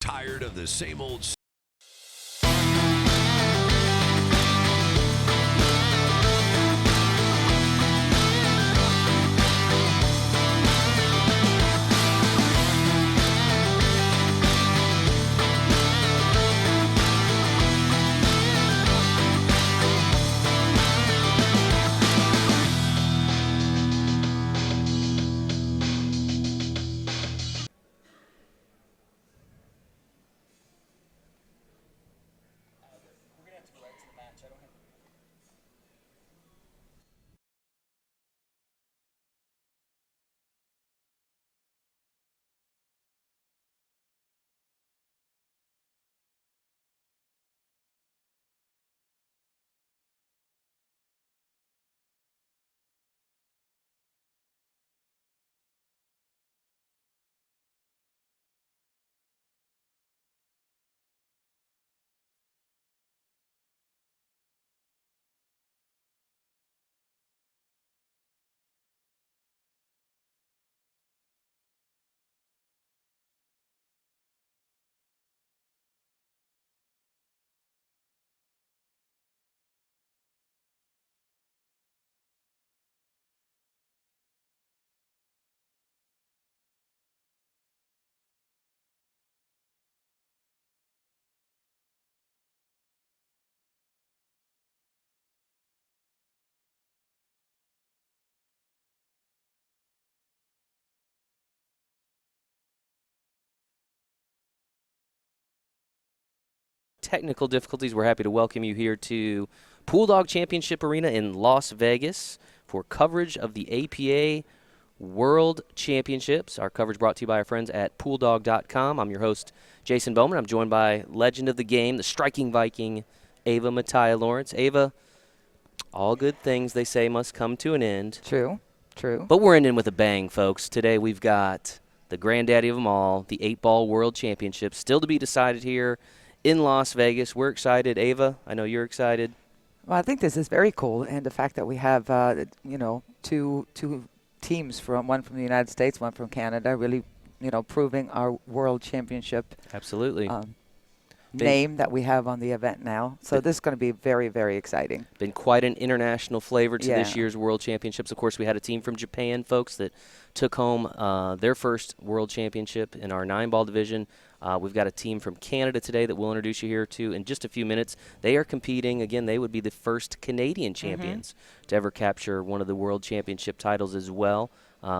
Tired of the same old technical difficulties. We're happy to welcome you here to Pool Dog Championship Arena in Las Vegas for coverage of the APA World Championships. Our coverage brought to you by our friends at PoolDog.com. I'm your host, Jason Bowman. I'm joined by legend of the game, the striking Viking, Ava Mattia Lawrence. Ava, all good things, they say, must come to an end. True, true. But we're ending with a bang, folks. Today we've got the granddaddy of them all, the 8-Ball World Championship, still to be decided here in Las Vegas. We're excited. Ava, I know you're excited. Well, I think this is very cool, and the fact that we have, two teams one from the United States, one from Canada, really, proving our World Championship Absolutely. name that we have on the event now. So this is going to be very, very exciting. Been quite an international flavor to this Yeah. year's World Championships. Of course, we had a team from Japan, folks, that took home their first World Championship in our 9-ball division. We've got a team from Canada today that we'll introduce you here to in just a few minutes. They are competing. Again, they would be the first Canadian champions to ever capture one of the World Championship titles as well.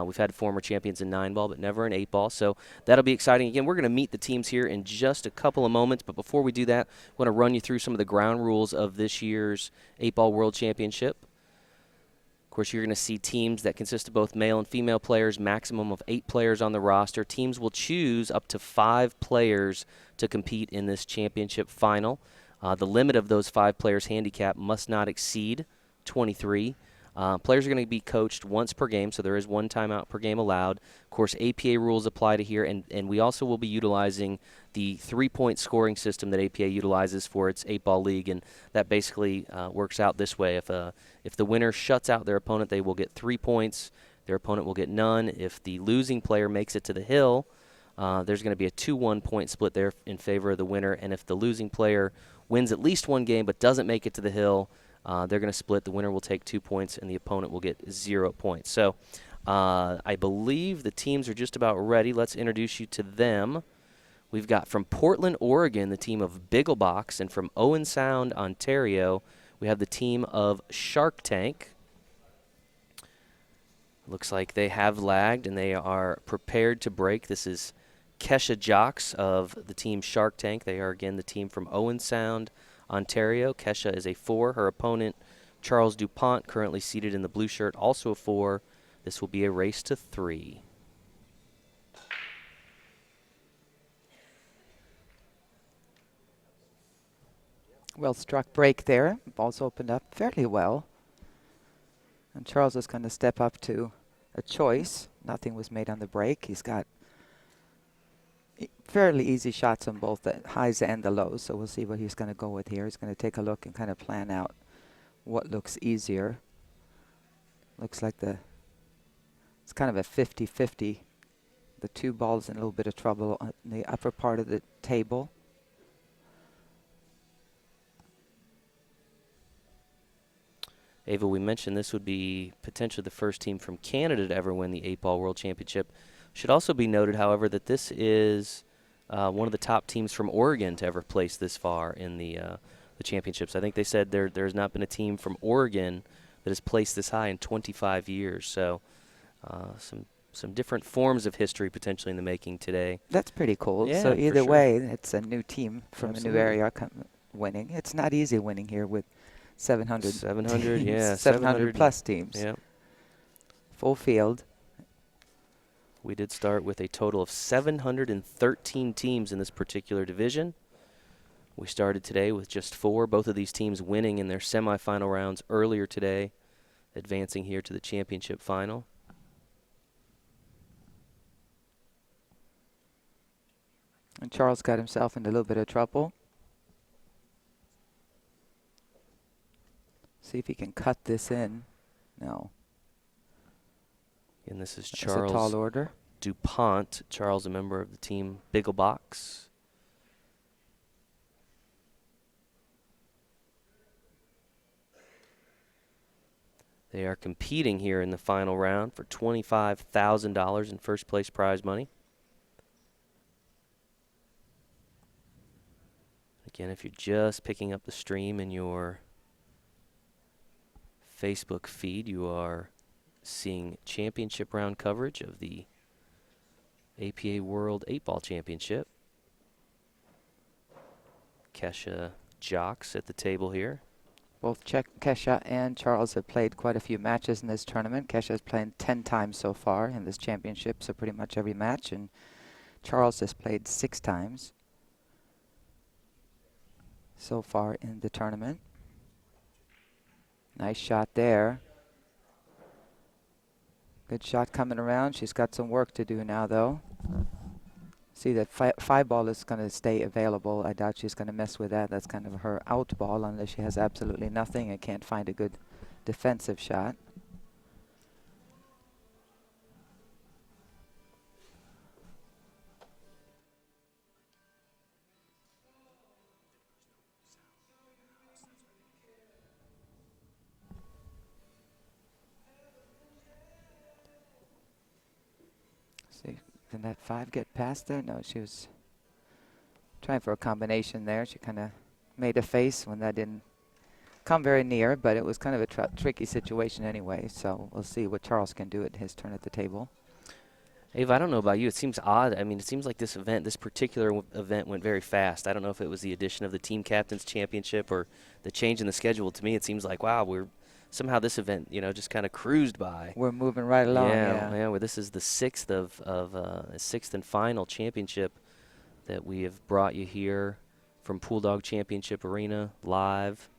We've had former champions in 9-ball, but never in 8-ball. So that'll be exciting. Again, we're going to meet the teams here in just a couple of moments. But before we do that, I want to run you through some of the ground rules of this year's 8-Ball World Championship. Of course, you're going to see teams that consist of both male and female players, maximum of 8 players on the roster. Teams will choose up to 5 players to compete in this championship final. The limit of those 5 players' handicap must not exceed 23. Players are going to be coached once per game, so there is 1 timeout per game allowed. Of course, APA rules apply to here, and we also will be utilizing the 3-point scoring system that APA utilizes for its 8-ball league, and that basically works out this way. If the winner shuts out their opponent, they will get 3 points. Their opponent will get none. If the losing player makes it to the hill, there's going to be a 2-1 point split there in favor of the winner, and if the losing player wins at least 1 game but doesn't make it to the hill, they're going to split. The winner will take 2 points, and the opponent will get 0 points. So I believe the teams are just about ready. Let's introduce you to them. We've got from Portland, Oregon, the team of Biggelbach, and from Owen Sound, Ontario, we have the team of Sharktank. Looks like they have lagged, and they are prepared to break. This is Kesha Jocks of the team Sharktank. They are, again, the team from Owen Sound, Ontario. Kesha is a 4. Her opponent, Charles Dupont, currently seated in the blue shirt, also a 4. This will be a race to 3. Well struck break there. Ball's opened up fairly well. And Charles is going to step up to a choice. Nothing was made on the break. He's got fairly easy shots on both the highs and the lows, so we'll see what he's going to go with here. He's going to take a look and kind of plan out what looks easier. Looks like it's kind of a 50-50 The 2 balls in a little bit of trouble on the upper part of the table. Ava, we mentioned this would be potentially the first team from Canada to ever win the 8-ball World Championship. Should also be noted, however, that this is one of the top teams from Oregon to ever place this far in the championships. I think they said there's not been a team from Oregon that has placed this high in 25 years. So some different forms of history potentially in the making today. That's pretty cool. Yeah, So for either sure. way, it's a new team from Absolutely. a new area winning. It's not easy winning here with 700 700, teams, yeah. 700 plus teams. Yeah. Full field. We did start with a total of 713 teams in this particular division. We started today with just 4, both of these teams winning in their semifinal rounds earlier today, advancing here to the championship final. And Charles got himself in a little bit of trouble. See if he can cut this in. No. And this is That's a tall order. Dupont. Charles, a member of the team Biggelbach. They are competing here in the final round for $25,000 in first place prize money. Again, if you're just picking up the stream in your Facebook feed, you are seeing championship round coverage of the APA World 8-Ball Championship. Kesha jocks at the table here. Both Kesha and Charles have played quite a few matches in this tournament. Kesha's played 10 times so far in this championship, so pretty much every match. And Charles has played 6 times so far in the tournament. Nice shot there. Good shot coming around. She's got some work to do now, though. See that 5 ball is going to stay available. I doubt she's going to mess with that. That's kind of her out ball unless she has absolutely nothing and can't find a good defensive shot. See, can that 5 get past there? No, she was trying for a combination there. She kind of made a face when that didn't come very near, but it was kind of a tricky situation anyway. So we'll see what Charles can do at his turn at the table. Ava, I don't know about you. It seems odd. I mean, it seems like this particular event went very fast. I don't know if it was the addition of the Team Captains Championship or the change in the schedule. To me, it seems like, wow, somehow this event, just kind of cruised by. We're moving right along. Yeah. Well, this is the sixth and final championship that we have brought you here from Pool Dog Championship Arena live.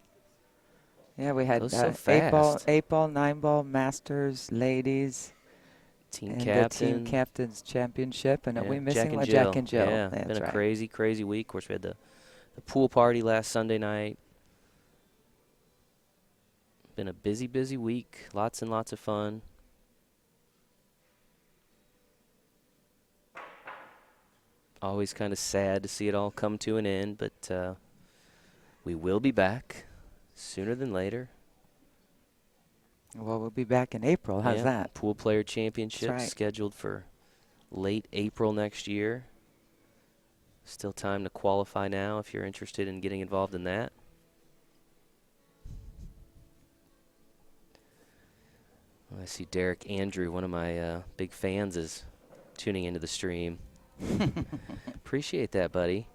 Yeah, we had so 8-ball, 9-ball, Masters, Ladies, Team and Captain. the Team Captains Championship. And are we missing Jack and Jack and Jill? Yeah, That's been a right. crazy, crazy week. Of course, we had the pool party last Sunday night. Been a busy, busy week. Lots and lots of fun. Always kind of sad to see it all come to an end, but we will be back sooner than later. Well, we'll be back in April. How's that? Pool Player Championship right. scheduled for late April next year. Still time to qualify now if you're interested in getting involved in that. I see Derek Andrew, one of my big fans, is tuning into the stream. Appreciate that, buddy.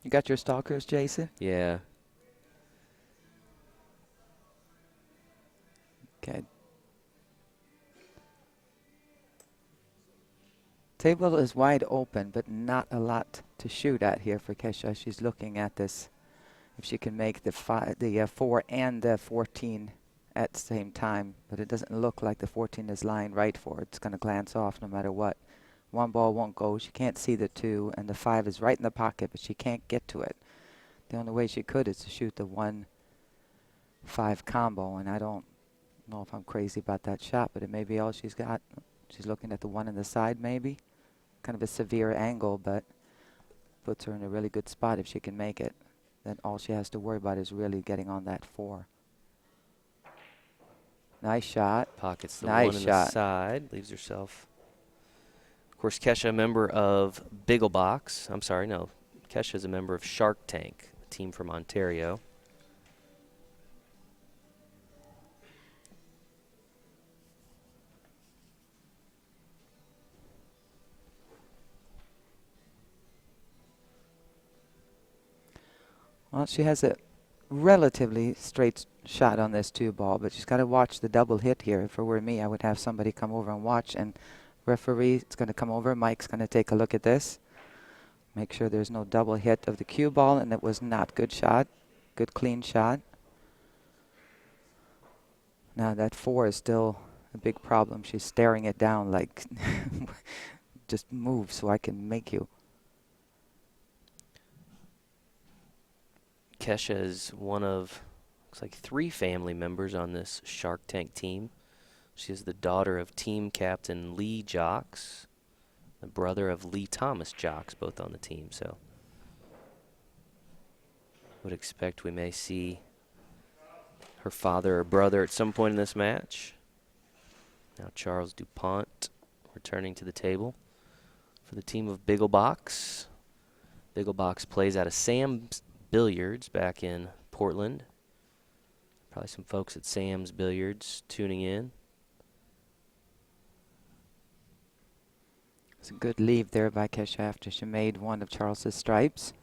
You got your stalkers, Jason? Yeah. Okay. Table is wide open, but not a lot to shoot at here for Kesha. She's looking at this. If she can make the 4 and the 14 at the same time, but it doesn't look like the 14 is lying right for it. It's going to glance off no matter what. 1 ball won't go. She can't see the 2, and the 5 is right in the pocket, but she can't get to it. The only way she could is to shoot the 1-5 combo, and I don't know if I'm crazy about that shot, but it may be all she's got. She's looking at the one on the side maybe. Kind of a severe angle, but puts her in a really good spot if she can make it. Then all she has to worry about is really getting on that 4. Nice shot. Pockets the Nice one on shot. the side. Leaves herself. Of course, Kesha, a member of Biggelbach. I'm sorry, no. Kesha is a member of Sharktank, a team from Ontario. Well, she has a relatively straight shot on this 2 ball, but she's got to watch the double hit here. If it were me, I would have somebody come over and watch, and referee is going to come over. Mike's going to take a look at this. Make sure there's no double hit of the cue ball, and it was not good shot. Good clean shot. Now that 4 is still a big problem. She's staring it down like, just move so I can make you. Kesha is one of, looks like 3 family members on this Sharktank team. She is the daughter of team captain Lee Jocks, the brother of Lee Thomas Jocks, both on the team. So would expect we may see her father or brother at some point in this match. Now Charles Dupont returning to the table for the team of Biggelbach. Biggelbach plays out of Sam's Billiards back in Portland. Probably some folks at Sam's Billiards tuning in. It's a good leave there by Kesha after she made one of Charles's stripes.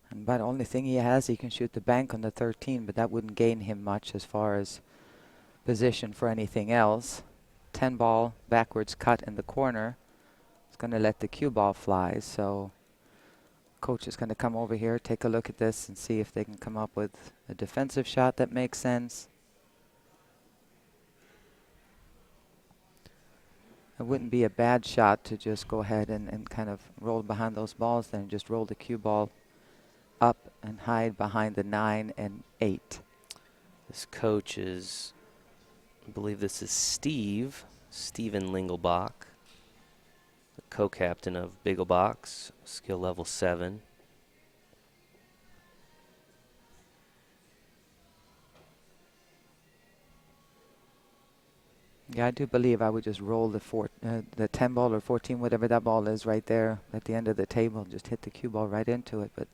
And about the only thing he has, he can shoot the bank on the 13, but that wouldn't gain him much as far as position for anything else. 10 ball backwards cut in the corner. It's going to let the cue ball fly, so coach is going to come over here, take a look at this, and see if they can come up with a defensive shot that makes sense. It wouldn't be a bad shot to just go ahead and kind of roll behind those balls, then just roll the cue ball up and hide behind the 9 and 8. This coach is, I believe this is Steven Lingelbach, the co-captain of Biggelbach, skill level 7. Yeah, I do believe I would just roll the 10 ball or 14, whatever that ball is right there at the end of the table, just hit the cue ball right into it. But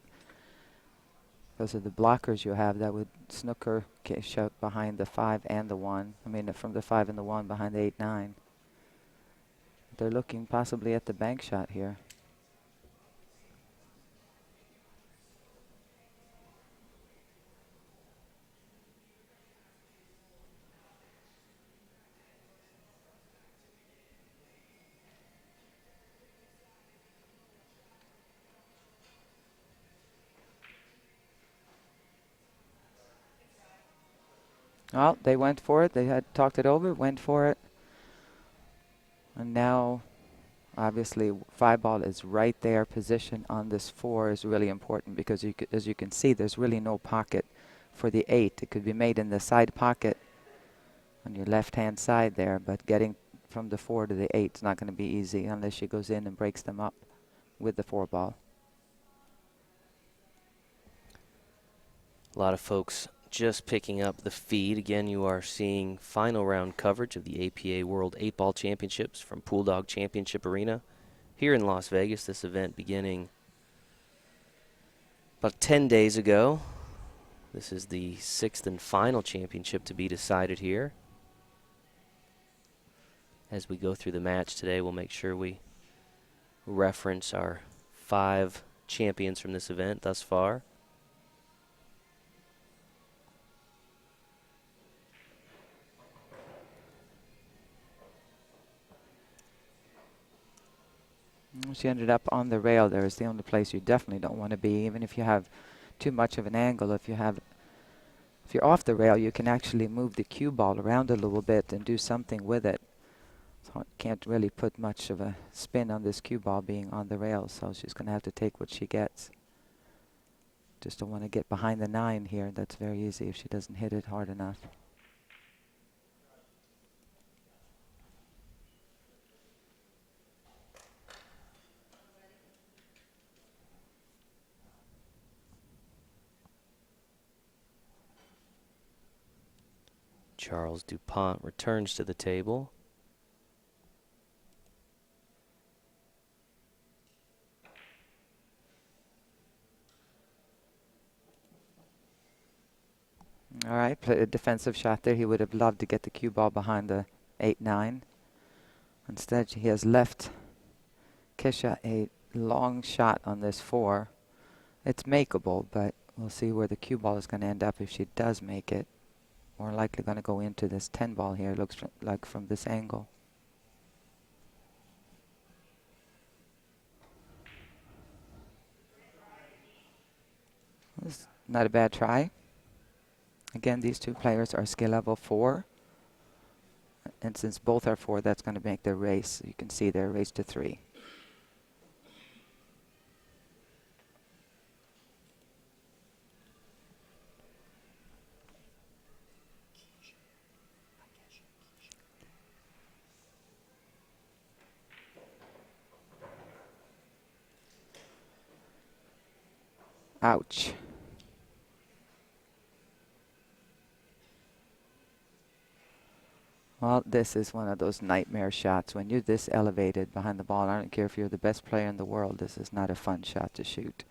because of the blockers you have, that would snooker Kesha behind the 5 and the 1. I mean, from the 5 and the 1 behind the 8, 9. They're looking possibly at the bank shot here. Well, they went for it. They had talked it over, went for it. And now, obviously, 5 ball is right there. Position on this 4 is really important because, as you can see, there's really no pocket for the 8. It could be made in the side pocket on your left-hand side there, but getting from the 4 to the 8 is not going to be easy unless she goes in and breaks them up with the 4 ball. A lot of folks just picking up the feed. Again, you are seeing final round coverage of the APA World 8-Ball Championships from Pool Dog Championship Arena here in Las Vegas. This event beginning about 10 days ago. This is the 6th and final championship to be decided here. As we go through the match today, we'll make sure we reference our 5 champions from this event thus far. She ended up on the rail there. Is the only place you definitely don't want to be, even if you have too much of an angle. If you're off the rail, you can actually move the cue ball around a little bit and do something with it. So it can't really put much of a spin on this cue ball being on the rail, so she's going to have to take what she gets. Just don't want to get behind the 9 here. That's very easy if she doesn't hit it hard enough. Charles Dupont returns to the table. All right, played a defensive shot there. He would have loved to get the cue ball behind the 8-9. Instead, he has left Kisha a long shot on this 4. It's makeable, but we'll see where the cue ball is going to end up if she does make it. More likely going to go into this 10 ball here, it looks like from this angle. This is not a bad try. Again, these two players are skill level 4. And since both are 4, that's going to make their race. You can see their race to 3. Ouch. Well, this is one of those nightmare shots. When you're this elevated behind the ball, I don't care if you're the best player in the world, this is not a fun shot to shoot.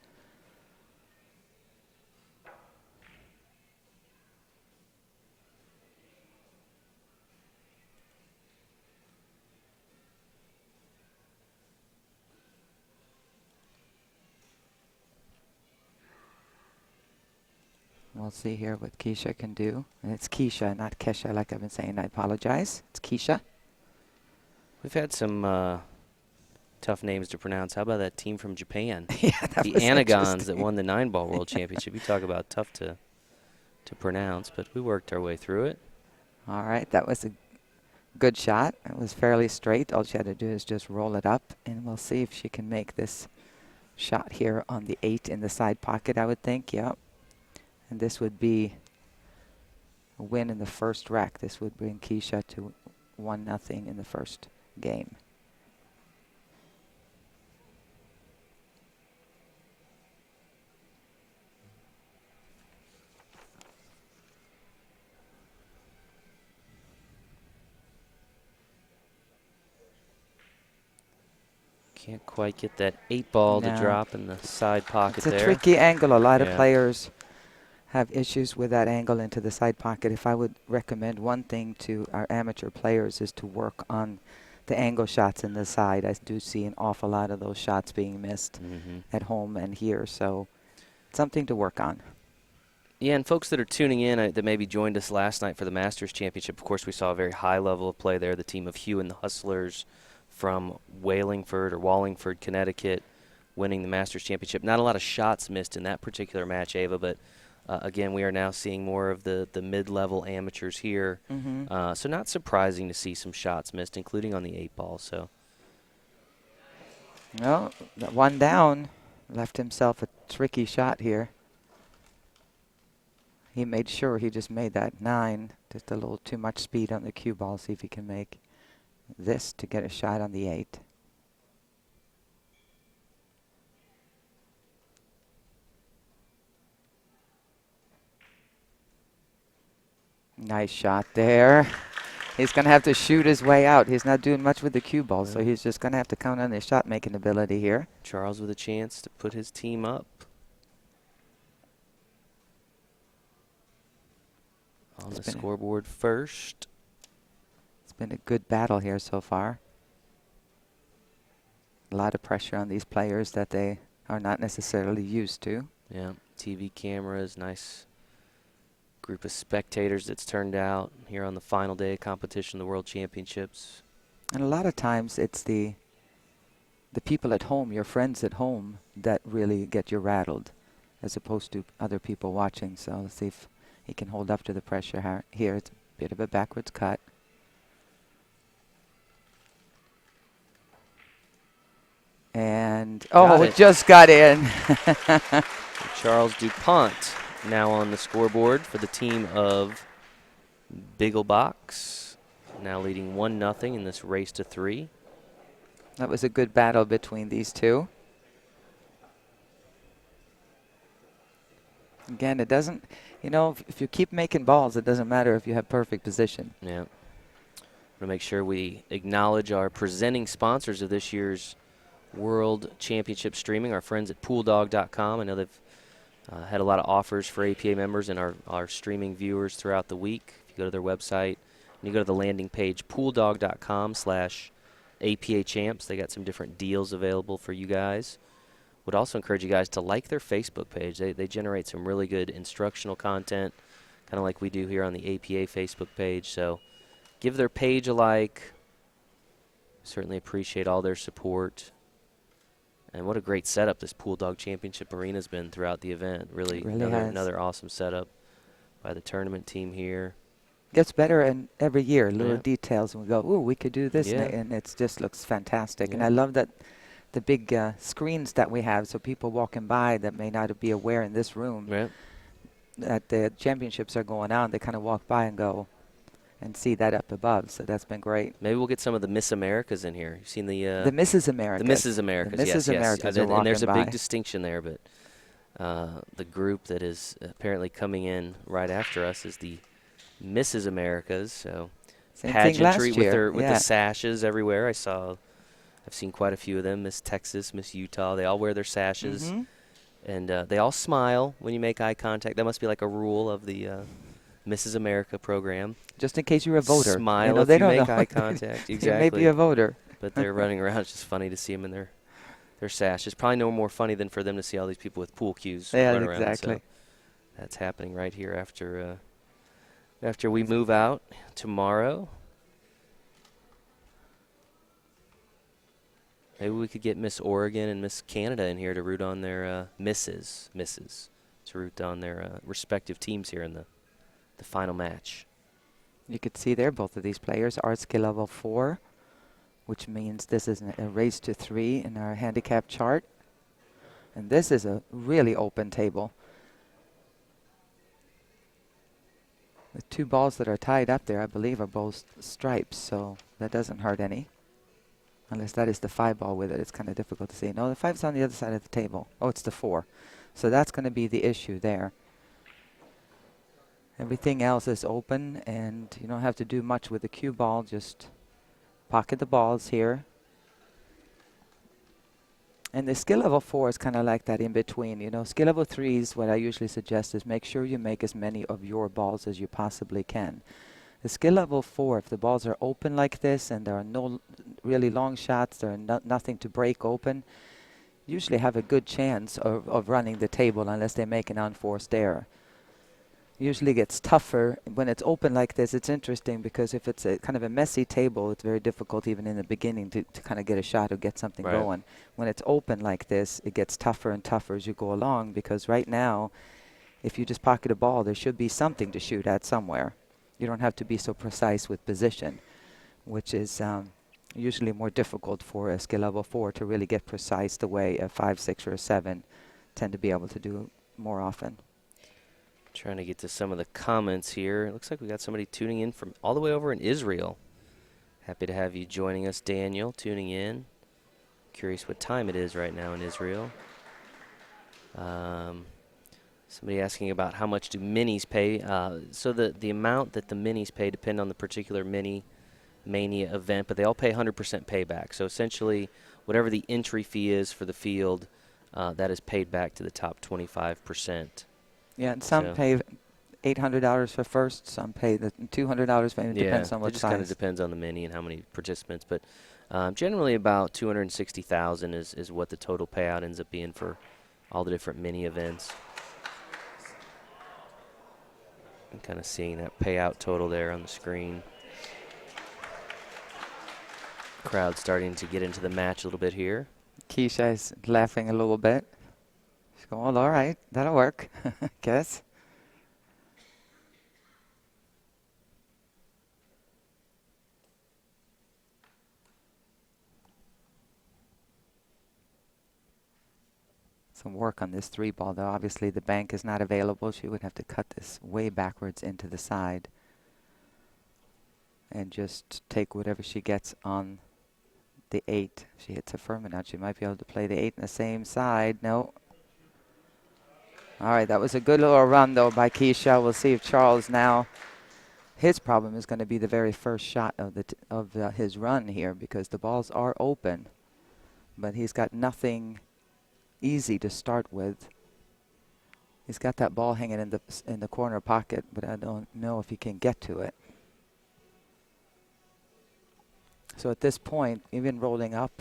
We'll see here what Keisha can do. And it's Keisha, not Kesha, like I've been saying. I apologize. It's Keisha. We've had some tough names to pronounce. How about that team from Japan? Yeah, that the was Anagons that won the 9-ball World Championship. You talk about tough to pronounce, but we worked our way through it. All right, that was a good shot. It was fairly straight. All she had to do is just roll it up, and we'll see if she can make this shot here on the 8 in the side pocket, I would think. Yep. And this would be a win in the first rack. This would bring Keisha to 1-0 in the first game. Can't quite get that 8-ball No. to drop in the side pocket It's a there. tricky angle. A lot of Yeah. players have issues with that angle into the side pocket. If I would recommend one thing to our amateur players is to work on the angle shots in the side. I do see an awful lot of those shots being missed at home and here, so something to work on. Yeah, and folks that are tuning in that maybe joined us last night for the Masters Championship, of course we saw a very high level of play there. The team of Hugh and the Hustlers from Wallingford, Connecticut, winning the Masters Championship. Not a lot of shots missed in that particular match, Ava, but again, we are now seeing more of the mid-level amateurs here. So not surprising to see some shots missed, including on the 8-ball. So, Well, that one down left himself a tricky shot here. He made sure he just made that 9. Just a little too much speed on the cue ball. See if he can make this to get a shot on the 8. Nice shot there. He's going to have to shoot his way out. He's not doing much with the cue ball, so he's just going to have to count on his shot-making ability here. Charles with a chance to put his team up. On the scoreboard first. It's been a good battle here so far. A lot of pressure on these players that they are not necessarily used to. Yeah, TV cameras, nice group of spectators that's turned out here on the final day of competition, the World Championships. And a lot of times it's the people at home, your friends at home, that really get you rattled, as opposed to other people watching. So let's see if he can hold up to the pressure here. It's a bit of a backwards cut. And, it just got in. Charles Dupont now on the scoreboard for the team of Biggelbach, now leading 1-0 in this race to 3. That was a good battle between these two. Again, You know, if you keep making balls, it doesn't matter if you have perfect position. Yeah. Want to make sure we acknowledge our presenting sponsors of this year's World Championship streaming, our friends at pooldog.com. I know they've had a lot of offers for APA members and our streaming viewers throughout the week. If you go to their website and you go to the landing page, pooldog.com/APA champs, they got some different deals available for you guys. Would also encourage you guys to like their Facebook page. They generate some really good instructional content, kind of like we do here on the APA Facebook page. So give their page a like. Certainly appreciate all their support. And what a great setup this Pool Dog Championship Arena has been throughout the event. Really another awesome setup by the tournament team here. Gets better and every year, little details, and we go, ooh, we could do this, and it just looks fantastic. Yeah. And I love that the big screens that we have, so people walking by that may not be aware in this room that the championships are going on, they kind of walk by and go and see that up above. So that's been great. Maybe we'll get some of the Miss Americas in here. You've seen the Mrs. Americas. The Mrs. Americas, the Mrs. Americas are and there's a big by. distinction there, but the group that is apparently coming in right after us is the Mrs. Americas. So Same pageantry thing last year. with the sashes everywhere. I've seen quite a few of them. Miss Texas, Miss Utah. They all wear their sashes, and they all smile when you make eye contact. That must be like a rule of the Mrs. America program. Just in case you're a voter. Smile if you make eye contact. Exactly. You may be a voter. But they're running around. It's just funny to see them in their sashes. Probably no more funny than for them to see all these people with pool cues run around. Exactly. So that's happening right here after we move out tomorrow. Maybe we could get Miss Oregon and Miss Canada in here to root on their misses to root on their respective teams here in the final match. You could see there both of these players are skill level 4, which means this is a race to 3 in our handicap chart. And this is a really open table. The 2 balls that are tied up there, I believe, are both stripes, so that doesn't hurt any. Unless that is the 5 ball with it. It's kind of difficult to see. No, the 5's on the other side of the table. Oh, it's the 4. So that's going to be the issue there. Everything else is open, and you don't have to do much with the cue ball. Just pocket the balls here. And the skill level 4 is kind of like that in between. You know, skill level 3s, what I usually suggest is make sure you make as many of your balls as you possibly can. The skill level 4, if the balls are open like this and there are no really long shots, there are nothing to break open, usually have a good chance of running the table unless they make an unforced error. Usually gets tougher when it's open like this. It's interesting because if it's a kind of a messy table, it's very difficult even in the beginning to kind of get a shot or get something going. When it's open like this, it gets tougher and tougher as you go along, because right now, if you just pocket a ball, there should be something to shoot at somewhere. You don't have to be so precise with position, which is usually more difficult for a skill level 4 to really get precise the way a 5, 6, or a 7 tend to be able to do more often. Trying to get to some of the comments here. It looks like we got somebody tuning in from all the way over in Israel. Happy to have you joining us, Daniel, tuning in. Curious what time it is right now in Israel. Somebody asking about how much do minis pay. So the amount that the minis pay depend on the particular mania event, but they all pay 100% payback. So essentially, whatever the entry fee is for the field, that is paid back to the top 25%. Yeah, and some pay $800 for first, some pay the $200. Maybe depends on what size. It just kind of depends on the mini and how many participants, but generally about $260,000 is what the total payout ends up being for all the different mini events. I'm kind of seeing that payout total there on the screen. Crowd starting to get into the match a little bit here. Keisha is laughing a little bit. She's going, well, all right, that'll work, I guess. Some work on this 3 ball, though. Obviously, the bank is not available. She would have to cut this way backwards into the side and just take whatever she gets on the 8. If she hits a firm enough, she might be able to play the 8 on the same side. No. All right, that was a good little run, though, by Keisha. We'll see if Charles now, his problem is going to be the very first shot of his run here, because the balls are open, but he's got nothing easy to start with. He's got that ball hanging in the corner pocket, but I don't know if he can get to it. So at this point, even rolling up,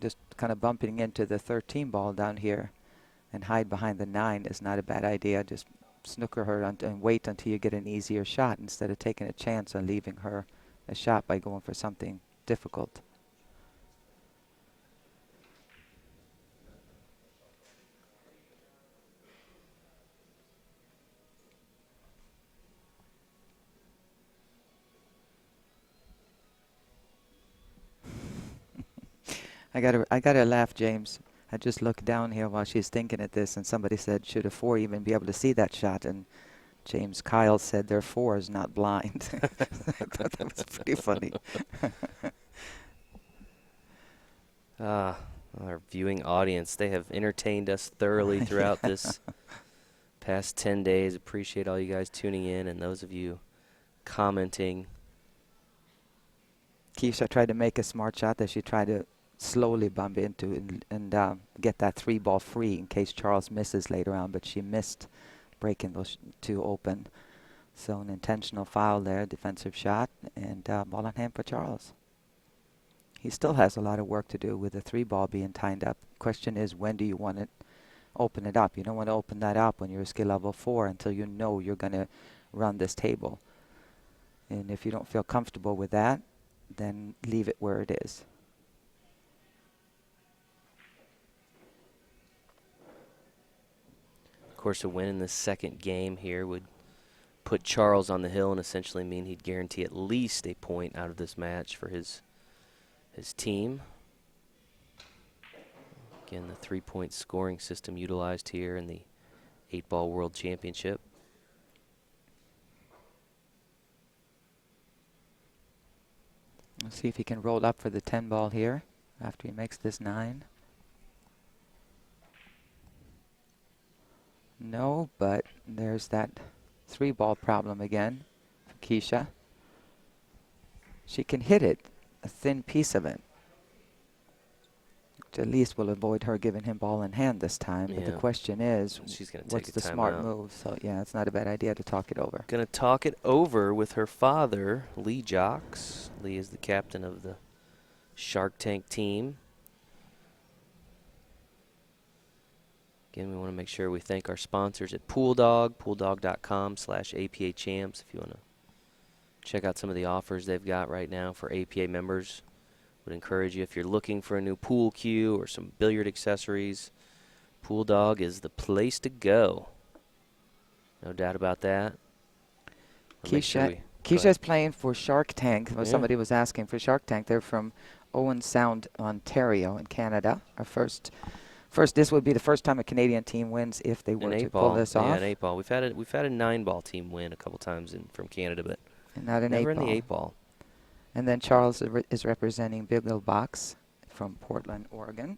just kind of bumping into the 13 ball down here and hide behind the 9 is not a bad idea. Just snooker her and wait until you get an easier shot instead of taking a chance on leaving her a shot by going for something difficult. I gotta laugh, James. I just looked down here while she's thinking at this, and somebody said, should a 4 even be able to see that shot? And James Kyle said their 4 is not blind. I thought that was pretty funny. Our viewing audience, they have entertained us thoroughly throughout this past 10 days. Appreciate all you guys tuning in and those of you commenting. Keisha tried to make a smart shot that she tried to slowly bump into and get that 3 ball free in case Charles misses later on, but she missed breaking those 2 open. So an intentional foul there, defensive shot, and ball in hand for Charles. He still has a lot of work to do with the 3 ball being tied up. Question is, when do you want to open it up? You don't want to open that up when you're a skill level 4 until you know you're going to run this table. And if you don't feel comfortable with that, then leave it where it is. Of course, a win in the second game here would put Charles on the hill and essentially mean he'd guarantee at least a point out of this match for his team. Again, the 3-point scoring system utilized here in the 8-ball World Championship. Let's see if he can roll up for the 10 ball here after he makes this 9. No, but there's that 3 ball problem again for Keisha. She can hit it, a thin piece of it, which at least will avoid her giving him ball in hand this time. But the question is, what's the smart move? So yeah, it's not a bad idea to talk it over. Gonna talk it over with her father, Lee Jocks. Lee is the captain of the Sharktank team. Again, we want to make sure we thank our sponsors at PoolDog, pooldog.com/APA champs. If you want to check out some of the offers they've got right now for APA members, would encourage you if you're looking for a new pool cue or some billiard accessories, PoolDog is the place to go. No doubt about that. Keisha's playing for Sharktank. Well, somebody was asking for Sharktank. They're from Owen Sound, Ontario in Canada. This would be the first time a Canadian team wins if they were to pull this off. Yeah, an 8-ball. We've had a 9-ball team win a couple times from Canada, but not an never 8-ball. in the 8-ball. And then Charles is representing Biggelbach from Portland, Oregon.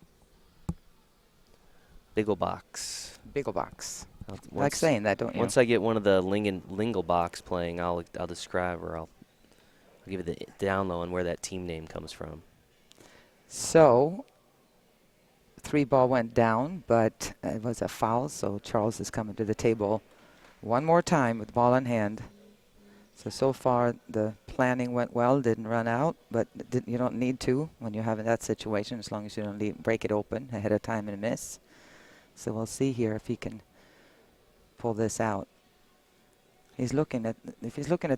Biggelbach. I like saying that, don't you? Once I get one of the Lingelbachs playing, I'll describe, or I'll give you the down low on where that team name comes from. So 3 ball went down, but it was a foul, so Charles is coming to the table one more time with ball in hand. So far the planning went well, didn't run out, but you don't need to when you're having that situation, as long as you don't break it open ahead of time and miss. So we'll see here if he can pull this out. If he's looking at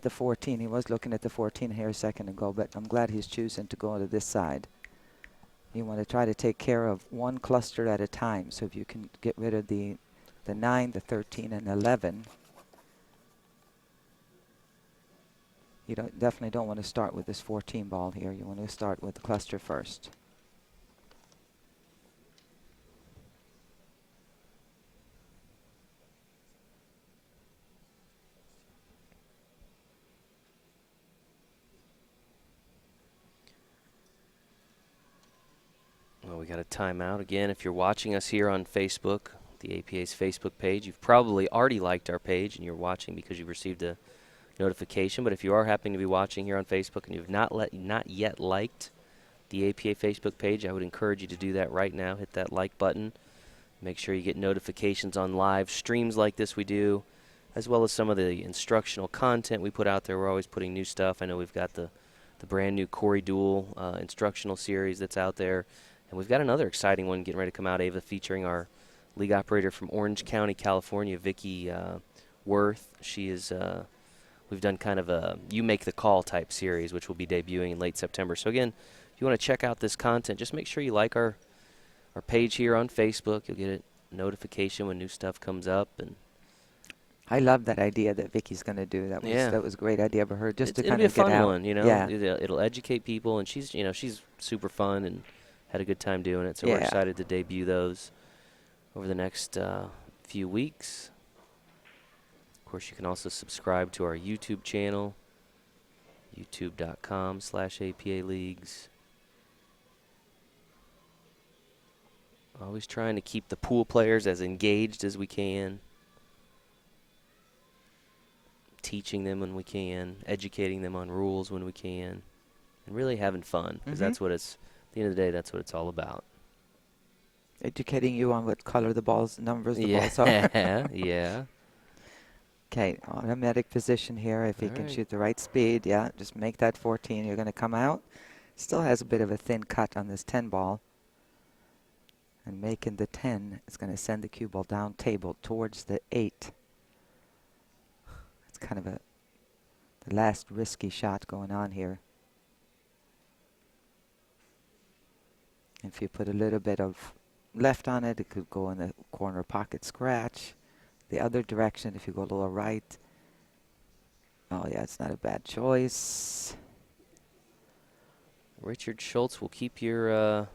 the 14, he was looking at the 14 here a second ago, but I'm glad he's choosing to go to this side. You want to try to take care of one cluster at a time. So if you can get rid of the 9, the 13, and 11, you definitely don't want to start with this 14 ball here. You want to start with the cluster first. Well, we got a timeout again. If you're watching us here on Facebook, the APA's Facebook page. You've probably already liked our page and you're watching because you've received a notification. But if you are happening to be watching here on Facebook and you've not yet liked the APA Facebook page, I would encourage you to do that right now. Hit that like button. Make sure you get notifications on live streams like this we do, as well as some of the instructional content we put out there. We're always putting new stuff. I know we've got the brand new Corey Duel instructional series that's out there. And we've got another exciting one getting ready to come out, Ava, featuring our league operator from Orange County, California, Vicki Worth. She is, we've done kind of a You Make the Call type series, which will be debuting in late September. So again, if you want to check out this content, just make sure you like our page here on Facebook. You'll get a notification when new stuff comes up. And I love that idea that Vicky's going to do. That was a great idea for her, just to kind of get out. It'll be a fun one, you know. Yeah. It'll educate people, and she's super fun and had a good time doing it. So we're excited to debut those over the next few weeks. Of course, you can also subscribe to our YouTube channel, youtube.com/APA Leagues. Always trying to keep the pool players as engaged as we can. Teaching them when we can, educating them on rules when we can, and really having fun, because that's what it's, at the end of the day, that's what it's all about. Educating you on what color the balls, numbers the balls are. Yeah. Okay, automatic position here. If you can shoot the right speed, just make that 14. You're going to come out. Still has a bit of a thin cut on this 10 ball. And making the 10 is going to send the cue ball down table towards the 8. It's kind of the last risky shot going on here. If you put a little bit of left on it, it could go in the corner pocket scratch. The other direction, if you go a little right. Oh, yeah, it's not a bad choice. Richard Schultz will keep your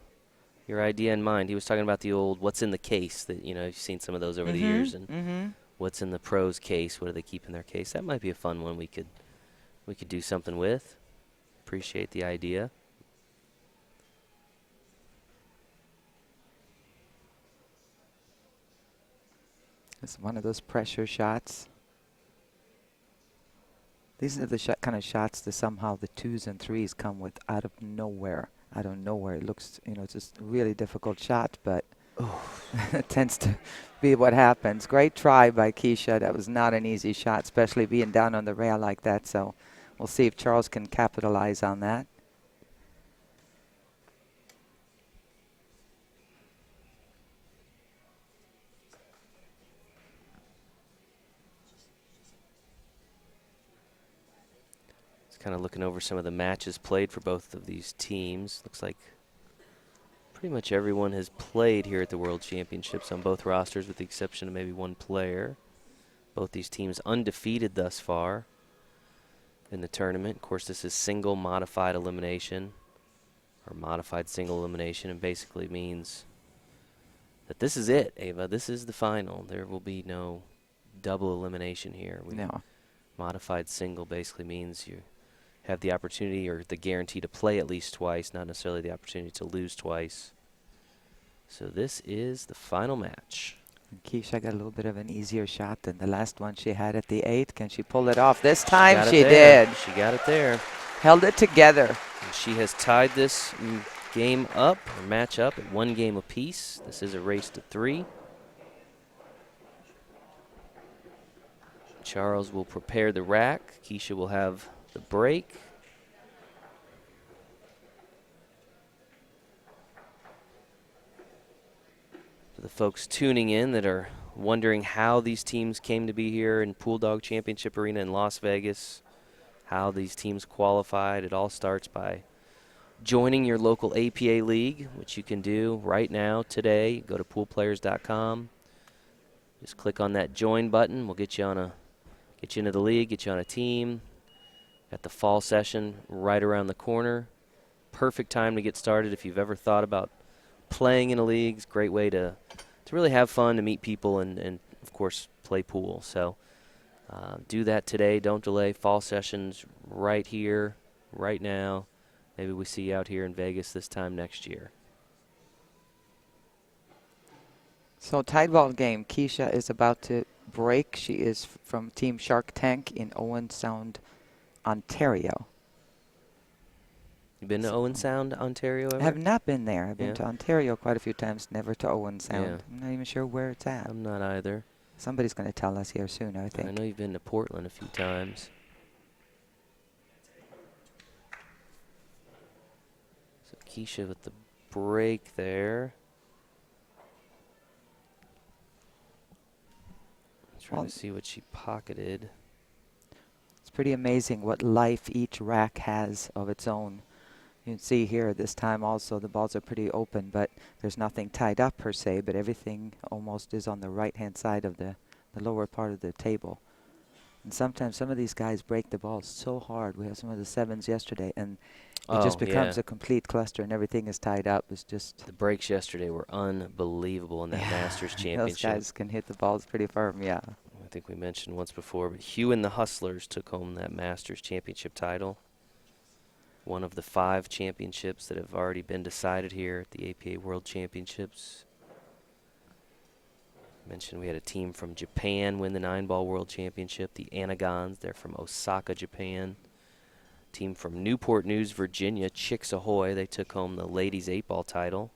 idea in mind. He was talking about the old what's in the case that, you've seen some of those over the years. And what's in the pros case, what do they keep in their case? That might be a fun one we could do something with. Appreciate the idea. It's one of those pressure shots. These are the kind of shots that somehow the 2s and 3s come with out of nowhere. It looks, it's just a really difficult shot, but it tends to be what happens. Great try by Keisha. That was not an easy shot, especially being down on the rail like that. So we'll see if Charles can capitalize on that. Kind of looking over some of the matches played for both of these teams. Looks like pretty much everyone has played here at the World Championships on both rosters, with the exception of maybe one player. Both these teams undefeated thus far in the tournament. Of course, this is single modified elimination, or modified single elimination, and basically means that this is it, Ava. This is the final. There will be no double elimination here. No. Modified single basically means you have the opportunity or the guarantee to play at least twice, not necessarily the opportunity to lose twice. So this is the final match. And Keisha got a little bit of an easier shot than the last one she had at the 8. Can she pull it off? This time she did. She got it there. Held it together. And she has tied this game up, or match up, at 1 game apiece. This is a race to 3. Charles will prepare the rack. Keisha will have the break. For the folks tuning in that are wondering how these teams came to be here in Pool Dog Championship Arena in Las Vegas, how these teams qualified, it all starts by joining your local APA league, which you can do right now, today. Go to poolplayers.com. Just click on that join button. We'll get you into the league, get you on a team. Got the fall session right around the corner. Perfect time to get started if you've ever thought about playing in a league. It's a great way to really have fun, to meet people, and of course, play pool. So do that today. Don't delay. Fall sessions right here, right now. Maybe we see you out here in Vegas this time next year. So tie ball game. Keisha is about to break. She is from Team Sharktank in Owen Sound, Ontario. You been to So Owen Sound, Ontario I ever? have not been there. I've been Yeah. to Ontario quite a few times, never to Owen Sound. Yeah. I'm not even sure where it's at. I'm not either. Somebody's going to tell us here soon, I think. I know you've been to Portland a few times. So Keisha with the break there. Trying to see what she pocketed. It's pretty amazing what life each rack has of its own. You can see here this time also the balls are pretty open, but there's nothing tied up per se, but everything almost is on the right-hand side of the lower part of the table. And sometimes some of these guys break the ball so hard. We had some of the sevens yesterday, and it just becomes a complete cluster, and everything is tied up. It's just the breaks yesterday were unbelievable in that Masters Championship. Those guys can hit the balls pretty firm, yeah. I think we mentioned once before, but Hugh and the Hustlers took home that Masters Championship title. One of the 5 championships that have already been decided here at the APA World Championships. Mentioned we had a team from Japan win the 9-ball World Championship, the Anagons. They're from Osaka, Japan. Team from Newport News, Virginia, Chicks Ahoy. They took home the ladies 8-ball title.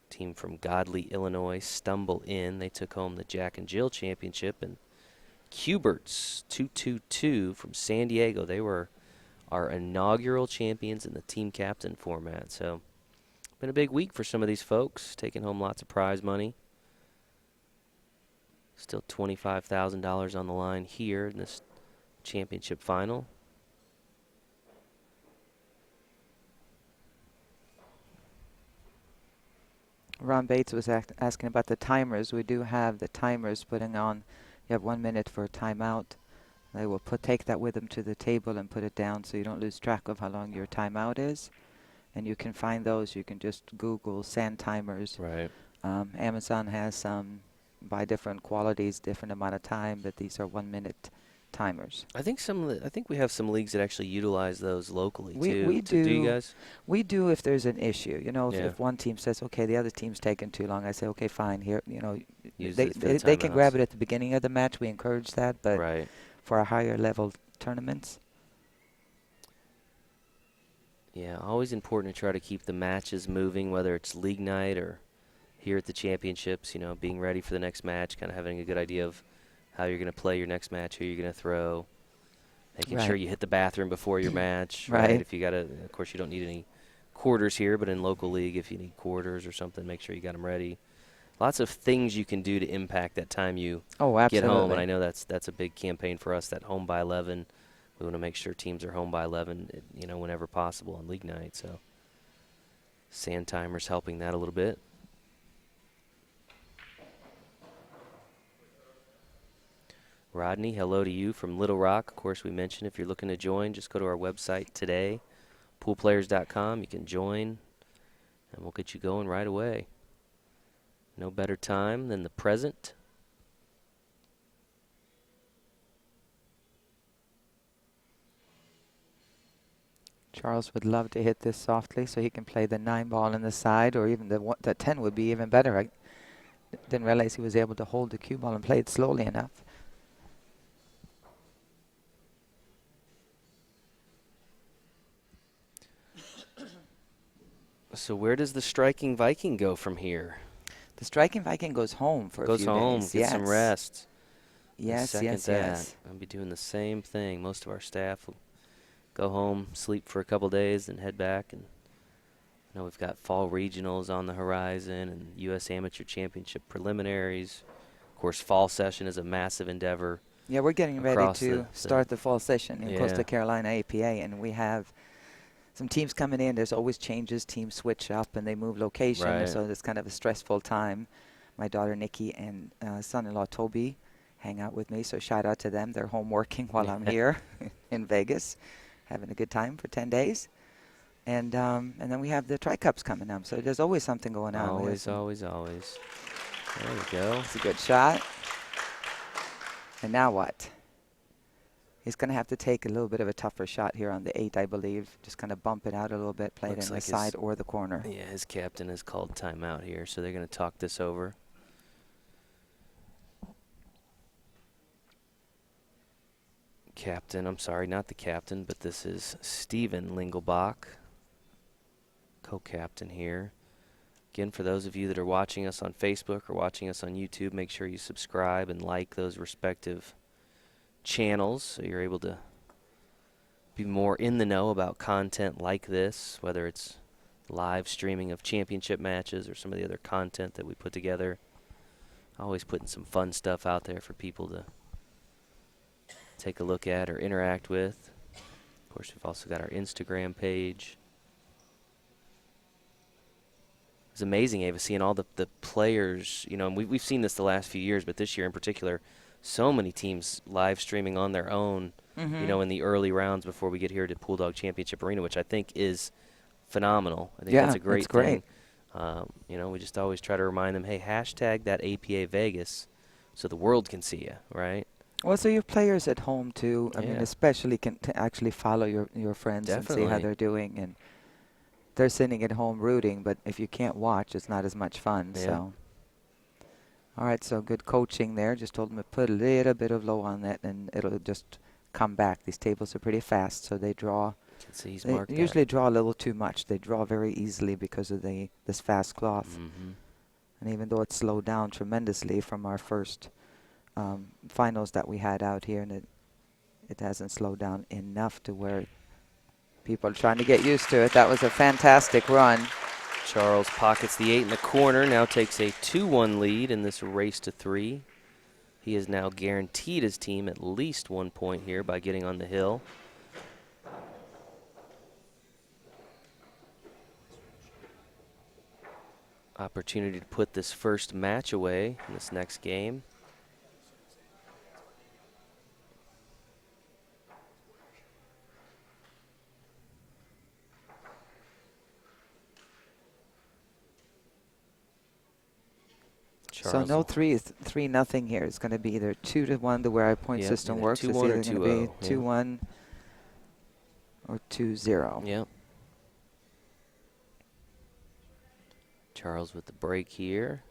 Team from Godley, Illinois, Stumble Inn. They took home the Jack and Jill Championship. And Cuberts 222 from San Diego. They were our inaugural champions in the team captain format. So been a big week for some of these folks, taking home lots of prize money. Still $25,000 on the line here in this championship final. Ron Bates was asking about the timers. We do have the timers putting on. You have 1 minute for a timeout. They will take that with them to the table and put it down so you don't lose track of how long your timeout is. And you can find those. You can just Google sand timers. Right. Amazon has some by different qualities, different amount of time, but these are 1 minute timers. I think we have some leagues that actually utilize those locally too. We do. Do you guys? We do if there's an issue. You know, Yeah. if one team says, okay, the other team's taking too long, I say, okay, fine. Here, you know, Use they it for the they can grab timeouts. it at the beginning of the match. We encourage that, but Right. for a higher level tournaments, Yeah, always important to try to keep the matches moving, whether it's league night or here at the championships, you know, being ready for the next match, kind of having a good idea of how you're going to play your next match, who you're going to throw, making sure you hit the bathroom before your match. Right. If you got to, of course, you don't need any quarters here, but in local league, if you need quarters or something, make sure you got them ready. Lots of things you can do to impact that time you get home, and I know that's a big campaign for us, that home by 11. We want to make sure teams are home by 11, you know, whenever possible on league night. So sand timers helping that a little bit. Rodney, hello to you from Little Rock. Of course, we mentioned if you're looking to join, just go to our website today, poolplayers.com. You can join, and we'll get you going right away. No better time than the present. Charles would love to hit this softly so he can play the 9-ball in the side, or even the 10 would be even better. I didn't realize he was able to hold the cue ball and play it slowly enough. So where does the striking Viking go from here? The striking Viking goes home for a few days. Goes home, get some rest. Yes, yes. I'll be doing the same thing. Most of our staff will go home, sleep for a couple days, and head back. And I know we've got fall regionals on the horizon and U.S. Amateur Championship preliminaries. Of course, fall session is a massive endeavor. Yeah, we're getting ready to start the fall session in Coastal Carolina APA, and we have some teams coming in. There's always changes. Teams switch up and they move location, Right. so it's kind of a stressful time. My daughter Nikki and son-in-law Toby hang out with me, so shout out to them. They're home working while I'm here in Vegas, having a good time for 10 days. And then we have the Tri-Cups coming up, so there's always something going on. Always. There we go. It's a good shot. And now what? He's going to have to take a little bit of a tougher shot here on the 8, I believe. Just kind of bump it out a little bit, play it in the side or the corner. Yeah, his captain has called timeout here, so they're going to talk this over. Captain, I'm sorry, not the captain, but this is Steven Lingelbach, co-captain here. Again, for those of you that are watching us on Facebook or watching us on YouTube, make sure you subscribe and like those respective channels so you're able to be more in the know about content like this, whether it's live streaming of championship matches or some of the other content that we put together. Always putting some fun stuff out there for people to take a look at or interact with. Of course, we've also got our Instagram page. It's amazing, Ava, seeing all the players, you know, and we've seen this the last few years, but this year in particular, so many teams live streaming on their own, you know, in the early rounds before we get here to Pool Dog Championship Arena, which I think is phenomenal. I think that's a great thing. You know, we just always try to remind them, hey, hashtag that APA Vegas so the world can see you, right? Well, so your players at home, too, I mean, especially can actually follow your friends and see how they're doing. And they're sitting at home rooting, but if you can't watch, it's not as much fun. So, all right, so good coaching there. Just told them to put a little bit of low on that, and it'll just come back. These tables are pretty fast, so they draw. They usually draw a little too much. They draw very easily because of this fast cloth. And even though it's slowed down tremendously from our first finals that we had out here, and it hasn't slowed down enough to where people are trying to get used to it. That was a fantastic run. Charles pockets the 8 in the corner, now takes a 2-1 lead in this race to 3. He has now guaranteed his team at least 1 point here by getting on the hill. Opportunity to put this first match away in this next game. So no 3-0 here. It's going to be either 2-1 the way our point system works. It's either going to be 2-1 or 2-0. Yep. Charles with the break here.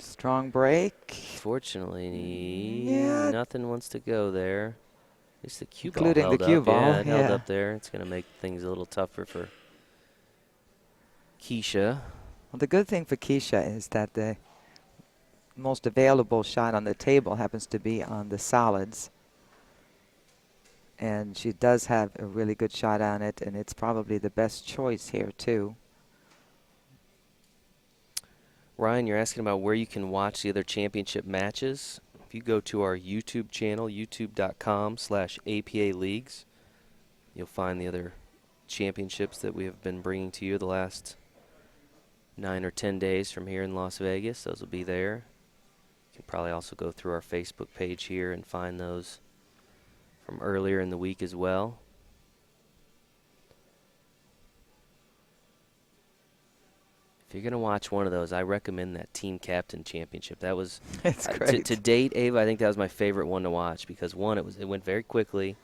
Strong break. Fortunately, nothing wants to go there. At least the cue ball including held the cue up. ball. Yeah, it held up there. It's going to make things a little tougher for Keisha. Well, the good thing for Keisha is that the most available shot on the table happens to be on the solids. And she does have a really good shot on it, and it's probably the best choice here, too. Ryan, you're asking about where you can watch the other championship matches. If you go to our YouTube channel, youtube.com/APA Leagues, you'll find the other championships that we have been bringing to you the last 9 or 10 days from here in Las Vegas. Those will be there. You can probably also go through our Facebook page here and find those from earlier in the week as well. If you're going to watch one of those, I recommend that Team Captain Championship. That was, to date, Ava, I think that was my favorite one to watch because, one, it went very quickly.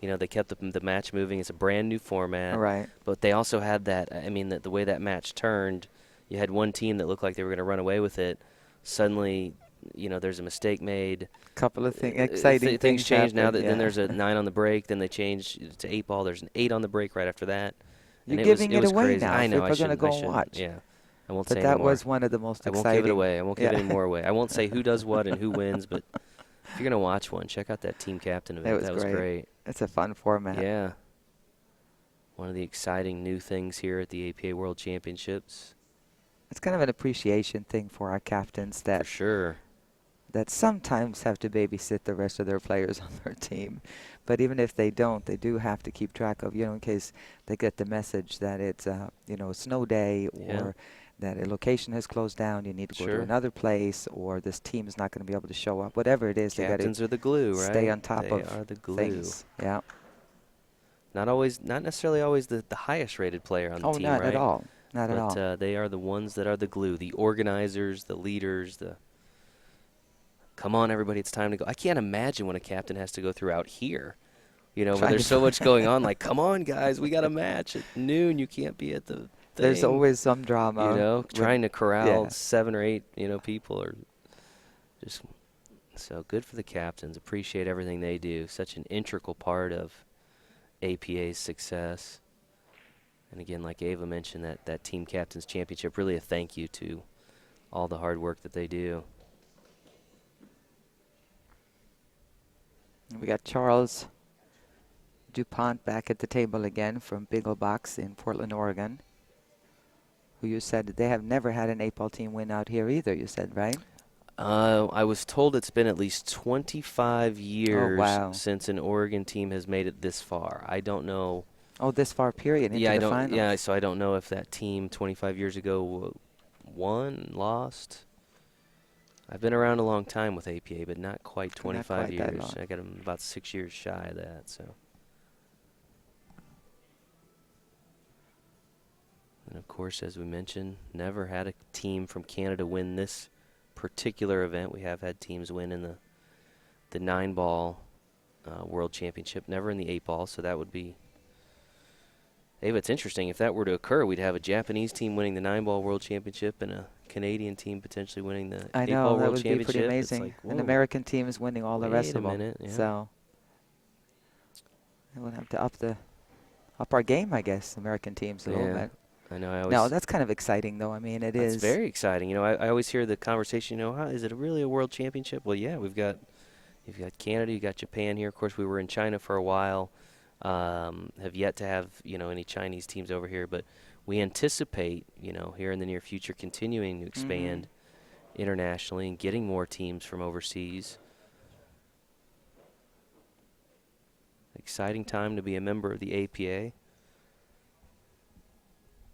You know, they kept the match moving. It's a brand new format. Right. But they also had that, I mean, the way that match turned, you had one team that looked like they were going to run away with it. Suddenly, you know, there's a mistake made. Couple of exciting things changed now. Happen, Then there's a 9 on the break. Then they changed to 8 ball. There's an 8 on the break right after that. You're giving it away crazy. now. I know. People are going to go and watch. Yeah. I won't but say that anymore. was one of the most exciting. I won't give it away. I won't give any more away. I won't say who does what and who wins, but if you're going to watch one, check out that Team Captain event. That was great. It's a fun format. Yeah. One of the exciting new things here at the APA World Championships. It's kind of an appreciation thing for our captains that for sure. That sometimes have to babysit the rest of their players on their team. But even if they don't, they do have to keep track of, you know, in case they get the message that it's, you know, a snow day or that a location has closed down, you need to go to another place, or this team is not going to be able to show up. Whatever it is, captains are the glue, right? Stay on top they of are the glue. things. Yeah. Not necessarily always the highest rated player on the team, not right? at all. Not at all. But they are the ones that are the glue, the organizers, the leaders, the come on, everybody, it's time to go. I can't imagine when a captain has to go through out here, where there's so much going on. Like, come on, guys, we got a match at noon. You can't be at the thing. There's always some drama. Trying to corral yeah. 7 or 8, people are just so good for the captains. Appreciate everything they do. Such an integral part of APA's success. And again, like Ava mentioned, that Team Captains Championship, really a thank you to all the hard work that they do. We got Charles Dupont back at the table again from Biggelbach in Portland, Oregon, who you said they have never had an 8-ball team win out here either, you said, right? I was told it's been at least 25 years since an Oregon team has made it this far. I don't know. Oh, this far period into the finals. Yeah, so I don't know if that team 25 years ago won, lost. I've been around a long time with APA, but not quite 25 years. I got them about 6 years shy of that. So, and of course, as we mentioned, never had a team from Canada win this particular event. We have had teams win in the 9-ball World Championship, never in the 8-ball. So that would be. Ava, it's interesting. If that were to occur, we'd have a Japanese team winning the 9-ball World Championship and a Canadian team potentially winning the 8-ball World Championship. I know, that would be pretty amazing. Like, an American team is winning all the rest of them. Yeah. So we'll have to up our game, I guess, American teams a little bit. I know. No, that's kind of exciting, though. I mean, it is. It's very exciting. I always hear the conversation, is it really a World Championship? Well, yeah, you've got Canada, you've got Japan here. Of course, we were in China for a while. Have yet to have, any Chinese teams over here, but we anticipate, here in the near future continuing to expand internationally and getting more teams from overseas. Exciting time to be a member of the APA.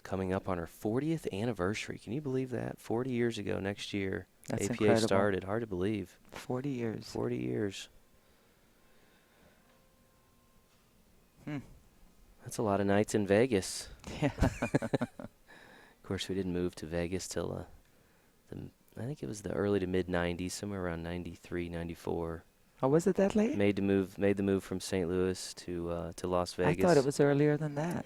Coming up on our 40th anniversary. Can you believe that? 40 years ago next year, That's APA incredible. started. Hard to believe. 40 years. 40 years. That's a lot of nights in Vegas. Yeah. Of course, we didn't move to Vegas till I think it was the early to mid 90s, somewhere around 93, 94. Oh, was it that late? Made the move from St. Louis to Las Vegas. I thought it was earlier than that.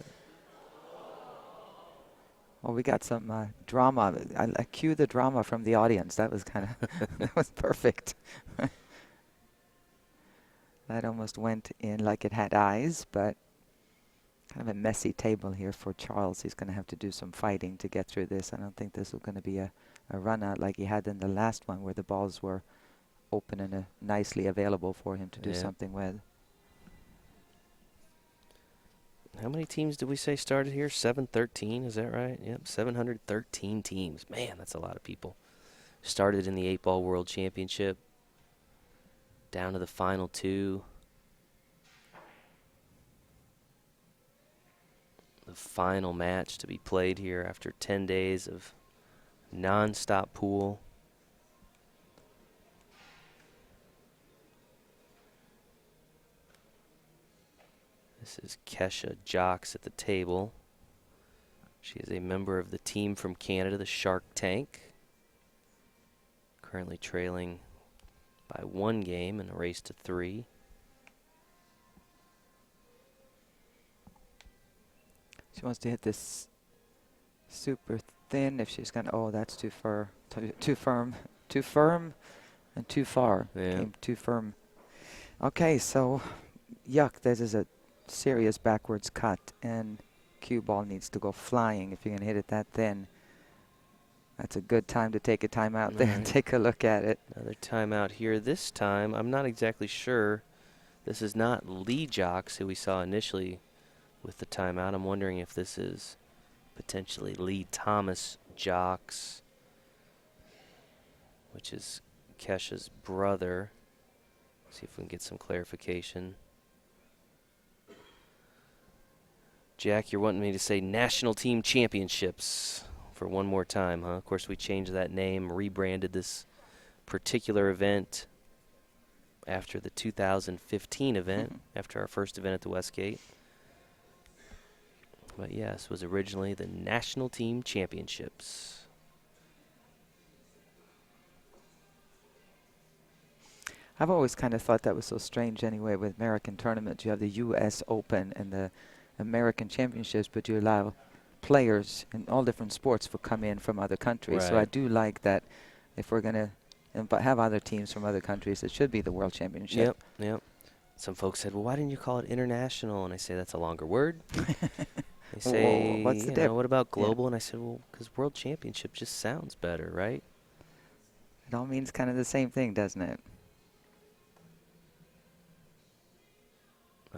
Well, we got some drama. I cue the drama from the audience. That was kind of that was perfect. That almost went in like it had eyes, but kind of a messy table here for Charles. He's going to have to do some fighting to get through this. I don't think this is going to be a run out like he had in the last one where the balls were open and nicely available for him to do something with. How many teams did we say started here? 713, is that right? Yep, 713 teams. Man, that's a lot of people. Started in the 8-ball World Championship. Down to the final 2. The final match to be played here after 10 days of non-stop pool. This is Kesha Jocks at the table. She is a member of the team from Canada, the Sharktank. Currently trailing by 1 game in a race to 3. She wants to hit this super thin if she's going to. Oh, that's too far. Too firm. Too firm and too far. Yeah. Came too firm. Okay, so yuck. This is a serious backwards cut, and cue ball needs to go flying if you're going to hit it that thin. That's a good time to take a timeout there and take a look at it. Another timeout here. This time, I'm not exactly sure. This is not Lee Jocks, who we saw initially with the timeout. I'm wondering if this is potentially Lee Thomas Jocks, which is Kesha's brother. See if we can get some clarification. Jack, you're wanting me to say National Team Championships for one more time, huh? Of course, we changed that name, rebranded this particular event after the 2015 event, after our first event at the Westgate. But yes, was originally the National Team Championships. I've always kind of thought that was so strange anyway with American tournaments. You have the U.S. Open and the American Championships, but you allow players in all different sports to come in from other countries. So I Right. do like that if we're going to have other teams from other countries, it should be the World Championship. Yep. Some folks said, well, why didn't you call it international? And I say, that's a longer word. They say, What's the you know, what about Yeah. global? And I said, well, because World Championship just sounds better, right? It all means kind of the same thing, doesn't it?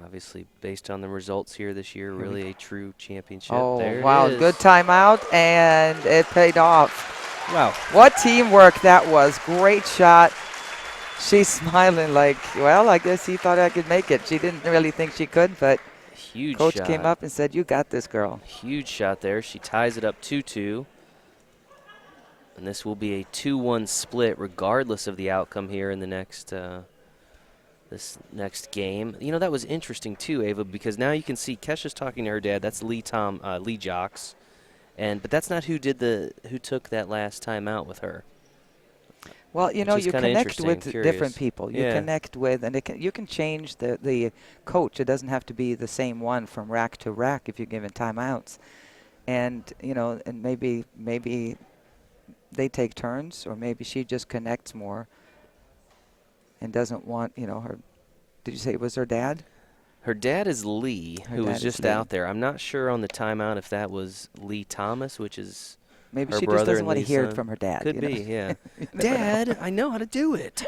Obviously, based on the results here this year, really a true championship. Oh, there wow. it is. Good timeout, and it paid off. Wow. What teamwork that was. Great shot. She's smiling like, well, I guess he thought I could make it. She didn't really think she could, but Huge coach shot. came up and said, you got this, girl. Huge shot there. She ties it up 2-2. And this will be a 2-1 split regardless of the outcome here in the next this next game. You know, that was interesting too, Ava, because now you can see Kesha's talking to her dad. That's Lee Jocks. But that's not who took that last time out with her. Well, you know, you connect with different people. You Yeah. connect with, and you can change the coach. It doesn't have to be the same one from rack to rack if you're given timeouts. And, you know, and maybe they take turns, or maybe she just connects more and doesn't want, you know, her. Did you say it was her dad? Her dad is Lee, who was just out there. I'm not sure on the timeout if that was Lee Thomas, which is maybe her she brother just doesn't and want to Lee's hear son. it from her dad. Could be, yeah. Dad, I know how to do it.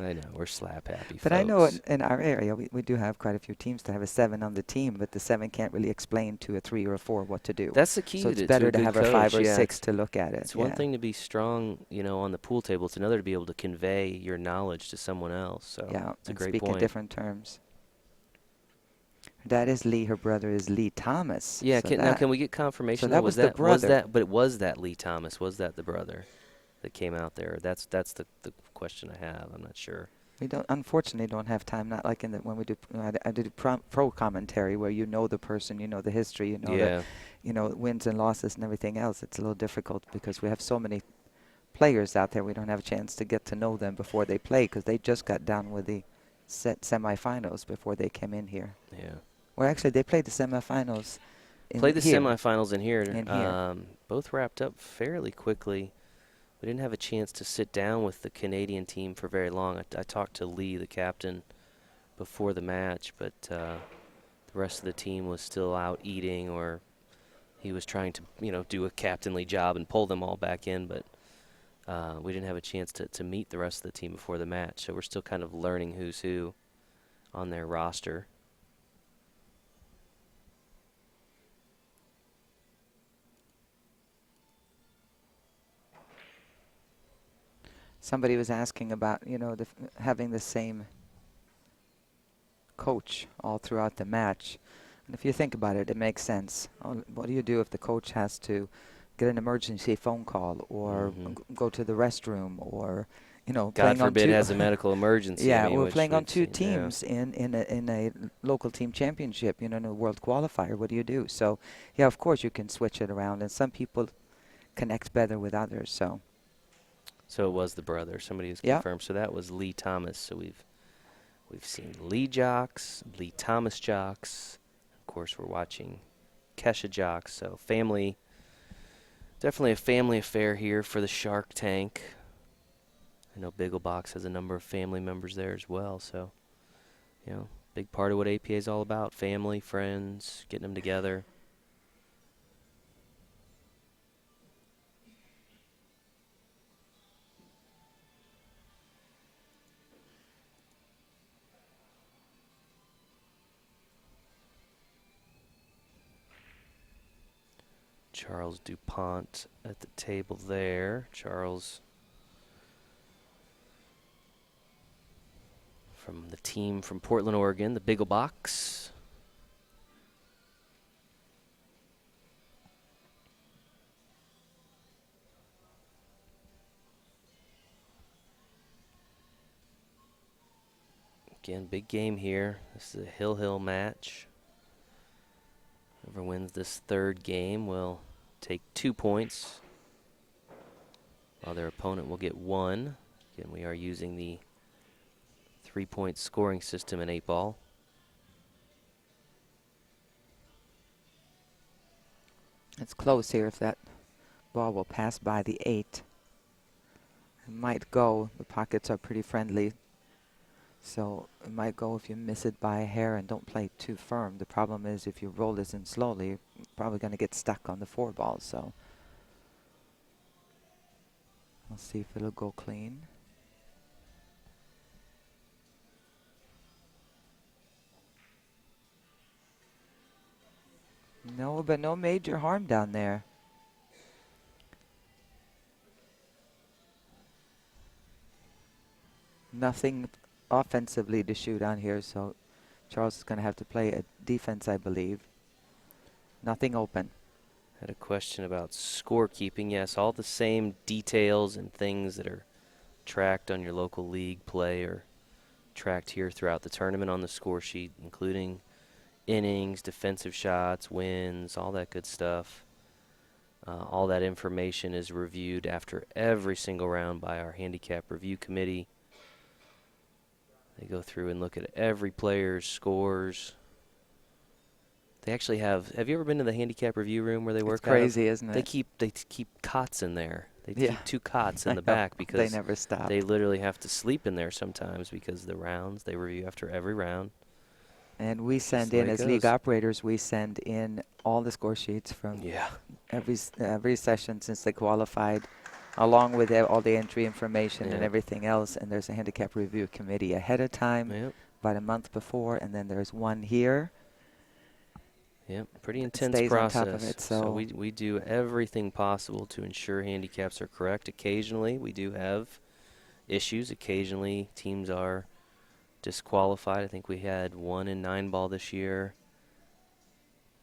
I know, we're slap happy, But folks. I know in our area we do have quite a few teams to have a 7 on the team, but the 7 can't really explain to a 3 or a 4 what to do. That's the key. So it's better to have a 5 or yeah. 6 to look at it. It's one thing to be strong, you know, on the pool table. It's another to be able to convey your knowledge to someone else. So yeah, it's a and great speak point. in different terms. Her dad is Lee. Her brother is Lee Thomas. Yeah. So Now, can we get confirmation? So that was the brother. But was that Lee Thomas? Was that the brother that came out there? That's the question I have. I'm not sure. We unfortunately don't have time. Not like when we do. I did pro commentary where you know the person, you know the history, you know the, you know, wins and losses and everything else. It's a little difficult because we have so many players out there. We don't have a chance to get to know them before they play because they just got done with the semifinals before they came in here. Yeah. Well, actually, they played the semifinals. Played the semifinals in here. Both wrapped up fairly quickly. We didn't have a chance to sit down with the Canadian team for very long. I talked to Lee, the captain, before the match, but the rest of the team was still out eating, or he was trying to, you know, do a captainly job and pull them all back in. But we didn't have a chance to meet the rest of the team before the match, so we're still kind of learning who's who on their roster. Somebody was asking about, you know, having the same coach all throughout the match. And if you think about it, it makes sense. What do you do if the coach has to get an emergency phone call or go to the restroom or, you know, God forbid has a medical emergency. Yeah, I mean, we're playing on 2 teams in a local team championship, you know, in a world qualifier. What do you do? So, yeah, of course you can switch it around, and some people connect better with others. So it was the brother. Somebody has confirmed. So that was Lee Thomas. So we've seen Lee Jocks, Lee Thomas Jocks. Of course, we're watching Kesha Jocks. So family, definitely a family affair here for the Sharktank. I know Biggelbach has a number of family members there as well. So, you know, big part of what APA is all about: family, friends, getting them together. Charles Dupont at the table there. Charles from the team from Portland, Oregon, the Biggelbachs. Again, big game here. This is a hill match. Whoever wins this third game will take 2 points, while their opponent will get 1. Again, we are using the 3-point scoring system in 8-ball. It's close here if that ball will pass by the 8. It might go. The pockets are pretty friendly. So it might go if you miss it by a hair and don't play too firm. The problem is if you roll this in slowly, you're probably going to get stuck on the 4 ball. So we'll see if it'll go clean. No, but no major harm down there. Nothing offensively to shoot on here, so Charles is going to have to play a defense, I believe. Nothing open. Had a question about scorekeeping. Yes, all the same details and things that are tracked on your local league play are tracked here throughout the tournament on the score sheet, including innings, defensive shots, wins, all that good stuff. All that information is reviewed after every single round by our handicap review committee. They go through and look at every player's scores. They actually have you ever been to the handicap review room where they work out of? It's crazy, isn't it? They keep cots in there. They Yeah. keep 2 cots in the back because they never stop. they literally have to sleep in there sometimes because the rounds, they review after every round. And we send in, as league operators, we send in all the score sheets from every session since they qualified, along with all the entry information and everything else. And there's a handicap review committee ahead of time, about a month before, and then there's one here. Yep, pretty intense stays process. on top of it, so we do everything possible to ensure handicaps are correct. Occasionally, we do have issues. Occasionally, teams are disqualified. I think we had 1 in 9-ball this year.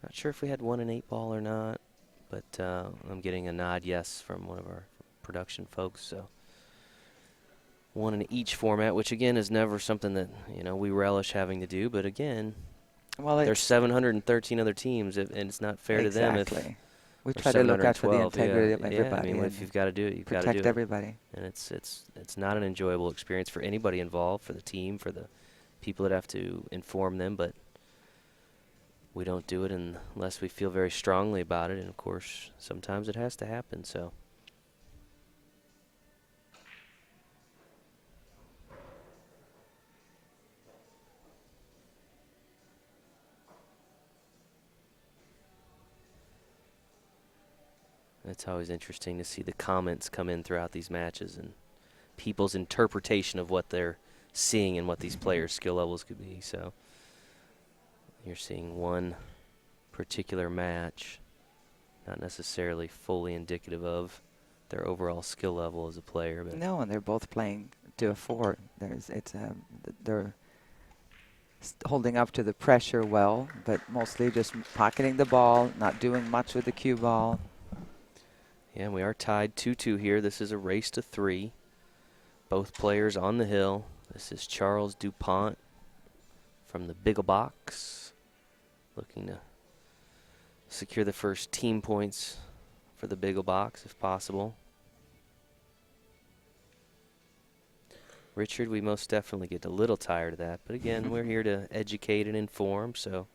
Not sure if we had 1 in 8-ball or not, but I'm getting a nod yes from one of our production folks. So 1 in each format, which again is never something that we relish having to do. But again, there's 713 other teams, and it's not fair to them if we try to look out for the integrity of everybody. I mean, if you've got to do it, you've got to do it. Protect everybody. And it's not an enjoyable experience for anybody involved, for the team, for the people that have to inform them. But we don't do it unless we feel very strongly about it. And of course, sometimes it has to happen. So. It's always interesting to see the comments come in throughout these matches and people's interpretation of what they're seeing and what these players' skill levels could be. So you're seeing one particular match, not necessarily fully indicative of their overall skill level as a player. But no, and they're both playing to a 4. They're holding up to the pressure well, but mostly just pocketing the ball, not doing much with the cue ball. Yeah, and we are tied 2-2 here. This is a race to 3. Both players on the hill. This is Charles Dupont from the Biggelbach, looking to secure the first team points for the Biggelbach if possible. Richard, we most definitely get a little tired of that. But again, we're here to educate and inform, so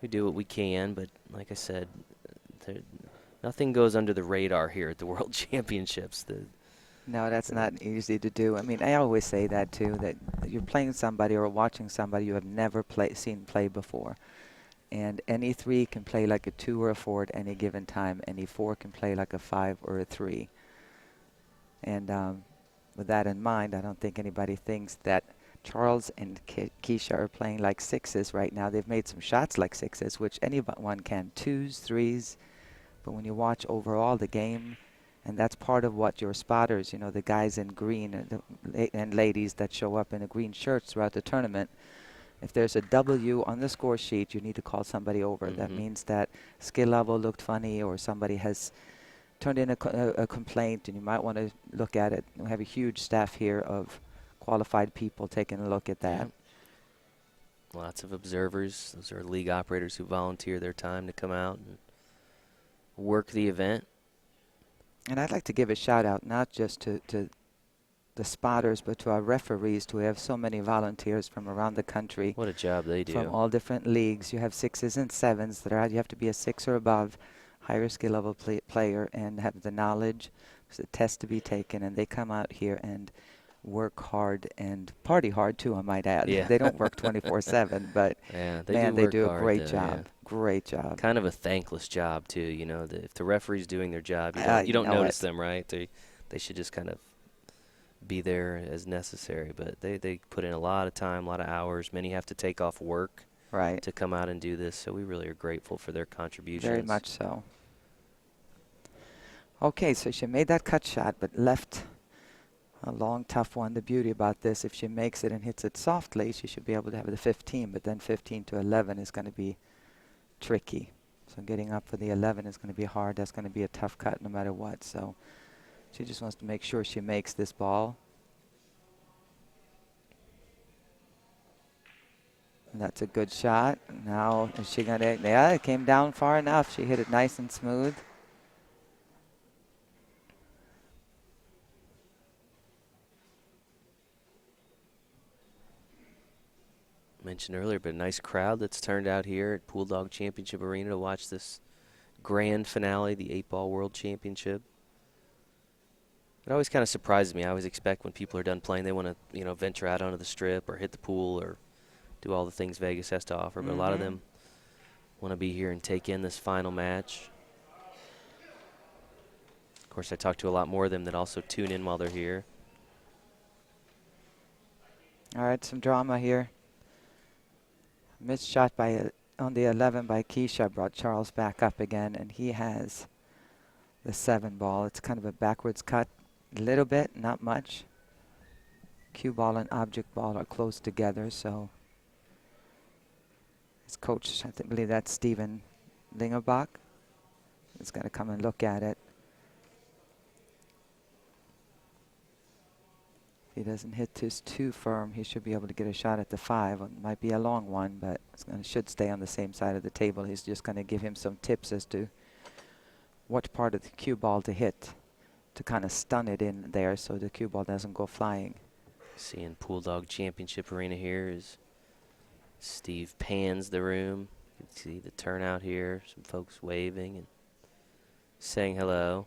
we do what we can. But like I said, nothing goes under the radar here at the World Championships. No, that's not easy to do. I mean, I always say that, too, that you're playing somebody or watching somebody you have never seen play before. And any 3 can play like a 2 or a 4 at any given time. Any 4 can play like a 5 or a 3. And with that in mind, I don't think anybody thinks that Charles and Keisha are playing like 6s right now. They've made some shots like 6s, which anyone can, 2s, 3s. But when you watch overall the game, and that's part of what your spotters, the guys in green and ladies that show up in a green shirts throughout the tournament, if there's a W on the score sheet, you need to call somebody over. Mm-hmm. That means that skill level looked funny or somebody has turned in a complaint, and you might want to look at it. We have a huge staff here of qualified people taking a look at that. Yeah. Lots of observers. Those are league operators who volunteer their time to come out and work the event. And I'd like to give a shout out not just to the spotters, but to our referees, too. We have so many volunteers from around the country. What a job they do. From all different leagues. You have 6s and 7s that are out. You have to be a 6 or above, higher skill level player, and have the knowledge. There's a test to be taken, and they come out here and work hard and party hard too, I might add. Yeah. They don't work 24/7, but yeah, man, they do a hard, great though, job. yeah. Great job. Kind of a thankless job too, you know. If the referee's doing their job, you don't know notice it. them, right? They should just kind of be there as necessary. But they put in a lot of time, a lot of hours. Many have to take off work to come out and do this. So we really are grateful for their contributions. Very much so. Okay, so she made that cut shot, but left a long, tough one. The beauty about this, if she makes it and hits it softly, she should be able to have the 15, but then 15 to 11 is going to be tricky. So getting up for the 11 is going to be hard. That's going to be a tough cut no matter what. So she just wants to make sure she makes this ball. And that's a good shot. Now, is she going to, yeah, it came down far enough. She hit it nice and smooth. Mentioned earlier, but a nice crowd that's turned out here at Pool Dog Championship Arena to watch this grand finale, the 8-Ball World Championship. It always kind of surprises me. I always expect when people are done playing, they want to, you know, venture out onto the strip or hit the pool or do all the things Vegas has to offer. But a lot of them want to be here and take in this final match. Of course, I talk to a lot more of them that also tune in while they're here. All right, some drama here. Missed shot by on the 11 by Keisha brought Charles back up again, and he has the 7 ball. It's kind of a backwards cut, a little bit, not much. Cue ball and object ball are close together, so his coach, I believe that's Stephen Biggelbach, is going to come and look at it. If he doesn't hit this too firm, he should be able to get a shot at the 5. It might be a long one, but it should stay on the same side of the table. He's just going to give him some tips as to what part of the cue ball to hit to kind of stun it in there so the cue ball doesn't go flying. Seeing Pool Dog Championship Arena here is Steve pans the room. You can see the turnout here, some folks waving and saying hello.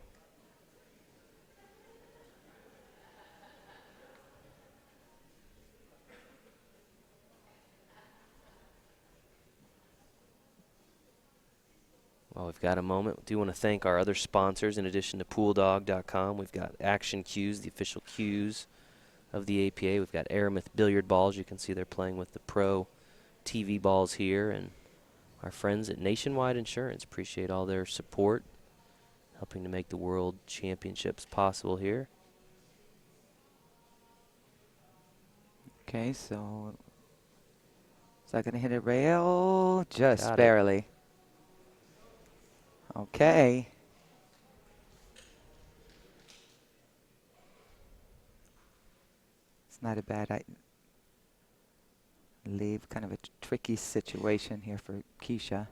Well, we've got a moment. We do want to thank our other sponsors in addition to PoolDog.com. We've got Action Cues, the official cues of the APA. We've got Aramith Billiard Balls. You can see they're playing with the pro TV balls here. And our friends at Nationwide Insurance. Appreciate all their support, helping to make the World Championships possible here. Okay, so is that going to hit a rail? Just Got it. barely. Okay. It's not a bad leave. Kind of a tricky situation here for Keisha.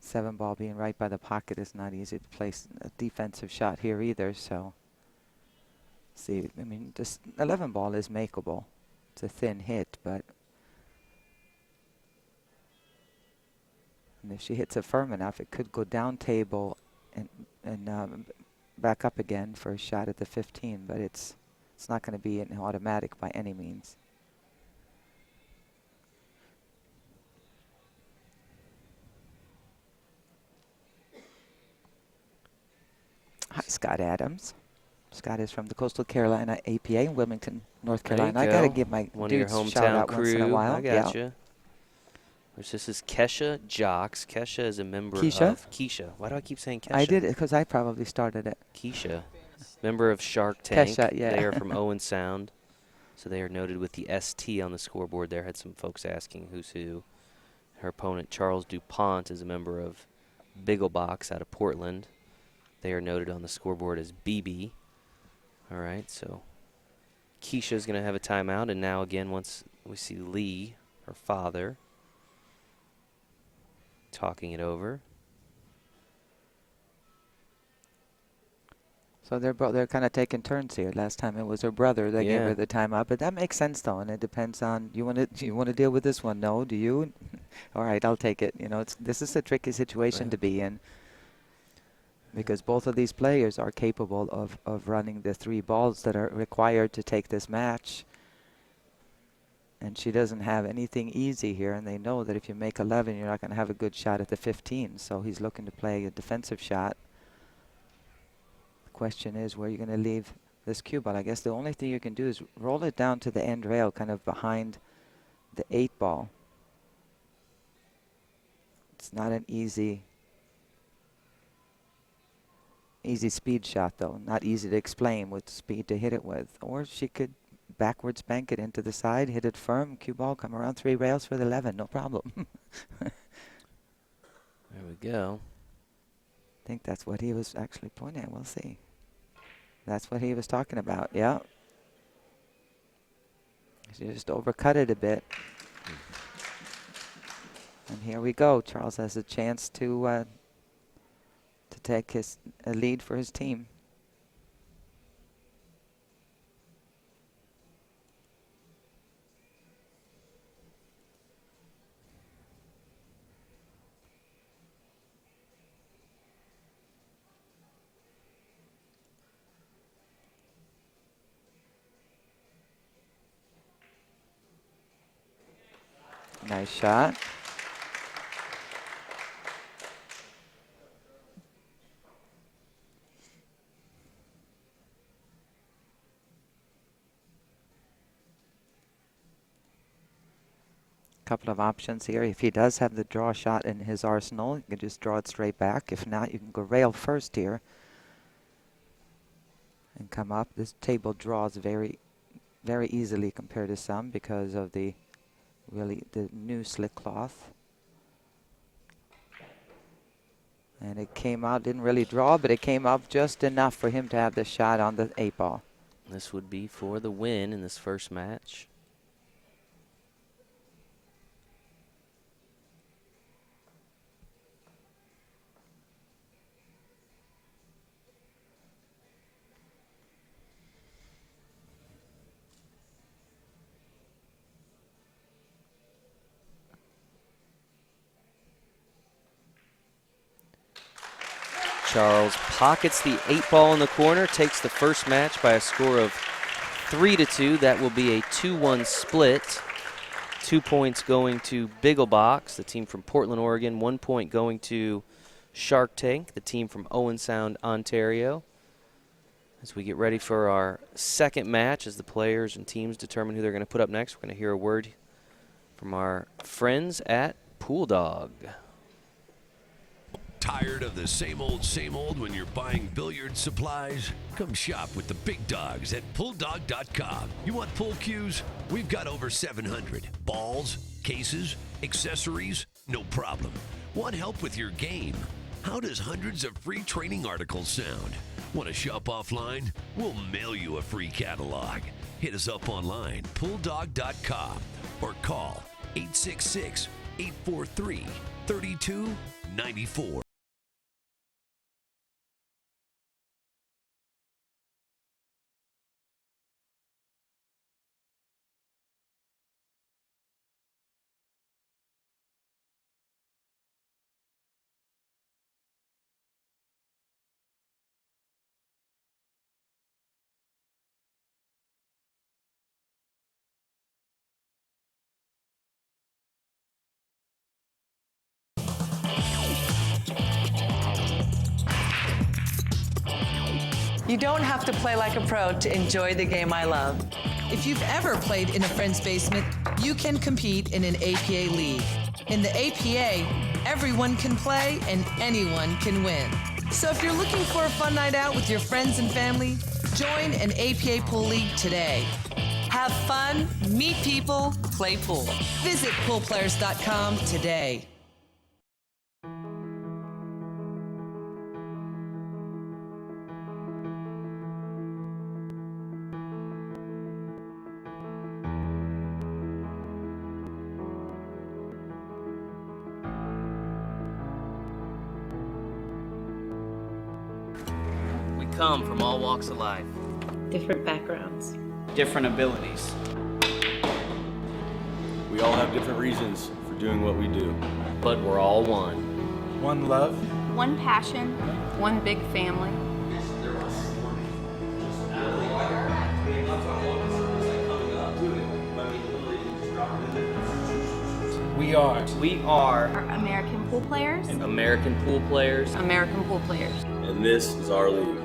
7 ball being right by the pocket is not easy to place a defensive shot here either. So, see, I mean, this 11 ball is makeable. It's a thin hit, but and if she hits it firm enough, it could go down table and back up again for a shot at the 15. But it's not going to be an automatic by any means. Hi, Scott Adams. Scott is from the Coastal Carolina APA in Wilmington, North Carolina. I got to give my one of your dudes shout out hometown once in a crew. while. I gotcha. This is Kesha Jocks. Kesha is a member of Keisha. Why do I keep saying Kesha? I did it because I probably started it. Keisha, member of Sharktank. Kesha, yeah. They are from Owen Sound, so they are noted with the ST on the scoreboard there. Had some folks asking who's who. Her opponent, Charles Dupont, is a member of Biggelbach out of Portland. They are noted on the scoreboard as BB. All right, so Keisha's going to have a timeout, and now again, once we see Lee, her father, talking it over. So they're kind of taking turns here. Last time it was her brother that gave her the timeout, but that makes sense though, and it depends on you want to deal with this one. No, do you? All right, I'll take it. You know, this is a tricky situation to be in because both of these players are capable of running the 3 balls that are required to take this match. And she doesn't have anything easy here, and they know that if you make 11, you're not going to have a good shot at the 15. So he's looking to play a defensive shot. Question is where you're going to leave this cue ball. I guess the only thing you can do is roll it down to the end rail, kind of behind the 8 ball. It's not an easy speed shot though. Not easy to explain with speed to hit it with. Or she could backwards bank it into the side, hit it firm, cue ball, come around 3 rails for the 11, no problem. There we go. I think that's what he was actually pointing at. We'll see. That's what he was talking about. Yeah. She just overcut it a bit. And here we go. Charles has a chance to take a lead for his team. Nice shot. Couple of options here. If he does have the draw shot in his arsenal, you can just draw it straight back. If not, you can go rail first here and come up. This table draws very, very easily compared to some because of the new slick cloth. And it came out, didn't really draw, but it came up just enough for him to have the shot on the 8 ball. This would be for the win in this first match. Charles pockets the 8 ball in the corner, takes the first match by a score of 3-2. That will be a 2-1 split. 2 points going to Biggelbach, the team from Portland, Oregon. 1 point going to Sharktank, the team from Owen Sound, Ontario. As we get ready for our second match, as the players and teams determine who they're going to put up next, we're going to hear a word from our friends at Pool Dog. Tired of the same old when you're buying billiard supplies? Come shop with the big dogs at PoolDog.com. You want pool cues? We've got over 700. Balls, cases, accessories, no problem. Want help with your game? How does hundreds of free training articles sound? Want to shop offline? We'll mail you a free catalog. Hit us up online, PoolDog.com, or call 866-843-3294. You don't have to play like a pro to enjoy the game I love. If you've ever played in a friend's basement, you can compete in an APA league. In the APA, everyone can play and anyone can win. So if you're looking for a fun night out with your friends and family, join an APA pool league today. Have fun, meet people, play pool. Visit poolplayers.com today. come from all walks of life. Different backgrounds. Different abilities. We all have different reasons for doing what we do. But we're all one. One love. One passion. One big family. We are American pool players. American pool players. American pool players. And this is our league.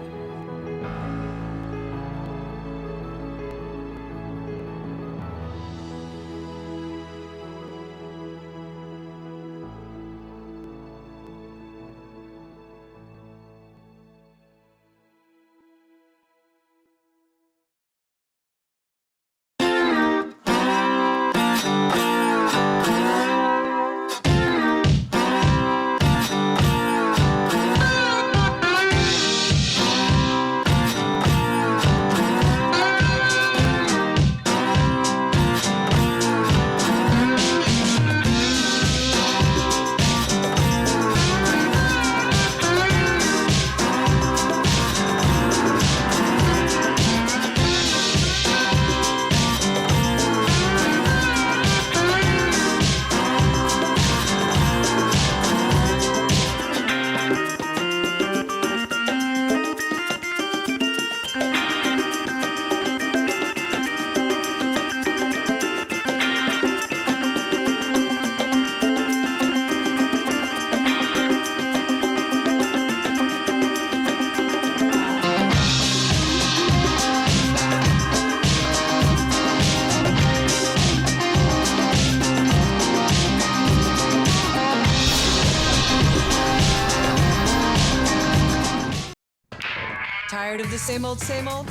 Tired of the same old, same old?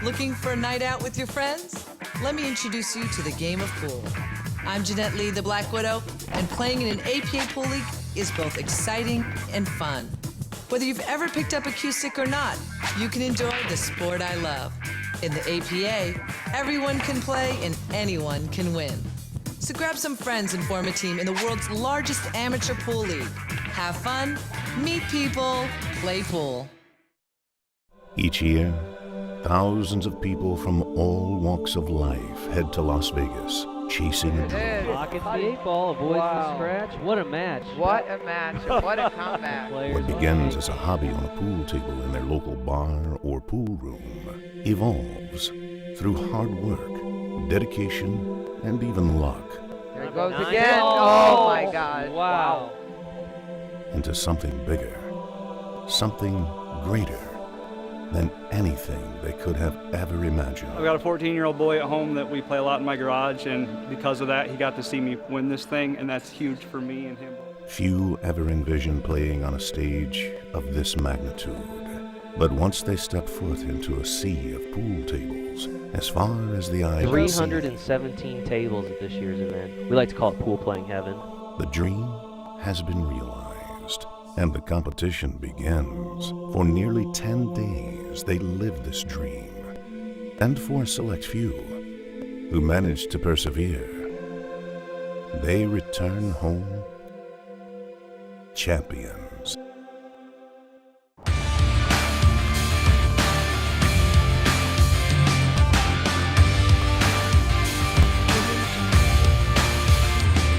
Looking for a night out with your friends? Let me introduce you to the game of pool. I'm Jeanette Lee, the Black Widow, and playing in an APA pool league is both exciting and fun. Whether you've ever picked up a cue stick or not, you can enjoy the sport I love. In the APA, everyone can play and anyone can win. So grab some friends and form a team in the world's largest amateur pool league. Have fun, meet people, play pool. Each year, thousands of people from all walks of life head to Las Vegas, chasing a dream. Pockets the 8 ball, avoids the scratch. What a match. What a match. What a comeback. What begins as a hobby on a pool table in their local bar or pool room evolves through hard work, dedication, and even luck. There it goes again. Oh my God. Wow. Into something bigger, something greater than anything they could have ever imagined. I've got a 14-year-old boy at home that we play a lot in my garage, and because of that, he got to see me win this thing, and that's huge for me and him. Few ever envisioned playing on a stage of this magnitude. But once they step foot into a sea of pool tables, as far as the eye can see, 317 tables at this year's event. We like to call it pool playing heaven. the dream has been realized. And the competition begins. For nearly 10 days, they live this dream. And for a select few who manage to persevere, they return home champions.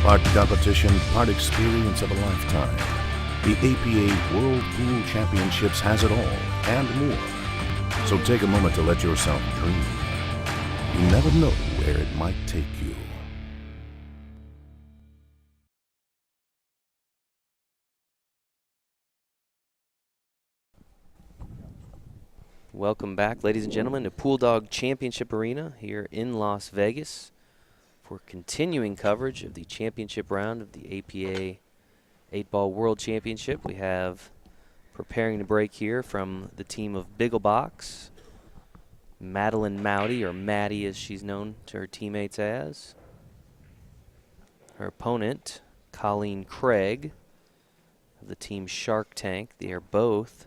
Part competition, part experience of a lifetime. The APA World Pool Championships has it all and more. So take a moment to let yourself dream. You never know where it might take you. Welcome back, ladies and gentlemen, to Pool Dog Championship Arena here in Las Vegas for continuing coverage of the championship round of the APA 8-Ball World Championship. We have preparing to break here from the team of Biggelbach, Madeline Mowdy, or Maddie as she's known to her teammates as. Her opponent, Colleen Craig of the team Sharktank. They are both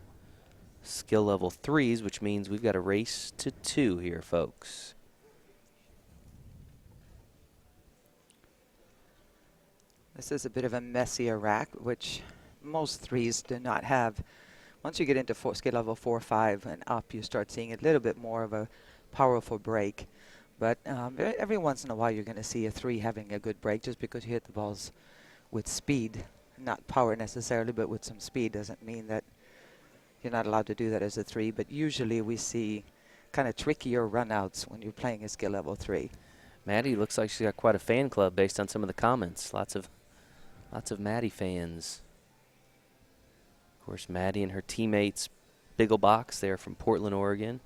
skill level 3s, which means we've got a race to 2 here, folks. This is a bit of a messier rack, which most 3s do not have. once you get into skill level 4, 5, and up, you start seeing a little bit more of a powerful break. But every once in a while, you're going to see a 3 having a good break just because you hit the balls with speed, not power necessarily, but with some speed. Doesn't mean that you're not allowed to do that as a 3. But usually we see kind of trickier runouts when you're playing a skill level 3. Maddie looks like she's got quite a fan club based on some of the comments. Lots of Maddie fans. Of course, Maddie and her teammates, Biggelbach, they're from Portland, Oregon.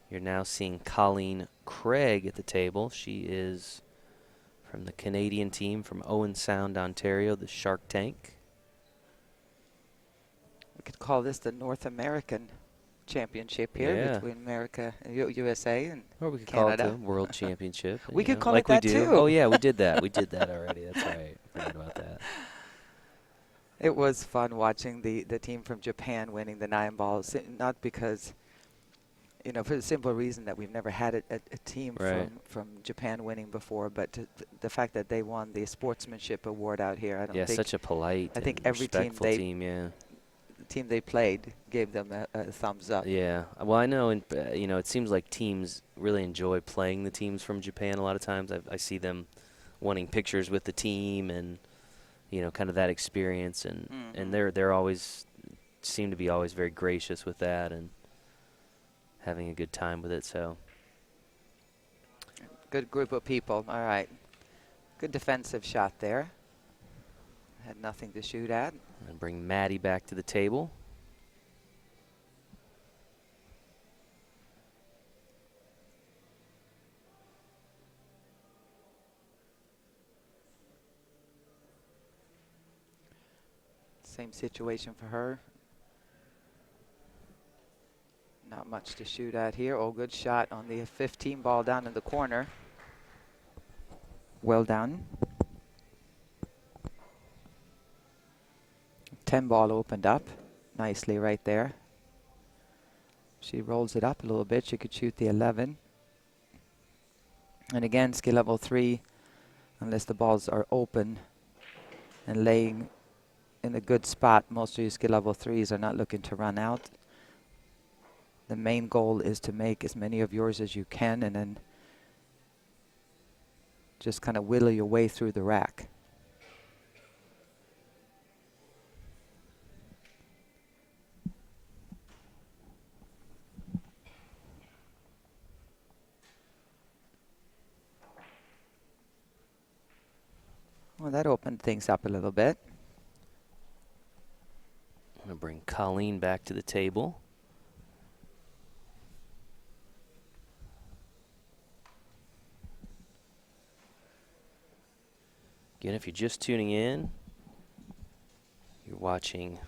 You're now seeing Colleen Craig at the table. She is from the Canadian team from Owen Sound, Ontario, the Sharktank. We could call this the North American Championship here between America, USA, and or we could Canada. call it the World Championship. We could call like it that we do. too. Oh yeah, we did that. We did that already. That's right. I forgot about that. It was fun watching the team from Japan winning the 9 balls. Not because, you know, for the simple reason that we've never had a team from Japan winning before, but the fact that they won the sportsmanship award out here. I don't think such a polite. I think every team they played gave them a thumbs up. Yeah, well, I know, and you know, it seems like teams really enjoy playing the teams from Japan. A lot of times, I see them wanting pictures with the team, and you know, kind of that experience, and and they're always seem to be always very gracious with that and having a good time with it. So good group of people. All right, good defensive shot there. Had nothing to shoot at. And bring Maddie back to the table. Same situation for her. Not much to shoot at here. Oh, good shot on the 15 ball down in the corner. Well done. 10 ball opened up nicely right there. She rolls it up a little bit. She could shoot the 11. And again, skill level 3, unless the balls are open and laying in a good spot, most of your skill level 3s are not looking to run out. The main goal is to make as many of yours as you can and then just kind of whittle your way through the rack. Well, that opened things up a little bit. I'm going to bring Colleen back to the table. Again, if you're just tuning in, you're watching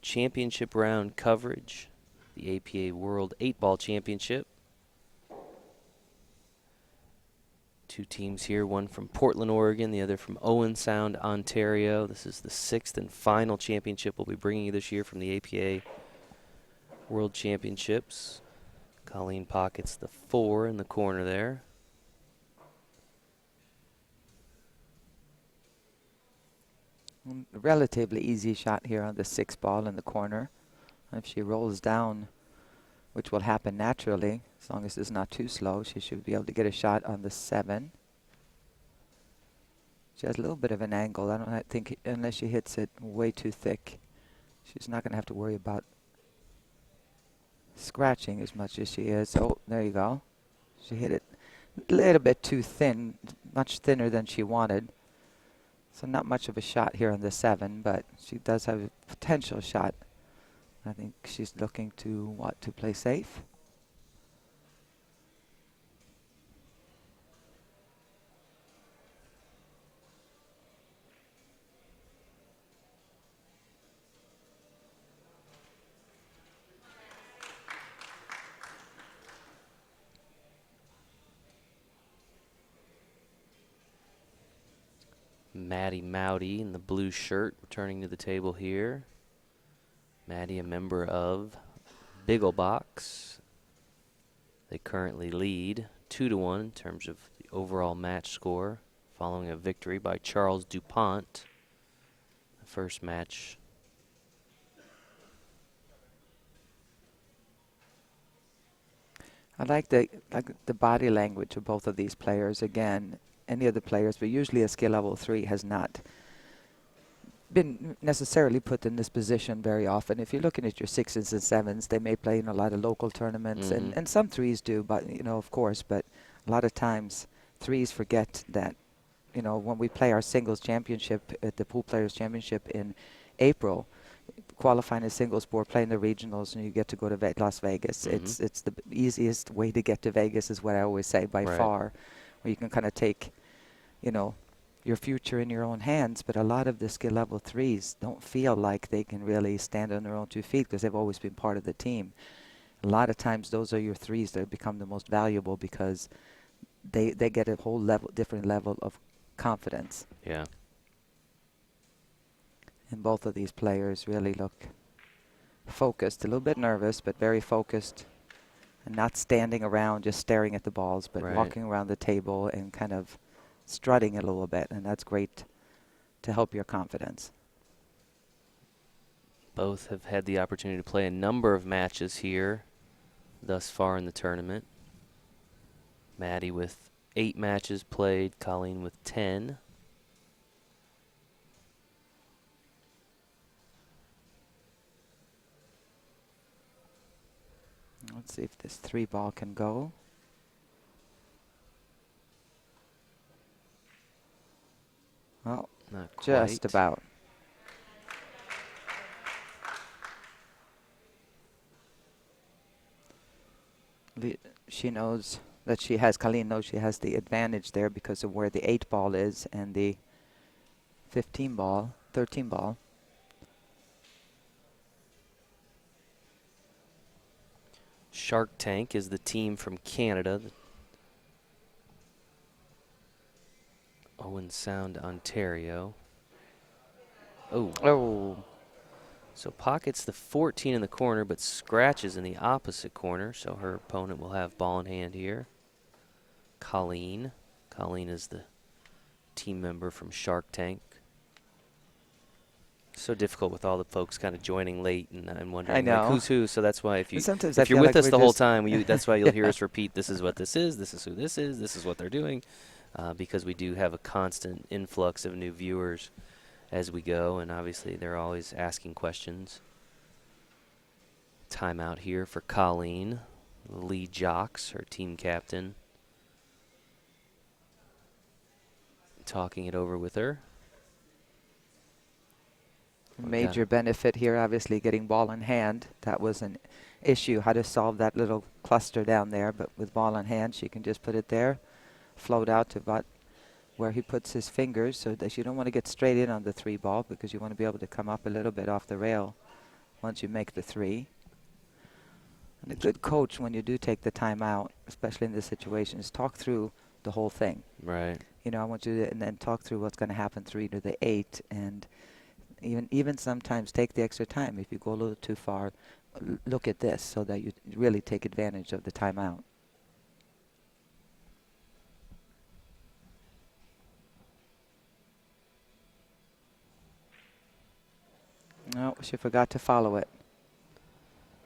championship round coverage, the APA World 8-Ball Championship. Two teams here, one from Portland, Oregon, the other from Owen Sound, Ontario. This is the 6th and final championship we'll be bringing you this year from the APA World Championships. Colleen pockets the 4 in the corner there. Relatively easy shot here on the 6 ball in the corner. If she rolls down, which will happen naturally, as long as it's not too slow, she should be able to get a shot on the 7. She has a little bit of an angle. I don't think, unless she hits it way too thick, she's not going to have to worry about scratching as much as she is. Oh, there you go. She hit it a little bit too thin, much thinner than she wanted. So not much of a shot here on the 7, but she does have a potential shot. I think she's looking to play safe. Maddie Mowdy in the blue shirt returning to the table here. Maddie, a member of Biggelbach. They currently lead 2-1 in terms of the overall match score, following a victory by Charles Dupont. The first match I like the body language of both of these players. Again, any of the players, but usually a skill level 3 has not been necessarily put in this position very often. If you're looking at your 6s and 7s, they may play in a lot of local tournaments, and some 3s do, but of course, but a lot of times 3s forget that, when we play our singles championship at the Pool Players Championship in April, qualifying as singles sport, playing the regionals, and you get to go to Las Vegas. It's the easiest way to get to Vegas, is what I always say, by far, where you can kind of take, your future in your own hands. But a lot of the skill level 3s don't feel like they can really stand on their own 2 feet because they've always been part of the team. A lot of times those are your 3s that become the most valuable because they get a whole different level of confidence. Yeah. And both of these players really look focused, a little bit nervous, but very focused, and not standing around just staring at the balls, but walking around the table and kind of strutting a little bit, and that's great to help your confidence. Both have had the opportunity to play a number of matches here thus far in the tournament. Maddie with 8 matches played, Colleen with 10. Let's see if this 3 ball can go. Well, not quite. Just about. She knows that Colleen knows she has the advantage there because of where the 8 ball is and the 13 ball. Sharktank is the team from Canada. Owen Sound, Ontario. Oh. So pockets the 14 in the corner, but scratches in the opposite corner. So her opponent will have ball in hand here. Colleen. Colleen is the team member from Sharktank. So difficult with all the folks kind of joining late and wondering like, who's who. So that's why if you're with us the whole time, that's why you'll hear us repeat, this is what this is who this is what they're doing, because we do have a constant influx of new viewers as we go, and obviously they're always asking questions. Timeout here for Colleen. Lee Jocks, her team captain, talking it over with her. Major benefit here, obviously, getting ball in hand. That was an issue, how to solve that little cluster down there. But with ball in hand, she can just put it there, float out to about where he puts his fingers, so that you don't want to get straight in on the 3 ball because you want to be able to come up a little bit off the rail once you make the 3. And a good coach, when you do take the time out, especially in this situation, is talk through the whole thing. Right. I want you to, and then talk through what's going to happen 3 to the 8, and even sometimes take the extra time. If you go a little too far, look at this so that you really take advantage of the timeout. No, she forgot to follow it.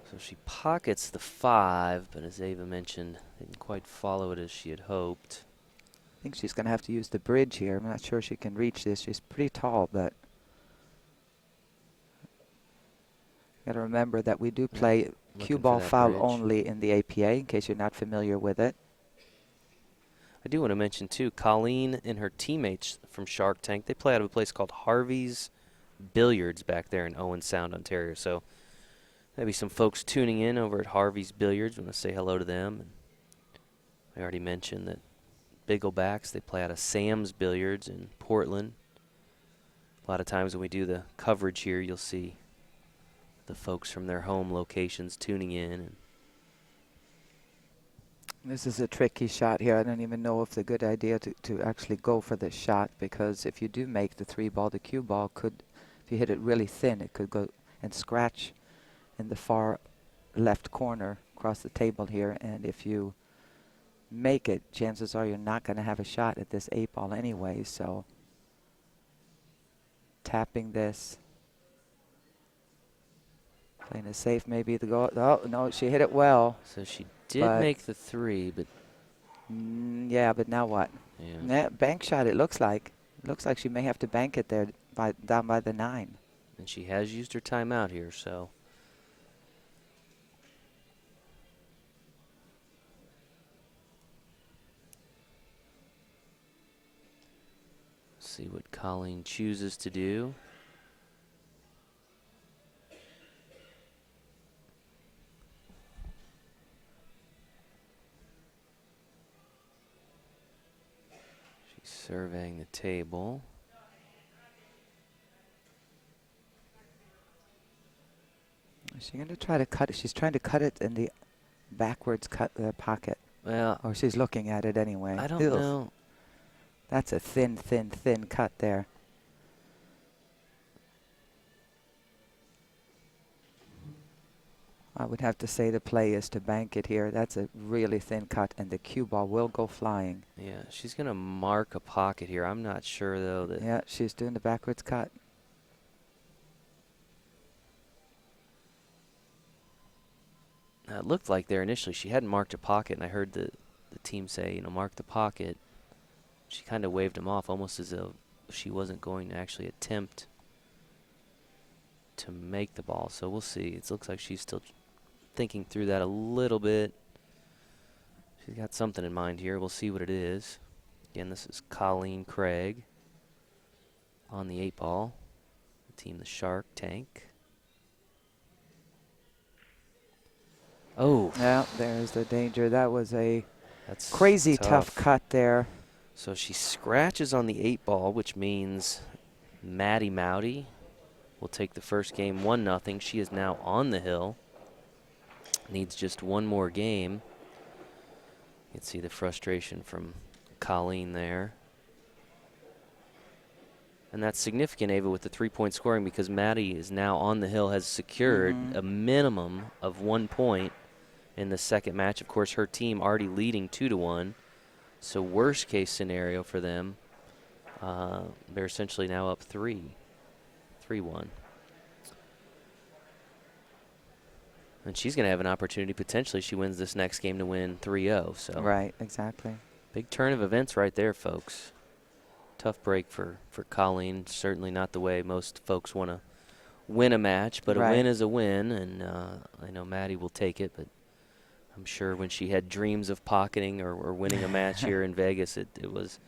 So she pockets the 5, but as Ava mentioned, didn't quite follow it as she had hoped. I think she's going to have to use the bridge here. I'm not sure she can reach this. She's pretty tall, but got to remember that we do play cue ball foul bridge only in the APA, in case you're not familiar with it. I do want to mention, too, Colleen and her teammates from Sharktank, they play out of a place called Harvey's Billiards back there in Owen Sound, Ontario. So maybe some folks tuning in over at Harvey's Billiards. Want to say hello to them. And I already mentioned that Biggelbachs, they play out of Sam's Billiards in Portland. A lot of times when we do the coverage here, you'll see the folks from their home locations tuning in. And this is a tricky shot here. I don't even know if it's a good idea to actually go for this shot, because if you do make the 3 ball, the cue ball could, if you hit it really thin, it could go and scratch in the far left corner across the table here. And if you make it, chances are you're not going to have a shot at this 8 ball anyway. So tapping this, playing it safe, maybe the go. Oh no, she hit it well. so she did make the 3, but yeah, but now what? Yeah. Bank shot. It looks like. Looks like she may have to bank it there down by the 9. And she has used her timeout here, so. See what Colleen chooses to do. She's surveying the table. Is she going to try to cut it? She's trying to cut it in the backwards pocket. Well, or she's looking at it anyway. I don't know. That's a thin cut there. I would have to say the play is to bank it here. That's a really thin cut, and the cue ball will go flying. Yeah, she's going to mark a pocket here. I'm not sure, though. That yeah, she's doing the backwards cut. It looked like there initially she hadn't marked a pocket, and I heard the team say, mark the pocket. She kind of waved him off, almost as though she wasn't going to actually attempt to make the ball. So we'll see. It looks like she's still thinking through that a little bit. She's got something in mind here. We'll see what it is. Again, this is Colleen Craig on the 8-ball. The team, the Sharktank. Oh. Yeah, there's the danger. That was a crazy tough cut there. So she scratches on the 8-ball, which means Maddie Mowdy will take the first game 1-0. She is now on the hill. Needs just one more game. You can see the frustration from Colleen there. And that's significant, Ava, with the 3-point scoring, because Maddie is now on the hill, has secured a minimum of 1 point in the second match. Of course, her team already leading 2-1. So worst case scenario for them, they're essentially now up 3-1. And she's going to have an opportunity, potentially, she wins this next game to win 3-0. So right, exactly. Big turn of events right there, folks. Tough break for Colleen. Certainly not the way most folks want to win a match, but a win is a win, and I know Maddie will take it, but I'm sure when she had dreams of pocketing or winning a match here in Vegas, it was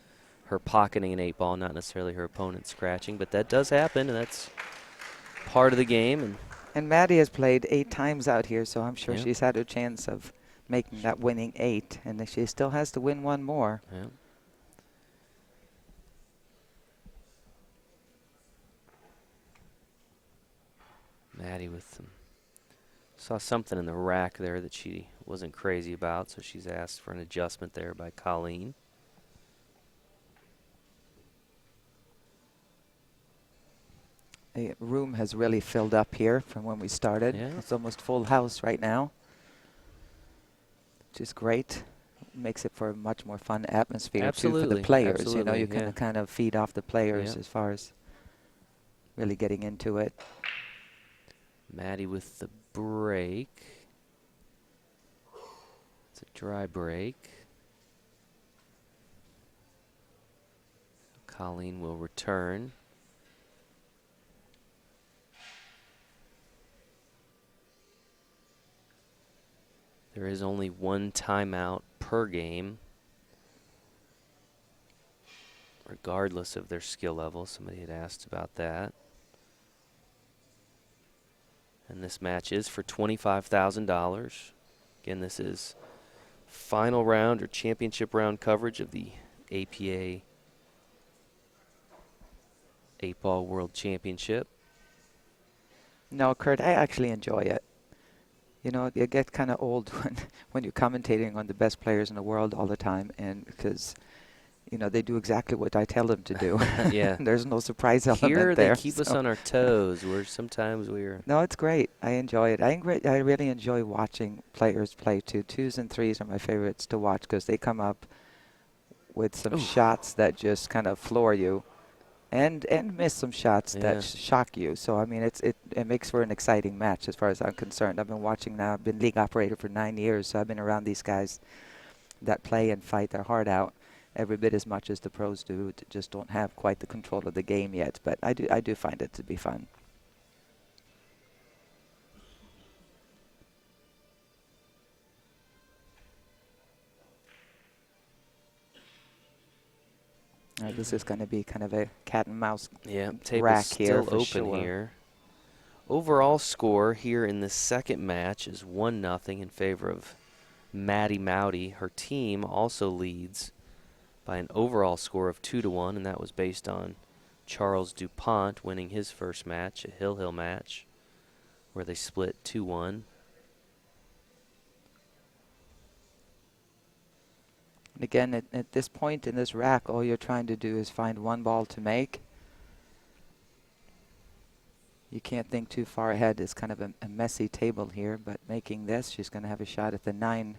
her pocketing an 8-ball, not necessarily her opponent scratching. But that does happen, and that's part of the game. And Maddie has played 8 times out here, so I'm sure she's had a chance of making that winning 8, and she still has to win one more. Yeah. Maddie with some. Saw something in the rack there that she wasn't crazy about, so she's asked for an adjustment there by Colleen. The room has really filled up here from when we started. Yeah. It's almost full house right now, which is great. Makes it for a much more fun atmosphere too for the players. Absolutely. You know, you can kind of feed off the players as far as really getting into it. Maddie with the break. It's a dry break. Colleen will return. There is only one timeout per game, regardless of their skill level. Somebody had asked about that. And this match is for $25,000. Again, this is final round or championship round coverage of the APA 8-ball World Championship. No, Kurt, I actually enjoy it. You know, you get kind of old when you're commentating on the best players in the world all the time, and because, you know, they do exactly what I tell them to do. Yeah. There's no surprise element Here there. they keep us on our toes, where sometimes we're... No, it's great. I enjoy it. I really enjoy watching players play, too. 2s and 3s are my favorites to watch because they come up with some shots that just kind of floor you. and miss some shots that shock you. So I mean, it makes for an exciting match as far as I'm concerned. I've been watching now. I've been league operator for 9 years, so I've been around these guys that play and fight their heart out every bit as much as the pros do. Just don't have quite the control of the game yet, but I do find it to be fun. This is going to be kind of a cat and mouse rack here still open here. Overall score here in the second match is 1-0 in favor of Maddie Mowdy. Her team also leads by an overall score of 2-1, and that was based on Charles Dupont winning his first match, a Hill match, where they split 2-1. And again, at this point in this rack, all you're trying to do is find one ball to make. You can't think too far ahead. It's kind of a messy table here, but making this, she's going to have a shot at the 9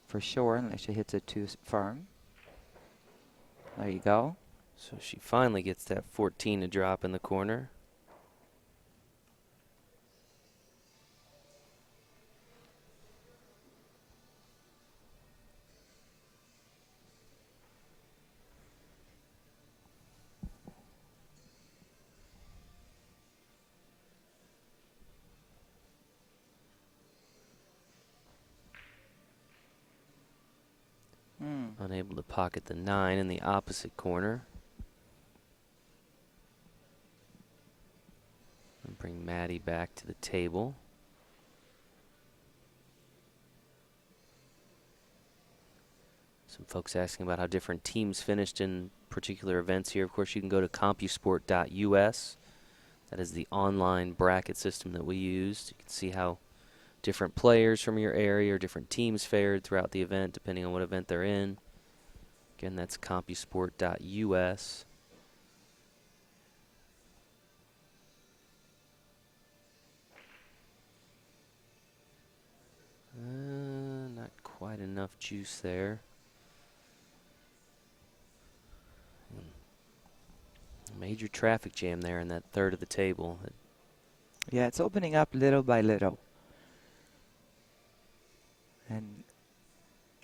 for sure, unless she hits it too firm. There you go. So she finally gets that 14 to drop in the corner. Unable to pocket the 9 in the opposite corner. And bring Maddie back to the table. Some folks asking about how different teams finished in particular events here. Of course, you can go to CompuSport.us. That is the online bracket system that we used. You can see how different players from your area or different teams fared throughout the event, depending on what event they're in. Again, that's CompuSport.us. Not quite enough juice there. Major traffic jam there in that third of the table. Yeah, it's opening up little by little. And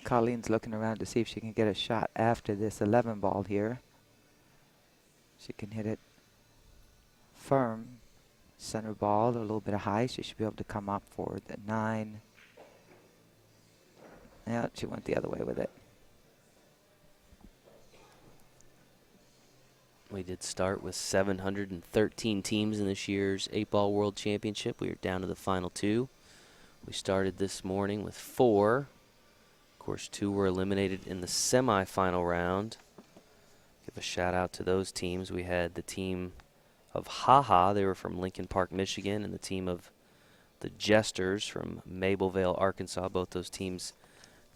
Colleen's looking around to see if she can get a shot after this 11 ball here. She can hit it firm. Center ball, a little bit of high. She should be able to come up for the 9. Yeah, she went the other way with it. We did start with 713 teams in this year's 8-Ball World Championship. We are down to the final 2. We started this morning with 4. Of course, 2 were eliminated in the semifinal round. Give a shout out to those teams. We had the team of Haha. They were from Lincoln Park, Michigan, and the team of the Jesters from Mablevale, Arkansas. Both those teams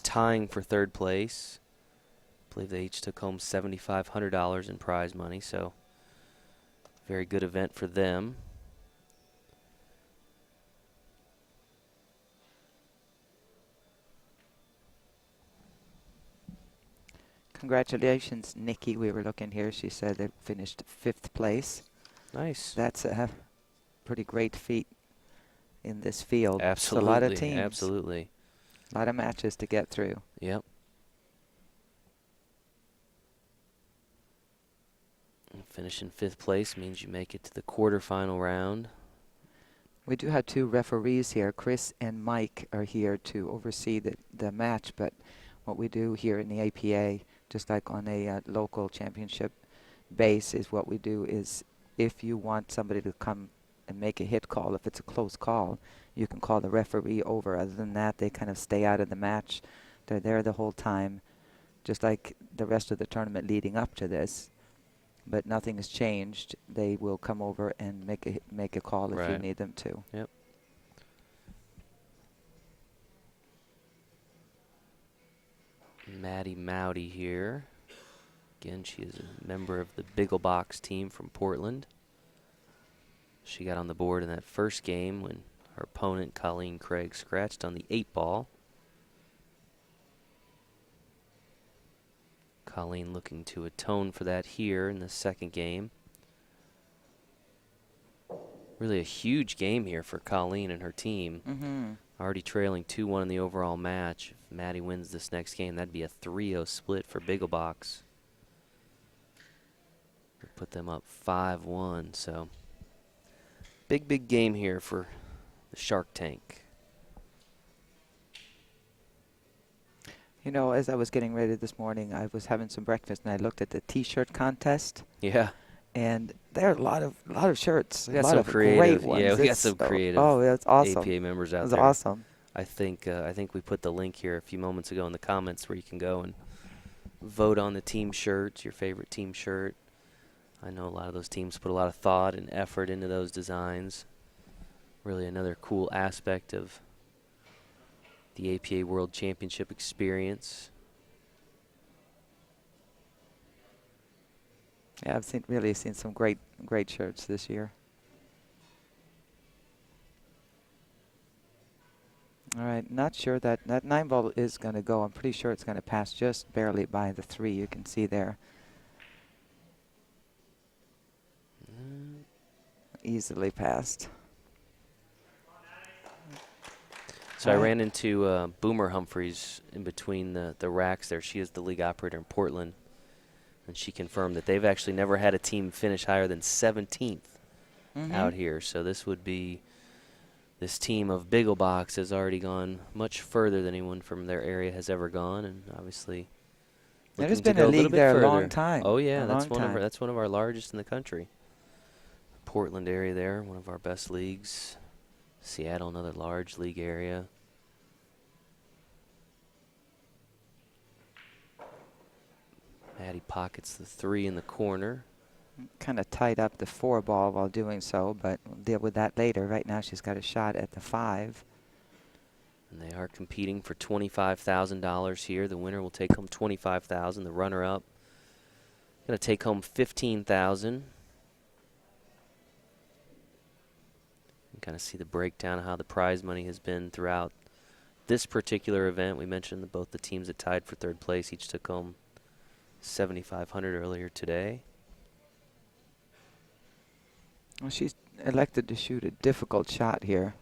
tying for third place. I believe they each took home $7,500 in prize money, so very good event for them. Congratulations, Nikki. We were looking here. She said they finished 5th place. Nice. That's a pretty great feat in this field. Absolutely. It's a lot of teams. Absolutely. A lot of matches to get through. Yep. And finishing 5th place means you make it to the quarterfinal round. We do have 2 referees here. Chris and Mike are here to oversee the match, but what we do here in the APA, just like on a local championship base, is what we do is if you want somebody to come and make a hit call, if it's a close call, you can call the referee over. Other than that, they kind of stay out of the match. They're there the whole time, just like the rest of the tournament leading up to this. But nothing has changed. They will come over and make a call if you need them to. Yep. Maddie Mowdy here. Again, she is a member of the Biggelbach team from Portland. She got on the board in that first game when her opponent, Colleen Craig, scratched on the 8-ball. Colleen looking to atone for that here in the second game. Really a huge game here for Colleen and her team. Already trailing 2-1 in the overall match. If Maddie wins this next game, that'd be a 3-0 split for Biggelbach. Put them up 5-1. So big game here for the Sharktank. You know, as I was getting ready this morning, I was having some breakfast and I looked at the T-shirt contest. Yeah. And there are a lot of shirts. We got a lot some of creative. great ones. Yeah, we got some creative. Oh, that's awesome. APA members out That's there. awesome. I think we put the link here a few moments ago in the comments where you can go and vote on the team shirts, your favorite team shirt. I know a lot of those teams put a lot of thought and effort into those designs. Really another cool aspect of the APA World Championship experience. Yeah, I've really seen some great shirts this year. All right, not sure that 9 ball is going to go. I'm pretty sure it's going to pass just barely by the 3 you can see there. Easily passed. So I ran into Boomer Humphreys in between the racks there. She is the league operator in Portland. And she confirmed that they've actually never had a team finish higher than 17th out here. So this team of Biggelbach has already gone much further than anyone from their area has ever gone, and obviously there's been a league there a long time. Oh yeah, that's one of our largest in the country. Portland area there, one of our best leagues. Seattle, another large league area. Maddie pockets the 3 in the corner. Kind of tied up the 4 ball while doing so, but we'll deal with that later. Right now she's got a shot at the 5. And they are competing for $25,000 here. The winner will take home $25,000. The runner-up going to take home $15,000. You can kind of see the breakdown of how the prize money has been throughout this particular event. We mentioned that both the teams that tied for 3rd place each took home $7,500 earlier today. Well, she's elected to shoot a difficult shot here.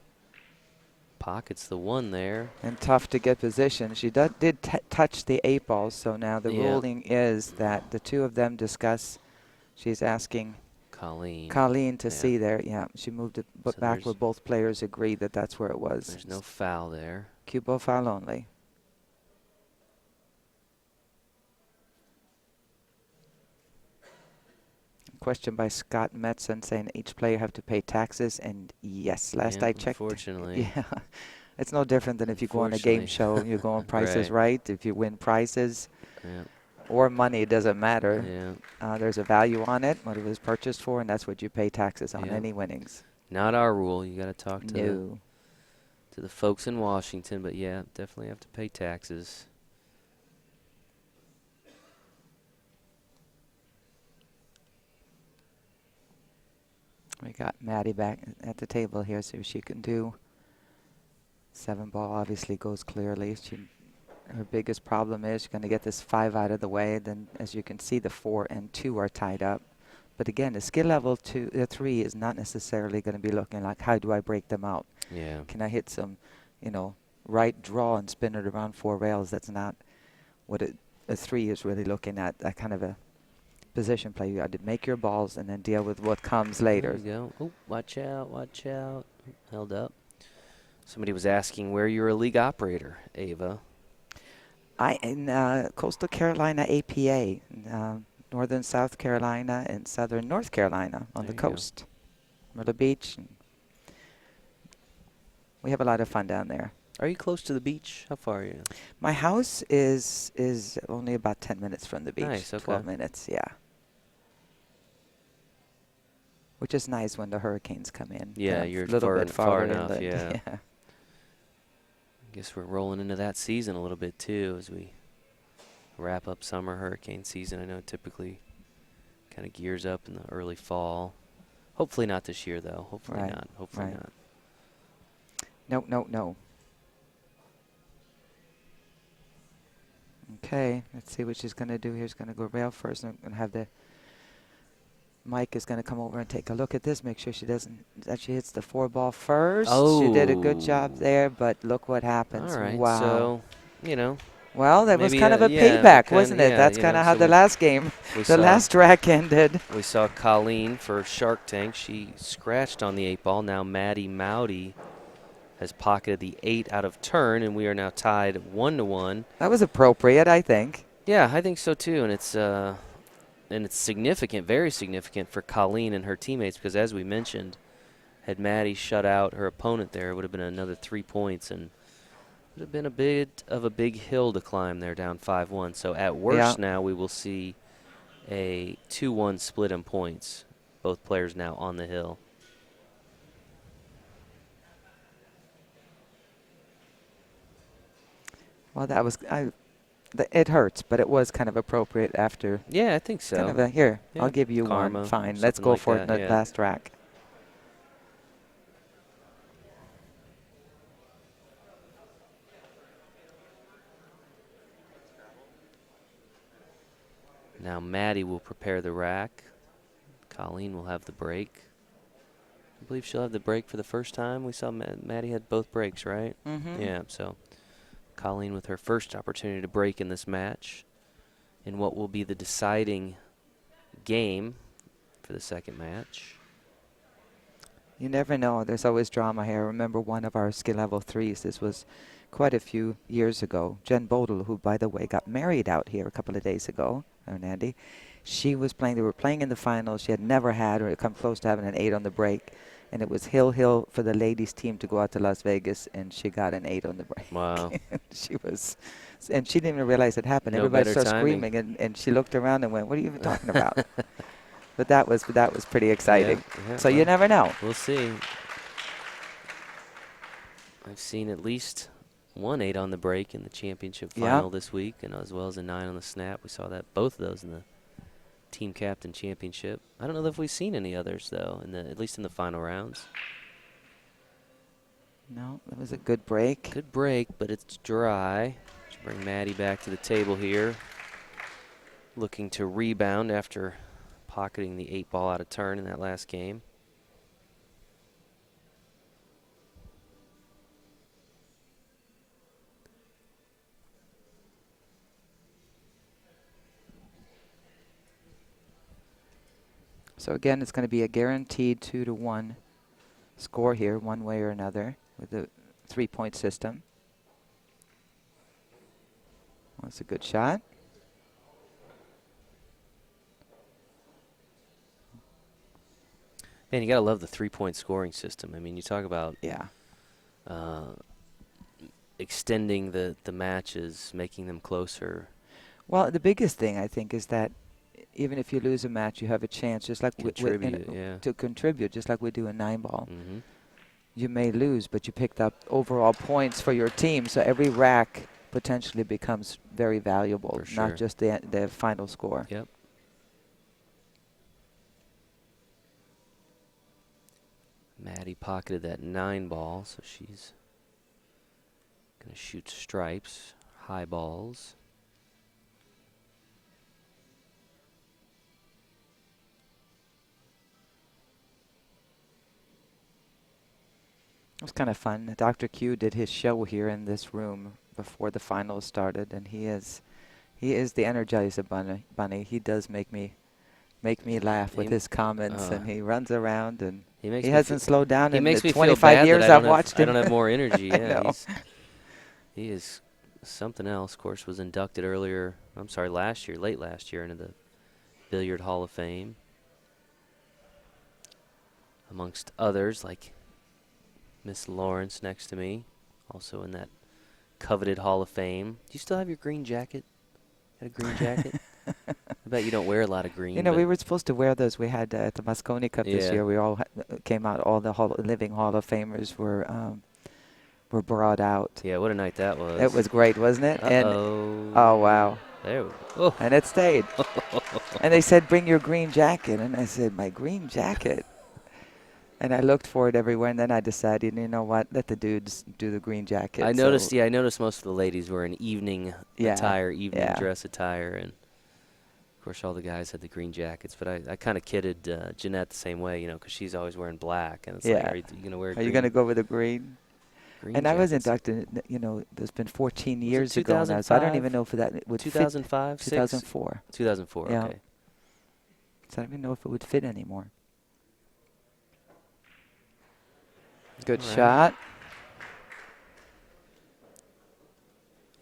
Pockets the 1 there. And tough to get position. She did touch the 8 ball, so now the ruling is that the 2 of them discuss. She's asking Colleen to see there. Yeah, she moved it back where both players agreed that that's where it was. There's no foul there. Cue ball foul only. Question by Scott Metzen saying each player have to pay taxes, and yes, last I checked. Unfortunately. Yeah, it's no different than if you go on a game show and you go on Prices Right. If you win prizes or money, it doesn't matter. There's a value on it, what it was purchased for, and that's what you pay taxes on any winnings. Not our rule. You got to talk to the folks in Washington, but yeah, definitely have to pay taxes. We got Maddie back at the table here, see what she can do. 7 ball obviously goes clearly. Her biggest problem is she's going to get this 5 out of the way. Then, as you can see, the 4 and 2 are tied up. But again, the skill level 3 is not necessarily going to be looking like, how do I break them out? Yeah. Can I hit some, right draw and spin it around 4 rails? That's not what a 3 is really looking at. That kind of a position play. You got to make your balls and then deal with what comes later. There you go. Oh, watch out, watch out. Held up. Somebody was asking where you're a league operator, Ava. In Coastal Carolina APA, Northern South Carolina and Southern North Carolina on the coast. Myrtle Beach. We have a lot of fun down there. Are you close to the beach? How far are you? My house is only about 10 minutes from the beach. Nice, okay. 12 minutes, yeah. Which is nice when the hurricanes come in. Yeah, you're a little bit far farther enough, yeah. I guess we're rolling into that season a little bit too as we wrap up summer hurricane season. I know it typically kind of gears up in the early fall. Hopefully not this year, though. Hopefully not. Hopefully not. No. Okay, let's see what she's going to do here. She's going to go rail first. I'm going to have the Mike is going to come over and take a look at this, make sure that she hits the 4-ball first. Oh. She did a good job there, but look what happens. All right. Wow. So, you know. Well, that was maybe, kind of a yeah, payback, wasn't it? Yeah, That's kind of how so the last game, the last rack ended. We saw Colleen for Sharktank. She scratched on the 8-ball. Now Maddie Mowdy has pocketed the 8 out of turn, and we are now tied 1-1. That was appropriate, I think. Yeah, I think so too, and it's significant, very significant for Colleen and her teammates because, as we mentioned, had Maddie shut out her opponent there, it would have been another 3 points, and it would have been a bit of a big hill to climb there, down 5-1. So at worst now we will see a 2-1 split in points. Both players now on the hill. Well, that was it hurts, but it was kind of appropriate after. Yeah, I think so. Kind of here, yeah. I'll give you Karma, one. Fine, let's go like for that, it in the last rack. Now Maddie will prepare the rack. Colleen will have the break. I believe she'll have the break for the first time. We saw Maddie had both breaks, right? Mm-hmm. Yeah, so Colleen with her first opportunity to break in this match in what will be the deciding game for the second match. You never know. There's always drama here. I remember one of our skill level 3s. This was quite a few years ago. Jen Bodel, who, by the way, got married out here a couple of days ago, and Andy. She was playing. They were playing in the finals. She had never had or come close to having an 8 on the break. And it was hill for the ladies team to go out to Las Vegas, and she got an 8 on the break. Wow. And she didn't even realize it happened. No Everybody better started timing. screaming, and she looked around and went, "What are you even talking about?" But that was pretty exciting. Yeah, so you never know. We'll see. I've seen at least one 8 on the break in the championship final this week, and as well as a 9 on the snap. We saw both of those in the team captain championship. I don't know if we've seen any others though, at least in the final rounds. No, that was a good break. Good break, but it's dry. Should bring Maddie back to the table here. Looking to rebound after pocketing the 8-ball out of turn in that last game. So again, it's going to be a guaranteed 2-1 score here, one way or another, with the 3-point system. That's a good shot. Man, you got to love the 3-point scoring system. I mean, you talk about extending the matches, making them closer. Well, the biggest thing, I think, is that even if you lose a match, you have a chance, just like to contribute, just like we do in 9-ball. Mm-hmm. You may lose, but you picked up overall points for your team, so every rack potentially becomes very valuable, not just the final score. Yep. Maddie pocketed that 9-ball, so she's going to shoot stripes, high balls. It was kind of fun. Dr. Q did his show here in this room before the finals started, and he is the Energizer bunny. He does make me laugh with his comments, and he runs around, and he hasn't slowed down in the 25 years I've watched him. I don't have more energy. Yeah, he is something else. Of course, was inducted late last year into the Billiard Hall of Fame, amongst others like Miss Lawrence next to me, also in that coveted Hall of Fame. Do you still have your green jacket? Got a green jacket? I bet you don't wear a lot of green. You know, we were supposed to wear those. We had at the Moscone Cup this year. We all came out. All the living Hall of Famers were brought out. Yeah, what a night that was. It was great, wasn't it? And oh wow. There we go. And it stayed. And they said, "Bring your green jacket," and I said, "My green jacket." And I looked for it everywhere, and then I decided, you know what, let the dudes do the green jacket. I noticed most of the ladies were in evening attire, dress attire, and of Of course, all the guys had the green jackets, but I kind of kidded Jeanette the same way, you know, because she's always wearing black. And it's like, are you going to wear green? Are you going to go with the green? Green and I was jackets. inducted, you know, there's been 14 years ago now, 2005? so I don't even know if that would 2005, fit. 2004. 2004, yeah. okay. So I don't even know if it would fit anymore. Good shot.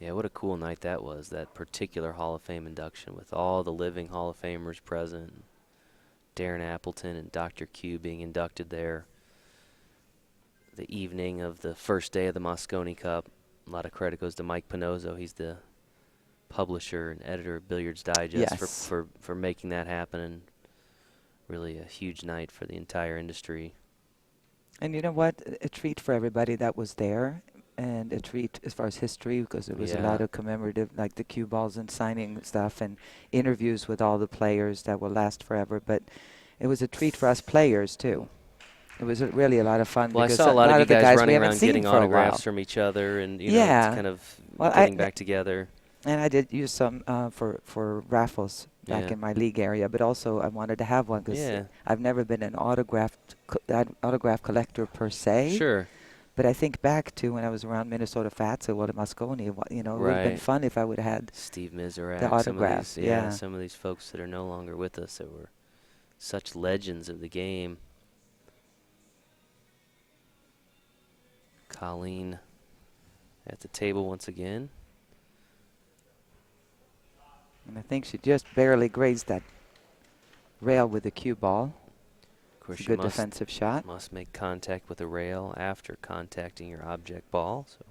Yeah, what a cool night that was, that particular Hall of Fame induction with all the living Hall of Famers present. Darren Appleton and Dr. Q being inducted there. The evening of the first day of the Moscone Cup. A lot of credit goes to Mike Pinozzo. He's the publisher and editor of Billiards Digest for making that happen, and really a huge night for the entire industry. And you know what? A treat for everybody that was there. And a treat as far as history, because there was a lot of commemorative, like the cue balls and signing stuff and interviews with all the players that will last forever. But it was a treat for us players, too. It was really a lot of fun. Well, I because saw a lot of you guys running around getting getting autographs from each other and, you know, it's kind of getting back together. And I did use some for raffles back in my league area, but also I wanted to have one because I've never been an autograph collector per se. Sure. But I think back to when I was around Minnesota Fats or Moscone, you know, it would have been fun if I would have had Steve Miserak, the autographs. Some of these folks that are no longer with us that were such legends of the game. Colleen at the table once again. And I think she just barely grazed that rail with the cue ball. Of course, good defensive shot. Must make contact with the rail after contacting your object ball. So.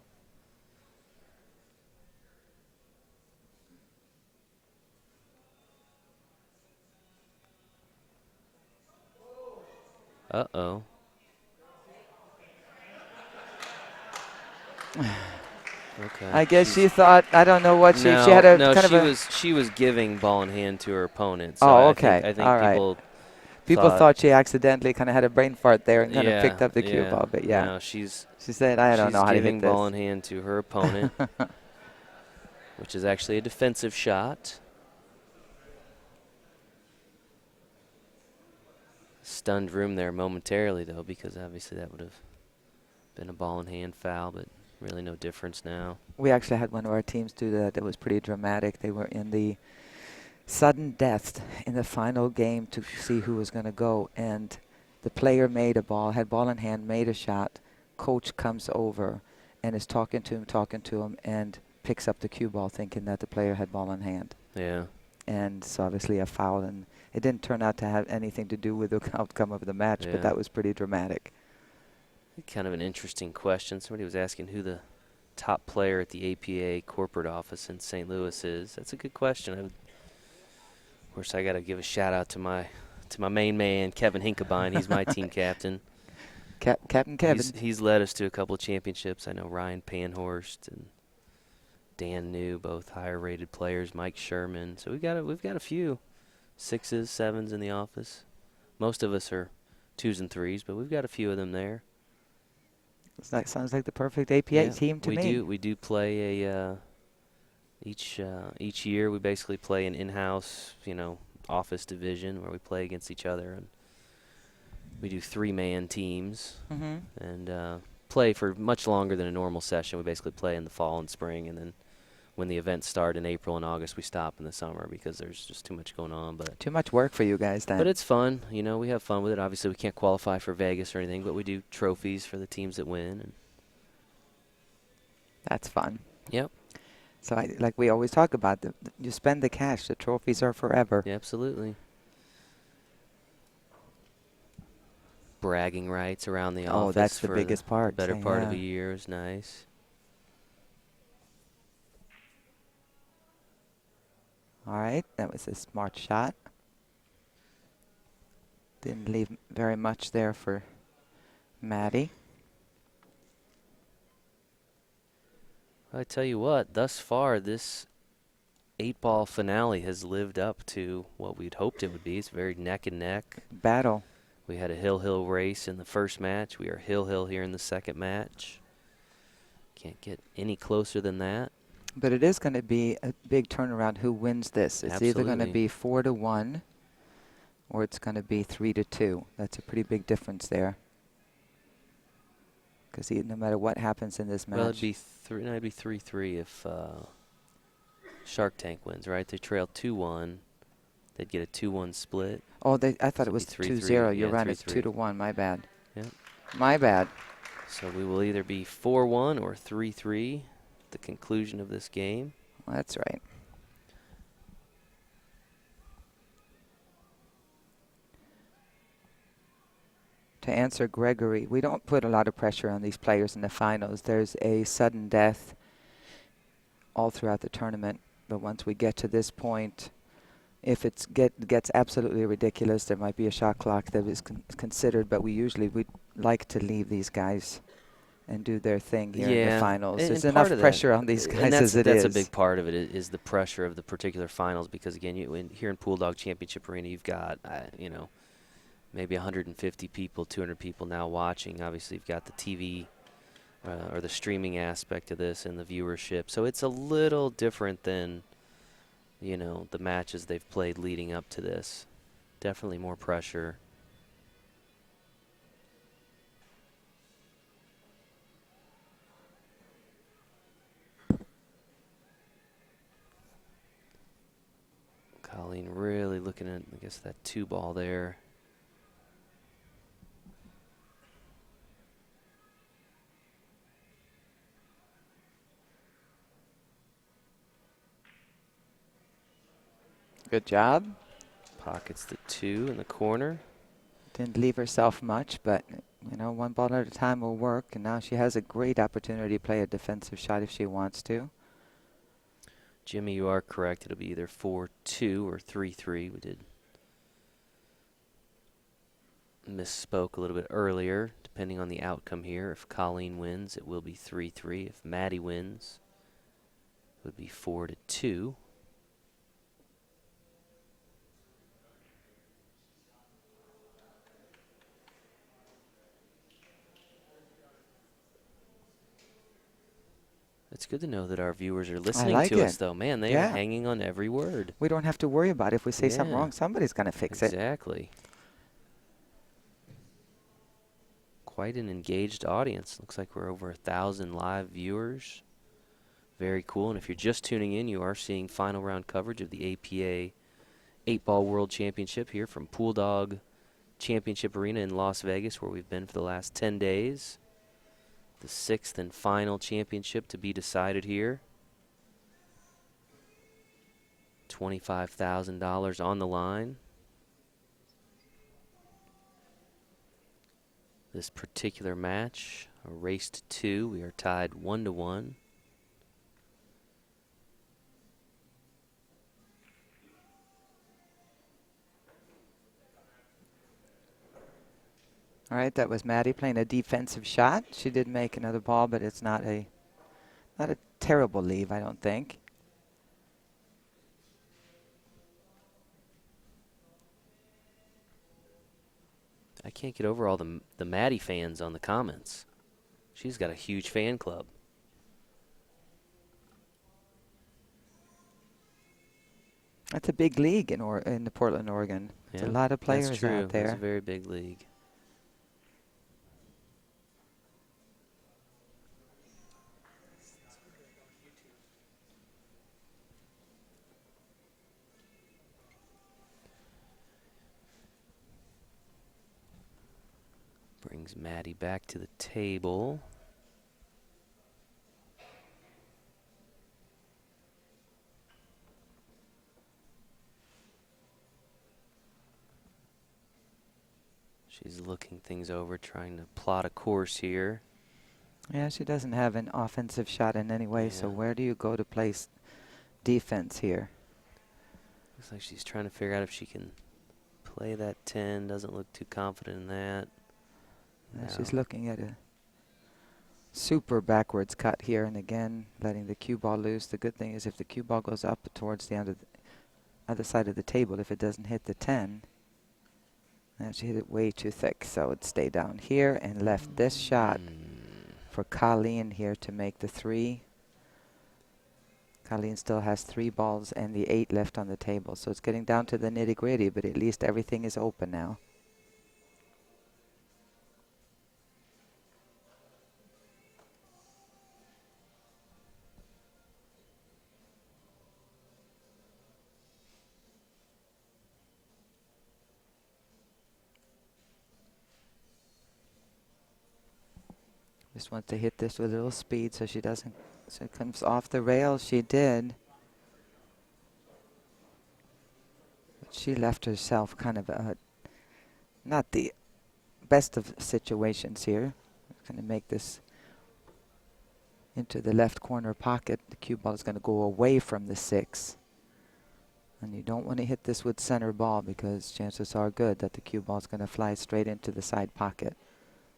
Uh-oh. Okay. I guess she thought, I don't know what she had a no, kind of she was giving ball in hand to her opponent. So oh, okay. I think all right. People thought she accidentally kind of had a brain fart there and kind of picked up the cue ball, but no, she said, I don't know how to hit this. She's giving ball in hand to her opponent, which is actually a defensive shot. Stunned room there momentarily, though, because obviously that would have been a ball in hand foul, but really no difference now. We actually had one of our teams do that. That was pretty dramatic. They were in the sudden death in the final game to see who was going to go, and the player made a ball, had ball in hand, made a shot. Coach comes over and is talking to him, and picks up the cue ball thinking that the player had ball in hand. Yeah. And so obviously a foul, and it didn't turn out to have anything to do with the outcome of the match, but that was pretty dramatic. Kind of an interesting question. Somebody was asking who the top player at the APA corporate office in St. Louis is. That's a good question. Of course, I got to give a shout out to my main man, Kevin Hinkebine. He's my team captain. Captain Kevin. He's led us to a couple of championships. I know Ryan Panhorst and Dan New, both higher rated players. Mike Sherman. So we've got a few 6s, 7s in the office. Most of us are 2s and 3s, but we've got a few of them there. That sounds like the perfect APA team to me. We do play a each year we basically play an in-house, office division where we play against each other, and we do 3-man teams and play for much longer than a normal session. We basically play in the fall and spring, and then when the events start in April and August, we stop in the summer because there's just too much going on. But too much work for you guys then. But it's fun. We have fun with it. Obviously, we can't qualify for Vegas or anything, but we do trophies for the teams that win. And that's fun. Yep. So like we always talk about, you spend the cash. The trophies are forever. Yeah, absolutely. Bragging rights around the office. Oh, that's the for biggest part. Better part of a year is nice. All right, that was a smart shot. Didn't leave very much there for Maddie. I tell you what, thus far, this 8-ball finale has lived up to what we'd hoped it would be. It's very neck and neck battle. We had a hill-hill race in the first match. We are hill-hill here in the second match. Can't get any closer than that. But it is going to be a big turnaround who wins this. It's either going to be 4-1 or it's going to be 3-2. That's a pretty big difference there. Because no matter what happens in this match. Well, it'd be 3-3 if Sharktank wins, right? They trail 2-1. They'd get a 2-1 split. Oh, I thought it was 2-0. You're right. It's 2-1. My bad. Yeah. My bad. So we will either be 4-1 or 3-3 at the conclusion of this game. Well, that's right. To answer Gregory, we don't put a lot of pressure on these players in the finals. There's a sudden death all throughout the tournament. But once we get to this point, if it gets absolutely ridiculous, there might be a shot clock that is considered. But we like to leave these guys and do their thing here in the finals. There's enough pressure on these guys as it is. That's a big part of it, is the pressure of the particular finals. Because, again, here in Pool Dog Championship Arena, you've got, maybe 150 people, 200 people now watching. Obviously, you've got the TV or the streaming aspect of this and the viewership. So it's a little different than, the matches they've played leading up to this. Definitely more pressure. Colleen really looking at, I guess, that 2-ball there. Good job. Pockets the 2 in the corner. Didn't leave herself much, but, one ball at a time will work. And now she has a great opportunity to play a defensive shot if she wants to. Jimmy, you are correct. It'll be either 4-2 or 3-3. We did misspoke a little bit earlier, depending on the outcome here. If Colleen wins, it will be 3-3. If Maddie wins, it would be 4-2. It's good to know that our viewers are listening to us, though. Man, they are hanging on every word. We don't have to worry about it. If we say something wrong, somebody's going to fix it. Exactly. Quite an engaged audience. Looks like we're over 1,000 live viewers. Very cool. And if you're just tuning in, you are seeing final round coverage of the APA 8-Ball World Championship here from Pool Dog Championship Arena in Las Vegas, where we've been for the last 10 days. The 6th and final championship to be decided here. $25,000 on the line. This particular match, a race to 2. We are tied 1-1. All right, that was Maddie playing a defensive shot. She did make another ball, but it's not a terrible leave, I don't think. I can't get over all the Maddie fans on the comments. She's got a huge fan club. That's a big league in the Portland, Oregon. There's a lot of players that's true. out there. It's a very big league. Brings Maddie back to the table. She's looking things over, trying to plot a course here. Yeah, she doesn't have an offensive shot in any way, so where do you go to place defense here? Looks like she's trying to figure out if she can play that 10. Doesn't look too confident in that. No. She's looking at a super backwards cut here, and again, letting the cue ball loose. The good thing is if the cue ball goes up towards the other side of the table, if it doesn't hit the 10, and she hit it way too thick, so it stayed down here and left this shot for Colleen here to make the 3. Colleen still has 3 balls and the 8 left on the table. So it's getting down to the nitty-gritty, but at least everything is open now. Just wants to hit this with a little speed so she doesn't, so it comes off the rail. She did. But she left herself kind of not the best of situations here. Going to make this into the left corner pocket. The cue ball is going to go away from the 6. And you don't want to hit this with center ball because chances are good that the cue ball is going to fly straight into the side pocket.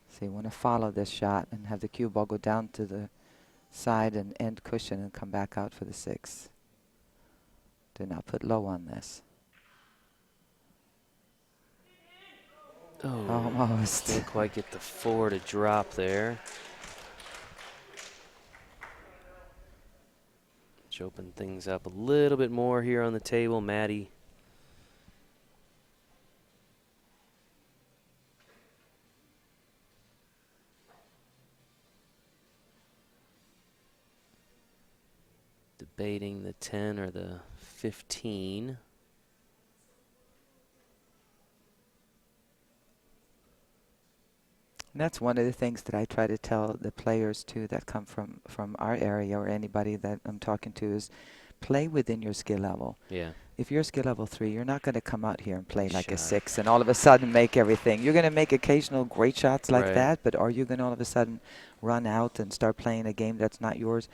So you want to follow this shot and have the cue ball go down to the side and end cushion and come back out for the 6. Do not put low on this. Oh, almost. Didn't quite get the 4 to drop there. Let's open things up a little bit more here on the table. Maddie. Debating the 10 or the 15. And that's one of the things that I try to tell the players too that come from our area or anybody that I'm talking to is play within your skill level. Yeah. If you're skill level 3, you're not going to come out here and play like a 6 and all of a sudden make everything. You're going to make occasional great shots like that, but are you going to all of a sudden run out and start playing a game that's not yours?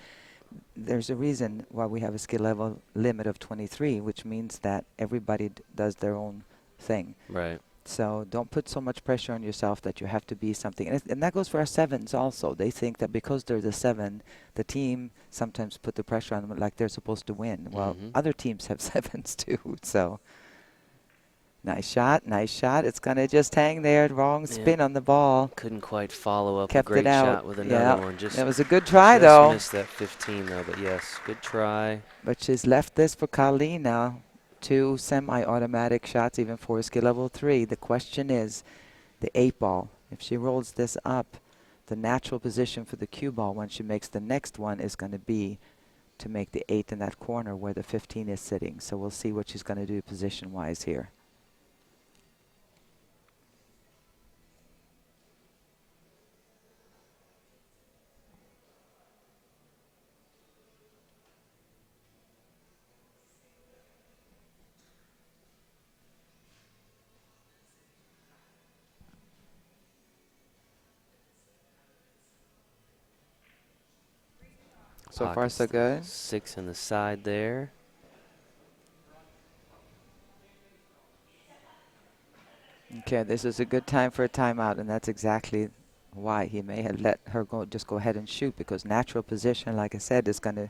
There's a reason why we have a skill level limit of 23, which means that everybody does their own thing. Right. So don't put so much pressure on yourself that you have to be something. And that goes for our 7s also. They think that because they're the 7, the team sometimes put the pressure on them like they're supposed to win. Well, other teams have 7s too. So nice shot, nice shot. It's going to just hang there. Wrong spin on the ball. Couldn't quite follow up Kept a great it out. shot with another one. Just it was a good try, though. Missed that 15, though, but yes, good try. But she's left this for Colleen now. 2 semi-automatic shots, even for skill level 3. The question is the 8 ball. If she rolls this up, the natural position for the cue ball when she makes the next one is going to be to make the 8 in that corner where the 15 is sitting. So we'll see what she's going to do position-wise here. So far, so good. 6 in the side there. Okay, this is a good time for a timeout, and that's exactly why he may have let her just go ahead and shoot, because natural position, like I said, is going to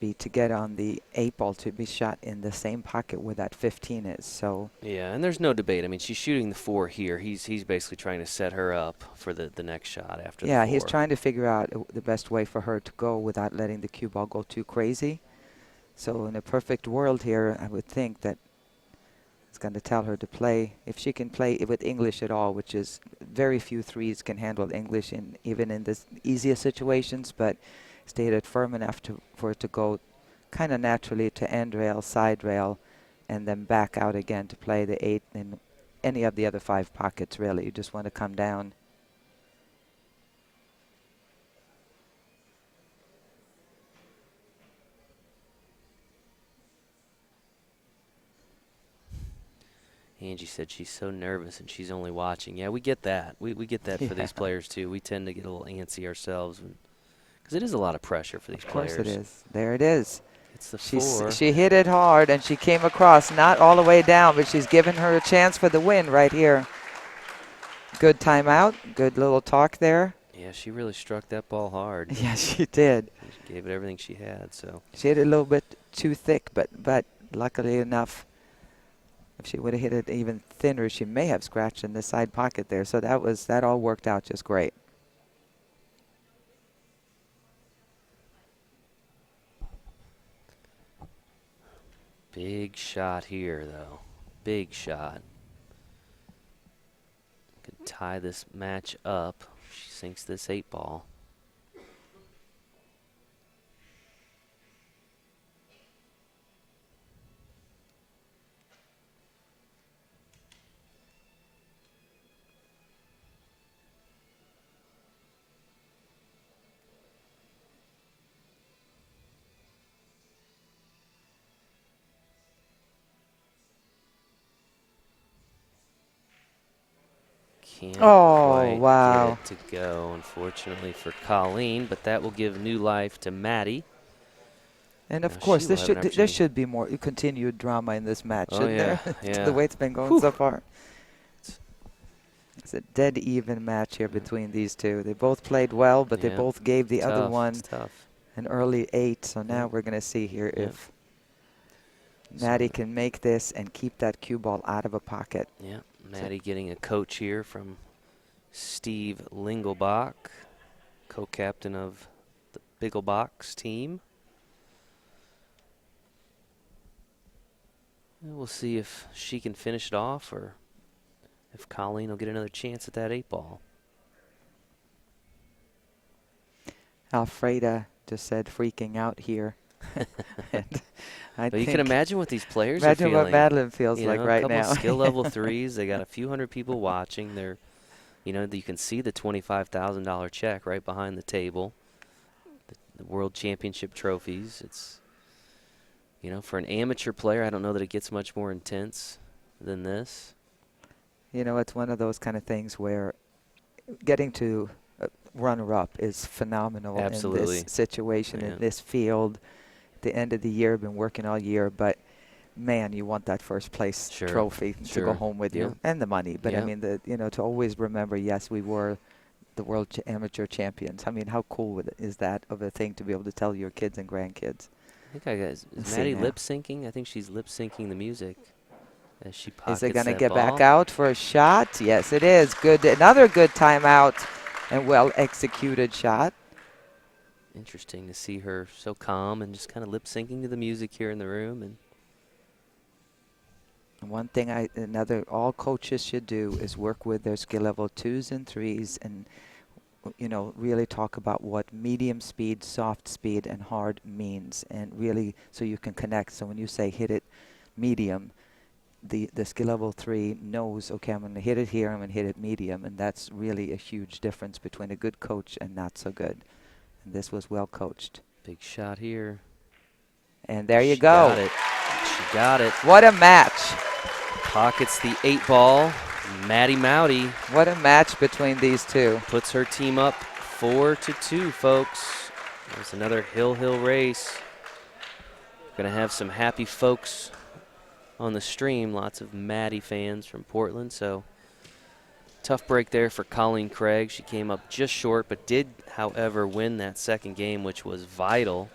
be to get on the 8 ball to be shot in the same pocket where that 15 is. So yeah, and there's no debate. I mean, she's shooting the 4 here. He's basically trying to set her up for the next shot after the 4. Yeah, he's trying to figure out the best way for her to go without letting the cue ball go too crazy. So in a perfect world here, I would think that it's going to tell her to play, if she can play with English at all, which is very few 3s can handle English even in the easiest situations, but stay it firm enough for it to go kind of naturally to end rail, side rail, and then back out again to play the 8 in any of the other 5 pockets, really. You just want to come down. Angie said she's so nervous and she's only watching. Yeah, we get that. We get that for these players, too. We tend to get a little antsy ourselves because it is a lot of pressure for these players. Of course it is. There it is. It's the 4. She hit it hard, and she came across, not all the way down, but she's given her a chance for the win right here. Good timeout. Good little talk there. Yeah, she really struck that ball hard. Yeah, she did. She gave it everything she had. So she hit it a little bit too thick, but luckily enough, if she would have hit it even thinner, she may have scratched in the side pocket there. So that all worked out just great. Big shot here, though. Big shot. Could tie this match up. She sinks this 8-ball. Can't quite wow. get it to go, unfortunately, for Colleen, but that will give new life to Maddie. And of Now course, she will have an there opportunity. should be more continued drama in this match, Oh, shouldn't yeah, there? yeah. The way it's been going so far. It's a dead even match here between these two. They both played well, but they Yeah. both gave the other Tough, one it's tough. an early 8. So now Yeah. we're going to see here Yeah. if Maddie can make this and keep that cue ball out of a pocket. Yeah, Maddie getting a coach here from Steve Lingelbach, co-captain of the Biggelbach's team. And we'll see if she can finish it off or if Colleen will get another chance at that 8-ball. Alfreda just said freaking out here. And But you can imagine what these players imagine are feeling. what Madeline feels You like know, right a couple now. of skill level 3s. They got a few hundred people watching. They're, you know, you can see the $25,000 check right behind the table. The World Championship trophies. It's, you know, for an amateur player, I don't know that it gets much more intense than this. You know, it's one of those kind of things where getting to runner-up is phenomenal Absolutely. in this situation, Yeah. in this field. At the end of the year, been working all year, but man, you want that first place trophy to go home with you, and the money. But I mean, you know, to always remember, yes, we were the world amateur champions. I mean, how cool is that of a thing to be able to tell your kids and grandkids? I think is Maddie lip syncing? I think she's lip syncing the music as she pockets Is it going to that get ball. back out for a shot? Yes, it is. Good. Another good timeout and well executed shot. Interesting to see her so calm and just kind of lip syncing to the music here in the room. And one thing all coaches should do is work with their skill level 2s and 3s and, you know, really talk about what medium speed, soft speed, and hard means, and really so you can connect. So when you say hit it medium, the skill level 3 knows, okay, I'm going to hit it here, I'm going to hit it medium, and that's really a huge difference between a good coach and not so good. And this was well coached. big shot here. And there you She go. got it. She got it. What a match. Pockets the 8-ball. Maddie Mowdy. What a match between these two. Puts her team up 4-2, folks. There's another hill race. Gonna have some happy folks on the stream. Lots of Maddie fans from Portland. So tough break there for Colleen Craig. She came up just short, but did, however, win that second game, which was vital,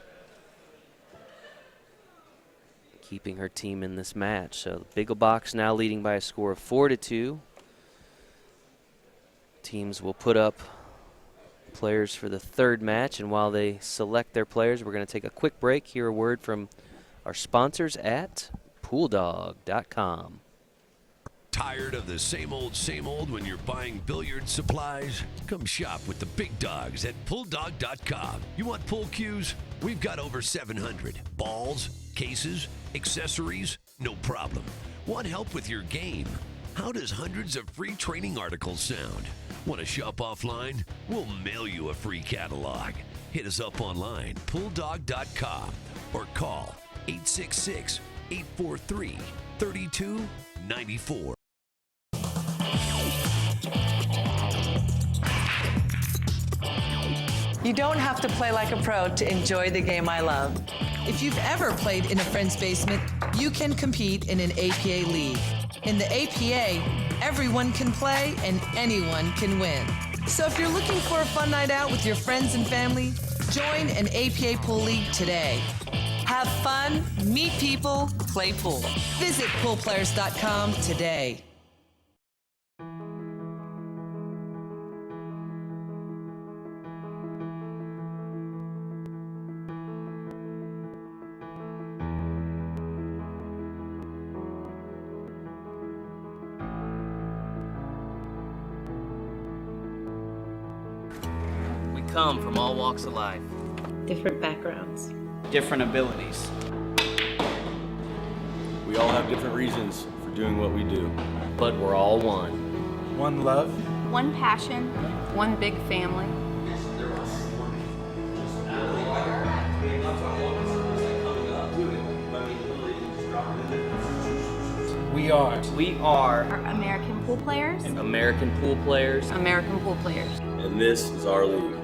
keeping her team in this match. So the Biggelbach now leading by a score of 4-2. Teams will put up players for the third match, and while they select their players, we're going to take a quick break. Hear a word from our sponsors at PoolDog.com. Tired of the same old when you're buying billiard supplies? Come shop with the big dogs at PoolDog.com. You want pool cues? We've got over 700. Balls, cases, accessories, no problem. Want help with your game? How does hundreds of free training articles sound? Want to shop offline? We'll mail you a free catalog. Hit us up online, PoolDog.com, or call 866-843-3294. You don't have to play like a pro to enjoy the game I love. If you've ever played in a friend's basement, you can compete in an APA league. In the APA, everyone can play and anyone can win. So if you're looking for a fun night out with your friends and family, join an APA pool league today. Have fun, meet people, play pool. Visit poolplayers.com today. come from all walks of life. Different backgrounds. Different abilities. We all have different reasons for doing what we do. But we're all one. One love. One passion, one big family. We are. We are American pool players. American pool players. American pool players. And this is our league.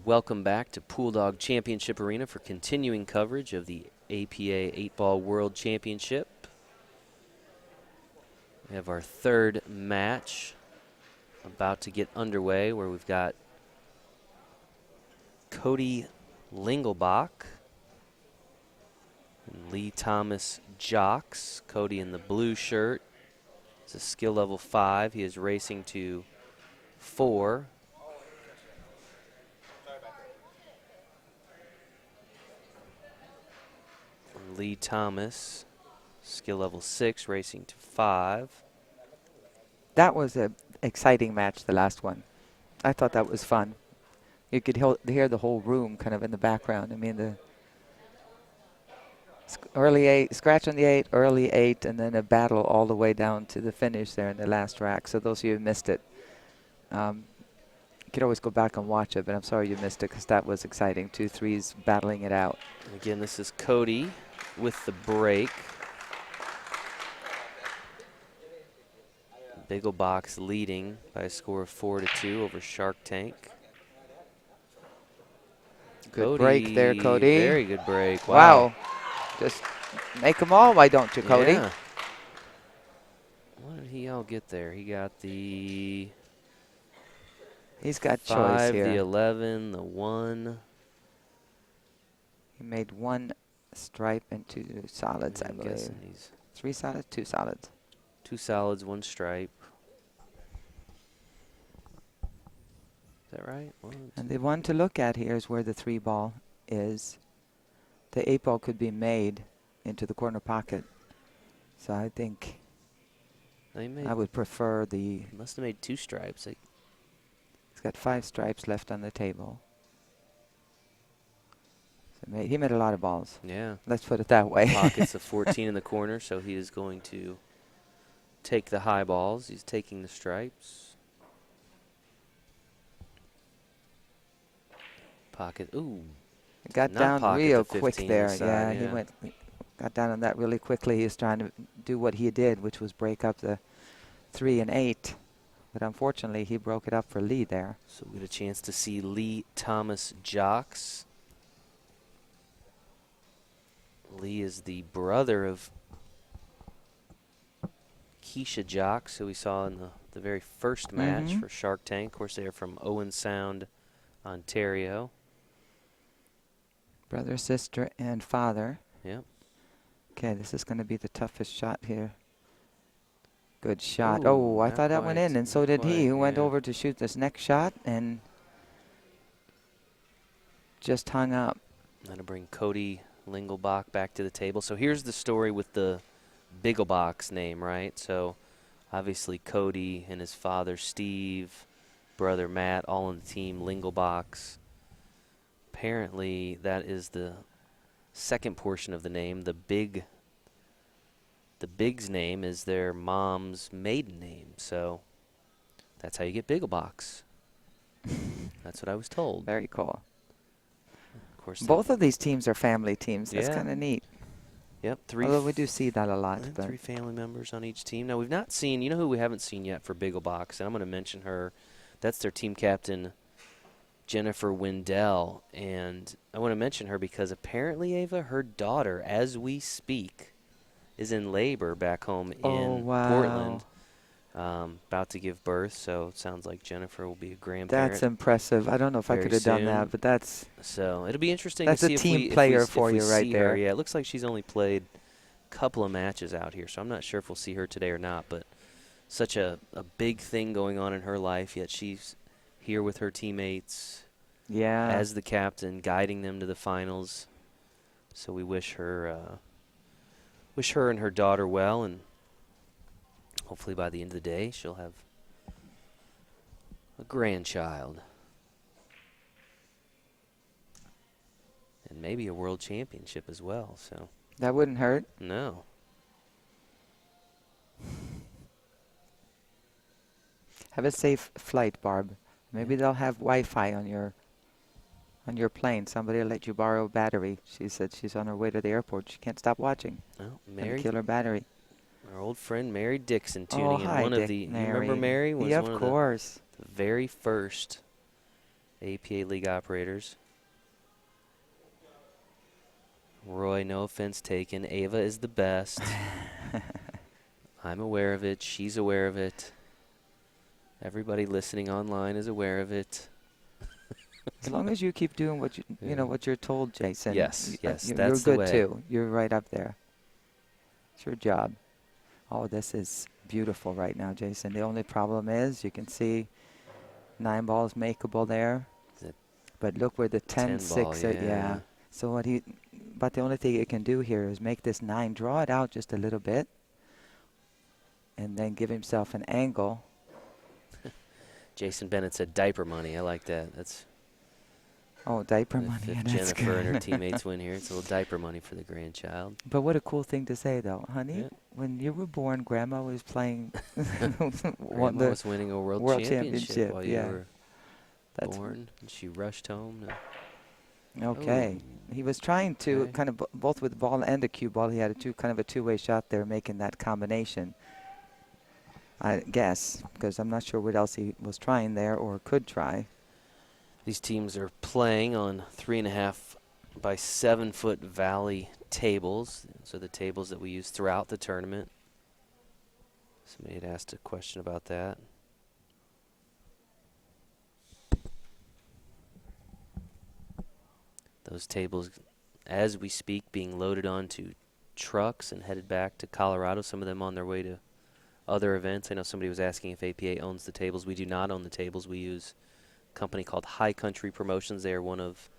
Welcome back to Pool Dog Championship Arena for continuing coverage of the APA 8-Ball World Championship. We have our third match about to get underway, where we've got Cody Biggelbach and Lee Thomas Jocks. Cody in the blue shirt. It's a skill level 5. He is racing to 4. Lee Thomas, skill level 6, racing to 5. That was an exciting match, the last one. I thought that was fun. You could hear the whole room kind of in the background. I mean, the early 8, scratch on the 8, early 8, and then a battle all the way down to the finish there in the last rack. So those of you who missed it, you could always go back and watch it, but I'm sorry you missed it because that was exciting. 2 threes battling it out. And again, this is Cody with the break. Biggelbach leading by a score of 4-2 over Sharktank. Good break there, Cody. Very good break. Wow. Just make them all, why don't you, Cody? Yeah. What did he all get there? He got the... He's got 5, choice here. the 11, the 1. He made 1 stripe and 2 solids, I believe. 3 solids, 2 solids. 2 solids, 1 stripe. Is that right? And the one to look at here is where the 3 ball is. The 8 ball could be made into the corner pocket. So I think I would prefer the... Must have made 2 stripes. He's got 5 stripes left on the table. So he made a lot of balls. Yeah. Let's put it that way. Pockets of 14 in the corner, so he is going to take the high balls. He's taking the stripes. Pocket, ooh. Got down real quick there. Yeah, he got down on that really quickly. He was trying to do what he did, which was break up the 3 and 8. But unfortunately, he broke it up for Lee there. So we get a chance to see Lee Thomas Jocks. Lee is the brother of Keisha Jocks, who we saw in the very first match for Sharktank. Of course, they are from Owen Sound, Ontario. Brother, sister, and father. Yep. Okay, this is going to be the toughest shot here. Good shot. Ooh, oh, I thought that went in, and so did he, who went yeah. over to shoot this next shot. And just hung up. That'll bring Cody Lingelbach back to the table. So here's the story with the Biggelbach's name, right? So obviously Cody and his father Steve, brother Matt, all on the team, Lingelbach's. Apparently that is the second portion of the name. The Big's name is their mom's maiden name. So that's how you get Biggelbach's. That's what I was told. Very cool. Of course, both of these teams are family teams. That's Yeah. kind of neat. Yep. Although we do see that a lot. But 3 family members on each team. Now, we've not seen, you know who we haven't seen yet for Biggelbach, and I'm going to mention her. That's their team captain, Jennifer Wendell. And I want to mention her because apparently, Ava, her daughter, as we speak, is in labor back home in Portland. About to give birth, so it sounds like Jennifer will be a grandparent. that's impressive. I don't know if I could have done that, but that's so it'll be interesting that's to see a if team we, player if we, for if we you right see there. her. Yeah, it looks like she's only played a couple of matches out here, so I'm not sure if we'll see her today or not, but such a big thing going on in her life, yet she's here with her teammates as the captain, guiding them to the finals. So we wish her and her daughter well, and hopefully by the end of the day she'll have a grandchild. And maybe a world championship as well. So that wouldn't hurt. No. Have a safe flight, Barb. Maybe they'll have Wi-Fi on your plane. Somebody will let you borrow a battery. She said she's on her way to the airport. She can't stop watching. Oh, Gonna Mary. kill her battery. Our old friend Mary Dixon tuning in. Hi, One of the Mary. you remember Mary? Was Yeah, one of course. The very first APA League operators. Roy, no offense taken. Ava is the best. I'm aware of it. She's aware of it. Everybody listening online is aware of it. As long as you keep doing what you know what you're told, Jason. Yes, yes, you're that's good the way. too. You're right up there. It's your job. Oh, this is beautiful right now, Jason. The only problem is you can see 9 balls makeable there. But look where the 10-6 are. Yeah. So but the only thing you can do here is make this 9, draw it out just a little bit, and then give himself an angle. Jason Bennett said diaper money. I like that. That's diaper money. If That's Jennifer and her good. teammates win here, it's a little diaper money for the grandchild. But what a cool thing to say, though, honey. Yeah. When you were born, Grandma was playing. Grandma was winning a world championship while you were born, and she rushed home. Okay. He was trying to kind of both with the ball and the cue ball. He had a two-way shot there, making that combination. I guess, because I'm not sure what else he was trying there or could try. These teams are playing on 3.5 by 7 foot valley tables. So the tables that we use throughout the tournament. Somebody had asked a question about that. Those tables, as we speak, being loaded onto trucks and headed back to Colorado. Some of them on their way to other events. I know somebody was asking if APA owns the tables. We do not own the tables. We use a company called High Country Promotions. They are one of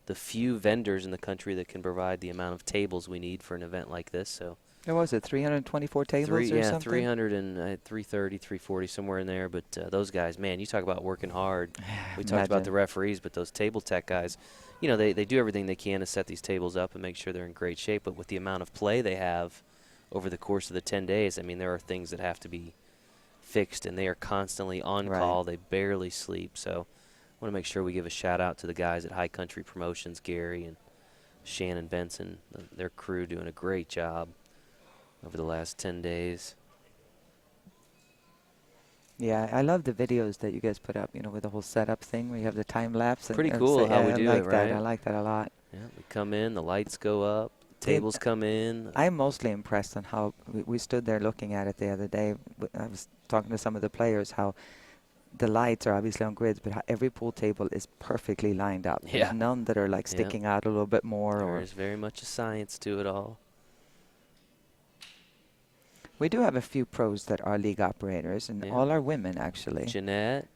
the few vendors in the country that can provide the amount of tables we need for an event like this. So, what was it, 324 tables or something? Yeah, 300 and 330, 340, somewhere in there. But those guys, man, you talk about working hard. We talked about the referees, but those table tech guys, you know, they do everything they can to set these tables up and make sure they're in great shape. But with the amount of play they have over the course of the 10 days, I mean, there are things that have to be fixed, and they are constantly on call. They barely sleep. So I want to make sure we give a shout-out to the guys at High Country Promotions, Gary and Shannon Benson, their crew doing a great job over the last 10 days. Yeah, I love the videos that you guys put up, you know, with the whole setup thing where you have the time lapse. Pretty cool how we do it, right? I like that a lot. Yeah, we come in, the lights go up, tables come in. I'm mostly impressed on how we stood there looking at it the other day. I was talking to some of the players how the lights are obviously on grids, but how every pool table is perfectly lined up. Yeah. There's none that are like sticking out a little bit more. There's very much a science to it all. We do have a few pros that are league operators, and all are women, actually. Jeanette,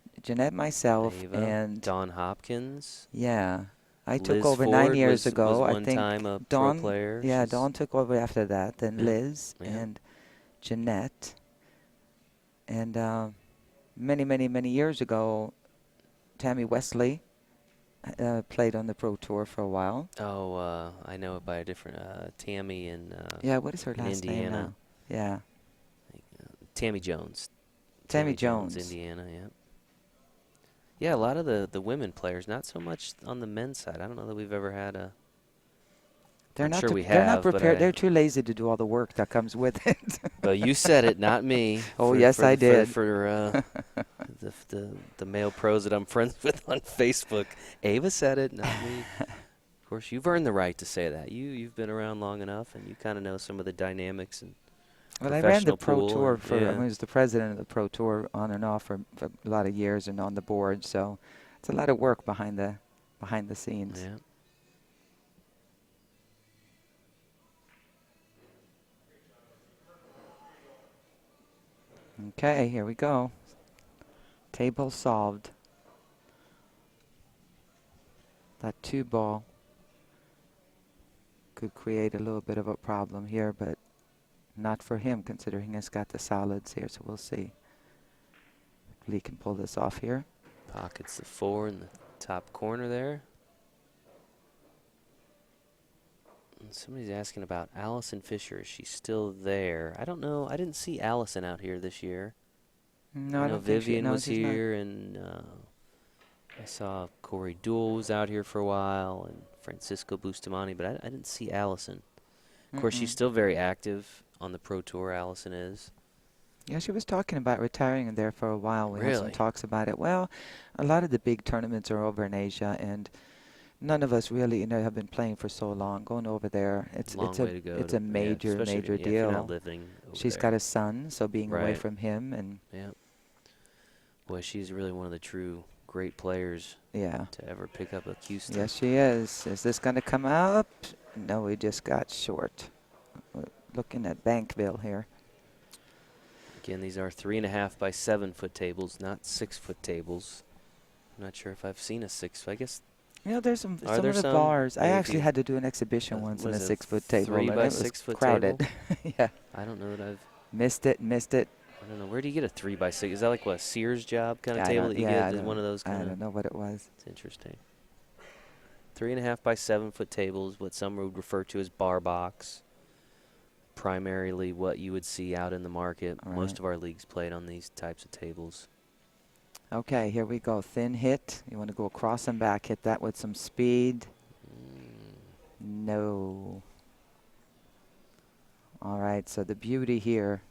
myself, Ava, and Dawn Hopkins. Yeah. I took Liz over Ford 9 years was ago. one I think time a pro Dawn, player. yeah, She's- Dawn took over after that. Then Yeah. Liz Yeah. and Jeanette. And many, many, many years ago, Tammy Wesley played on the Pro Tour for a while. Oh, I know it by a different Tammy in Yeah, what is her in last name Indiana. now? Yeah. Tammy Jones. Tammy Jones. Indiana, yeah. Yeah, a lot of the women players, not so much on the men's side. I don't know that we've ever had a. I'm sure we They're not have, but prepared. They're too lazy to do all the work that comes with it. Well, you said it, not me. Oh, yes, I did. For the male pros that I'm friends with on Facebook, Ava said it, not me. Of course, you've earned the right to say that. You've been around long enough, and you kind of know some of the dynamics and. Well, I ran the Pro pool Tour and- for. yeah. I was the president of the Pro Tour on and off for a lot of years, and on the board. So it's a lot of work behind the scenes. Yeah. Okay, here we go. Table solved. That 2-ball could create a little bit of a problem here, but not for him, considering he's got the solids here, so we'll see. Lee can pull this off here. Pockets the 4 in the top corner there. And somebody's asking about Allison Fisher. Is she still there? I don't know. I didn't see Allison out here this year. No, I I know don't think she- Vivian no, was she's not. here, and I saw Corey Duell was out here for a while, and Francisco Bustamante, but I didn't see Allison. Of course, she's still very active on the Pro Tour, Allison is. Yeah, she was talking about retiring there for a while. We had some Really? talks about it. Well, a lot of the big tournaments are over in Asia, and none of us really, have been playing for so long. Going over there, it's Long it's way to go a to- yeah, major especially major if you're deal. not living over She's there. got a son, so being away Right. from him, and Yeah. Boy, she's really one of the true great players yeah. to ever pick up a Houston. Yes, she is. Is this going to come up? No, we just got short. We're looking at Bankville here. Again, these are 3.5 by 7 foot tables, not 6 foot tables. I'm not sure if I've seen a 6. I guess. There's some Are some there of the some? bars. I Maybe actually had to do an exhibition once in was a it 6-foot table, 3 and by it was 6 foot crowded. table? Yeah. I don't know that I've. Missed it. I don't know. Where do you get a 3 by 6? Is that like what, a Sears job kind of I table don't- that you yeah, I get? Is don't- one of those kind I of. don't know what it was. It's interesting. 3.5 by 7 foot tables, what some would refer to as bar box. Primarily what you would see out in the market. All Most right. of our leagues played on these types of tables. Okay, here we go. Thin hit. You want to go across and back. Hit that with some speed. No. All right, so the beauty here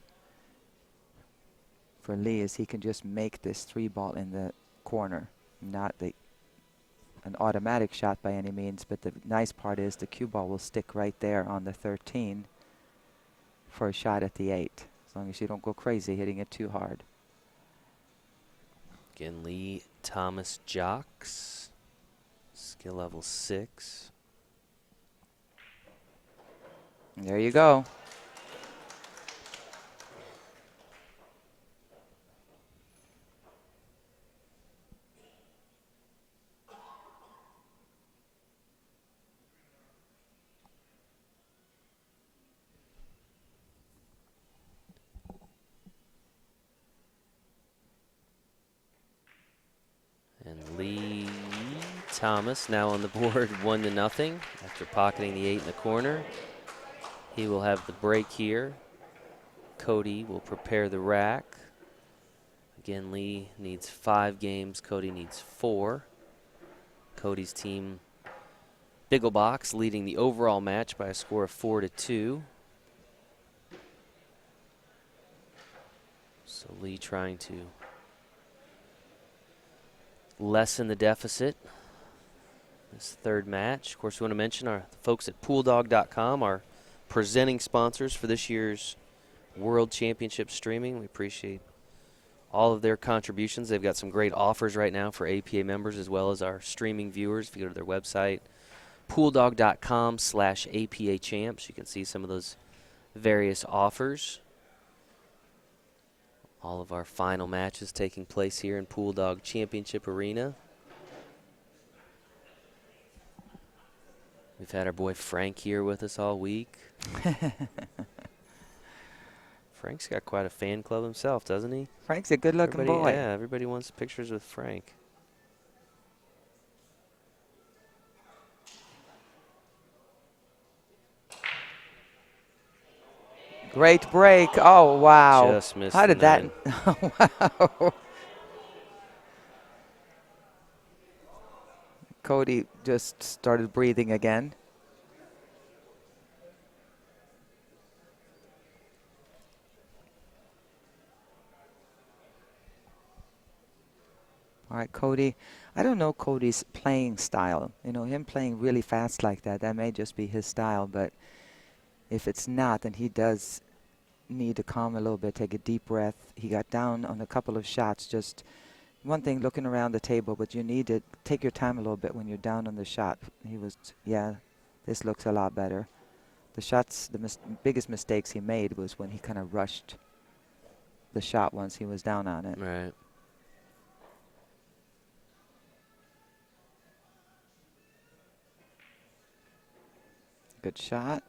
for Lee is he can just make this 3-ball in the corner. Not an automatic shot by any means, but the nice part is the cue ball will stick right there on the 13 for a shot at the 8, as long as you don't go crazy hitting it too hard. Again, Lee Thomas Jocks, skill level 6. There you go. And Lee Thomas now on the board 1-0 after pocketing the 8 in the corner. He will have the break here. Cody will prepare the rack. Again, Lee needs 5 games. Cody needs 4. Cody's team, Biggelbach, leading the overall match by a score of 4-2. So Lee trying to lessen the deficit this third match. Of course, we want to mention our folks at PoolDog.com, our presenting sponsors for this year's World Championship streaming. We appreciate all of their contributions. They've got some great offers right now for APA members as well as our streaming viewers. If you go to their website, PoolDog.com/APA Champs, you can see some of those various offers. All of our final matches taking place here in Pool Dog Championship Arena. We've had our boy Frank here with us all week. Frank's got quite a fan club himself, doesn't he? Frank's a good-looking boy. Yeah, everybody wants pictures with Frank. Great break. Oh, wow. Just missed How the did that? Wow. Cody just started breathing again. All right, Cody. I don't know Cody's playing style. You know, him playing really fast like that, that may just be his style. But if it's not, then he does need to calm a little bit, take a deep breath. He got down on a couple of shots. Just one thing, looking around the table, but you need to take your time a little bit when you're down on the shot. He was, yeah, this looks a lot better. The shots, the biggest mistakes he made was when he kind of rushed the shot once he was down on it. Right. Good shot.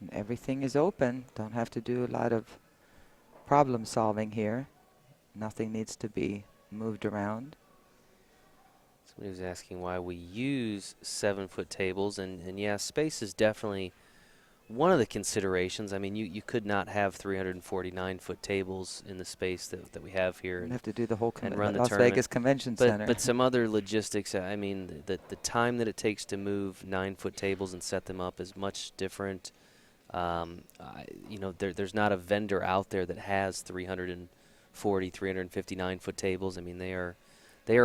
And everything is open. Don't have to do a lot of problem solving here. Nothing needs to be moved around. Somebody was asking why we use 7-foot tables, and yeah, space is definitely one of the considerations. I mean, you could not have 349-foot tables in the space that we have here. You have to do the whole and run the Las tournament. Vegas Convention Center. But some other logistics. I mean, the time that it takes to move 9-foot tables and set them up is much different. You know, there's not a vendor out there that has 340, 359-foot tables. I mean, they are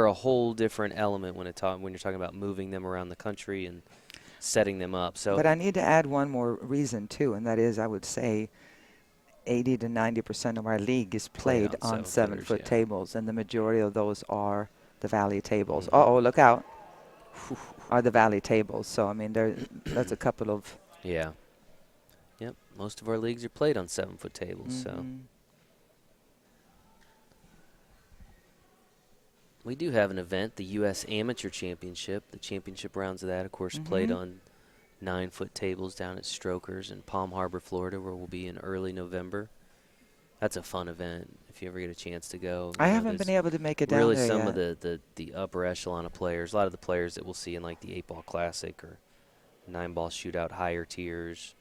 a whole different element when you're talking about moving them around the country and setting them up. So, but I need to add one more reason too, and that is I would say 80 to 90% of our league is played on 7-foot tables, and the majority of those are the Valley tables. Uh-oh, look out. Are the Valley tables. So, I mean, that's a couple of... Yeah. Yep, most of our leagues are played on 7-foot tables, so... We do have an event, the U.S. Amateur Championship. The championship rounds of that, of course, played on 9-foot tables down at Strokers in Palm Harbor, Florida, where we'll be in early November. That's a fun event if you ever get a chance to go. I haven't been able to make it down there Really, some yet. of the upper echelon of players, a lot of the players that we'll see in like the 8-ball Classic or 9-ball shootout higher tiers.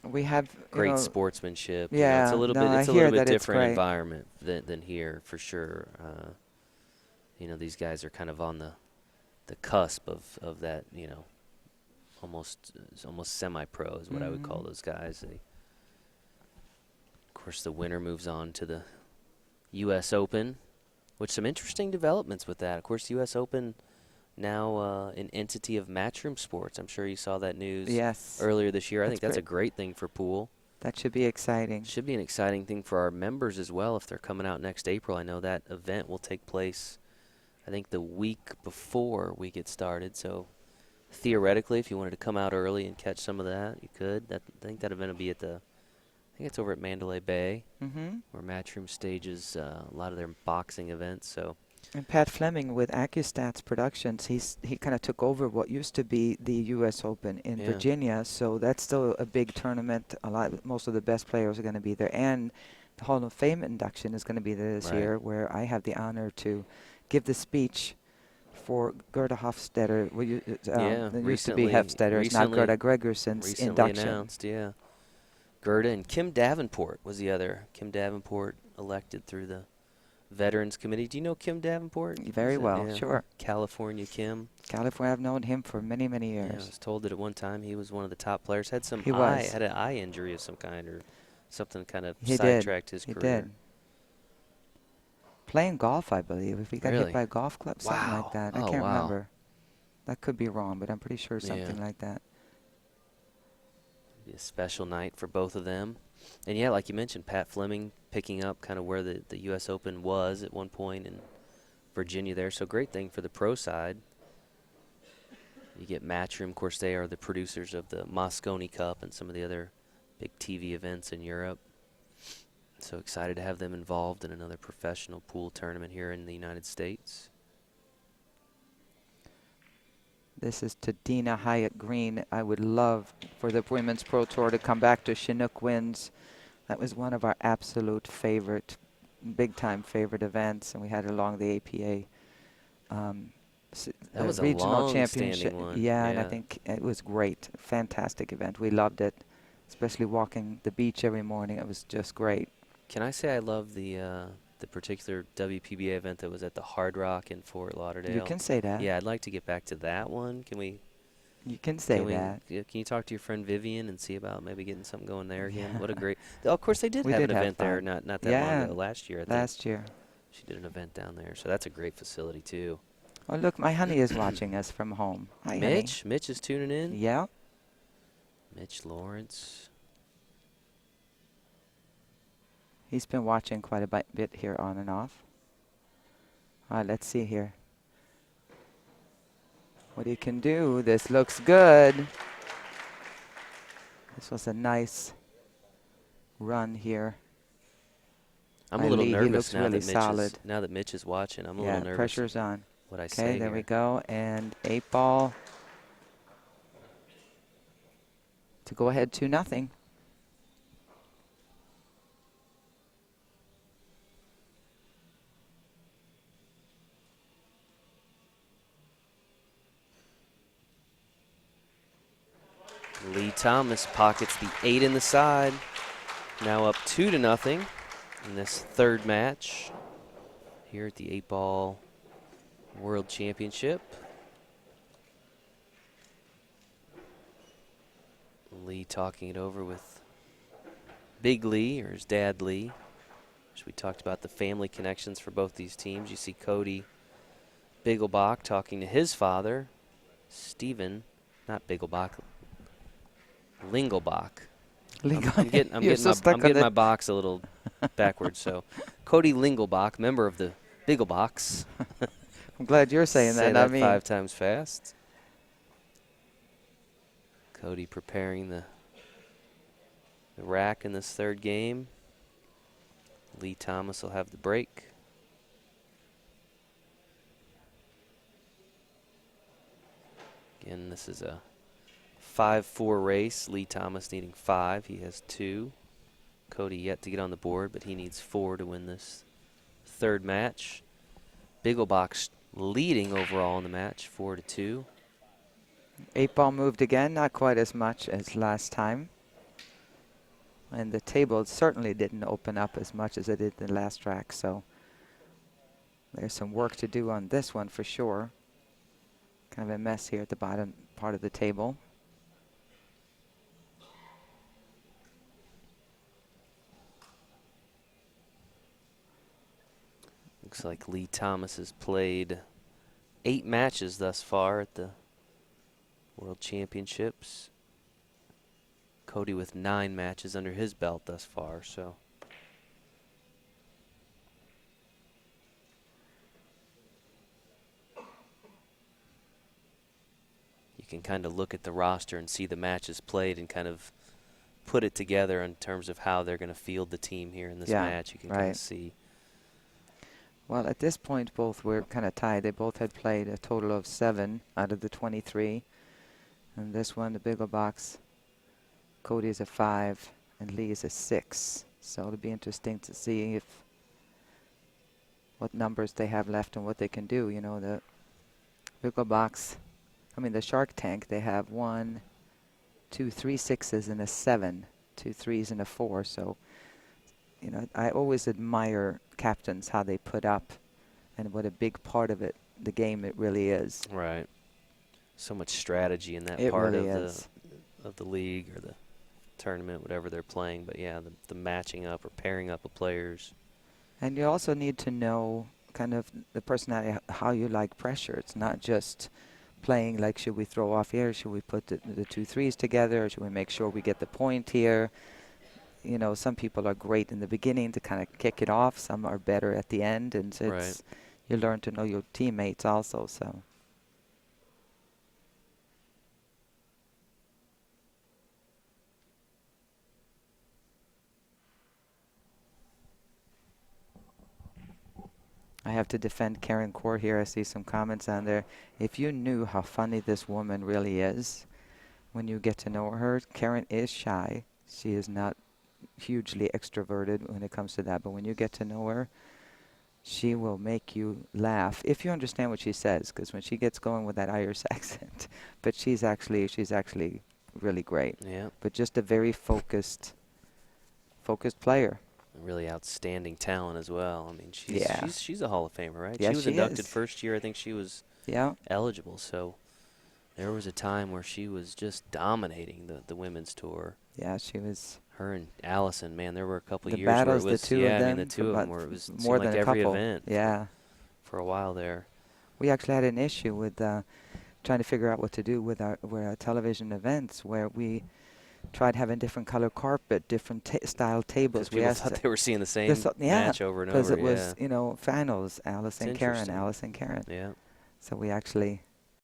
We have great sportsmanship. Yeah, you know, it's a little no, bit. It's a little bit that different environment than here for sure. You know, these guys are kind of on the cusp of that. You know, almost semi-pro is what I would call those guys. Of course, the winner moves on to the U.S. Open, with some interesting developments with that. Of course, the U.S. Open now an entity of Matchroom Sports. I'm sure you saw that news earlier this year. I think that's a great thing for pool. That should be exciting. Should be an exciting thing for our members as well if they're coming out next April. I know that event will take place, I think, the week before we get started. So theoretically, if you wanted to come out early and catch some of that, you could. I think that event will be at I think it's over at Mandalay Bay, where Matchroom stages a lot of their boxing events. So. And Pat Fleming with AccuStats Productions, he kind of took over what used to be the U.S. Open in Virginia. So that's still a big tournament. Most of the best players are going to be there, and the Hall of Fame induction is going to be there this year, where I have the honor to give the speech for Gerda Hofstetter. It used to be Hofstetter. It's not Gerda Gregerson's induction. Announced, Gerda and Kim Davenport was the other. Kim Davenport elected through the Veterans Committee. Do you know Kim Davenport? Very well, sure. California Kim. California, I've known him for many, many years. Yeah, I was told that at one time he was one of the top players. Had an eye injury of some kind or something kind of sidetracked his career. He did. Playing golf, I believe. If he got hit by a golf club, something like that. I can't remember. That could be wrong, but I'm pretty sure something like that. Be a special night for both of them. And yeah, like you mentioned, Pat Fleming picking up kind of where the U.S. Open was at one point in Virginia there. So great thing for the pro side. You get Matchroom. Of course, they are the producers of the Mosconi Cup and some of the other big TV events in Europe. So excited to have them involved in another professional pool tournament here in the United States. This is to Dina Hyatt Green. I would love for the Women's Pro Tour to come back to Chinook Winds. That was one of our absolute favorite, big-time favorite events, and we had it along the APA that was a regional championship. long-standing one. Yeah, and I think it was great. Fantastic event. We loved it, especially walking the beach every morning. It was just great. Can I say I love the particular WPBA event that was at the Hard Rock in Fort Lauderdale? You can say that. Yeah, I'd like to get back to that one. Can we? You can say that. Can you talk to your friend Vivian and see about maybe getting something going there again? What a great. Oh, of course, they did have an event there not that long ago. Last year, I think. Last year. She did an event down there, so that's a great facility too. Oh, look, my honey is watching us from home. Hi, Mitch. honey. Mitch is tuning in. Yeah. Mitch Lawrence. He's been watching quite a bit here on and off. All right, let's see here what he can do. This looks good. This was a nice run here. I'm a little nervous now, really now that Mitch is watching. I'm a little nervous. Pressure's on. What I say Okay, here. there we go. And 8-ball to go ahead 2-0. Lee Thomas pockets the 8 in the side. Now up 2-0 in this third match here at the 8-ball World Championship. Lee talking it over with Big Lee, or his dad Lee. As we talked about the family connections for both these teams. You see Cody Biggelbach talking to his father, Stephen, not Biggelbach, Lingelbach. I'm getting my box a little backwards. So, Cody Lingelbach, member of the Biggelbachs. I'm glad you're saying that. Say Not that me. 5 times fast. Cody preparing the rack in this third game. Lee Thomas will have the break. Again, this is a 5-4 race. Lee Thomas needing 5. He has 2. Cody yet to get on the board, but he needs 4 to win this third match. Biggelbach leading overall in the match, 4-2. 8-ball moved again, not quite as much as last time. And the table certainly didn't open up as much as it did the last track, so there's some work to do on this one for sure. Kind of a mess here at the bottom part of the table. Looks like Lee Thomas has played 8 matches thus far at the World Championships. Cody with 9 matches under his belt thus far, so. You can kind of look at the roster and see the matches played and kind of put it together in terms of how they're going to field the team here in this match. You can kind of see. Well, at this point, both were kind of tied. They both had played a total of 7 out of the 23. And this one, the Biggelbachs, Cody is a 5 and Lee is a 6. So it'll be interesting to see what numbers they have left and what they can do. You know, the Biggelbachs, I mean the Sharktank, they have 1, 2, 3 6s and a 7, 2 3s and a 4. So, you know, I always admire captains, how they put up and what a big part of it, the game it really is. Right. So much strategy in that it part really of the league or the tournament, whatever they're playing. But yeah, the matching up or pairing up of players. And you also need to know kind of the personality, how you like pressure. It's not just playing like, should we throw off here? Should we put the 2 3s together? Or should we make sure we get the point here? You know, some people are great in the beginning to kind of kick it off. Some are better at the end. And it's, you learn to know your teammates also. So. I have to defend Karen Core here. I see some comments on there. If you knew how funny this woman really is, when you get to know her, Karen is shy. She is not hugely extroverted when it comes to that. But when you get to know her, she will make you laugh if you understand what she says. Because when she gets going with that Irish accent, but she's actually really great. Yeah. But just a very focused player. Really outstanding talent as well. I mean, Yeah. she's a Hall of Famer, right? Yeah, she was she inducted is. first year. I think she was Yeah. eligible. So there was a time where she was just dominating the women's tour. Yeah, she was. Her and Allison, man, there were a couple The years where it battles, was the two of I mean, them, the two for of them about where it was more seemed than like a every couple. event. Yeah. For a while there. We actually had an issue with trying to figure out what to do with our television events, where we tried having different color carpet, different style tables. Because people thought they were seeing the same match over and over. Because it was, finals, Allison, Karen, interesting. Allison, Karen. Yeah. So we actually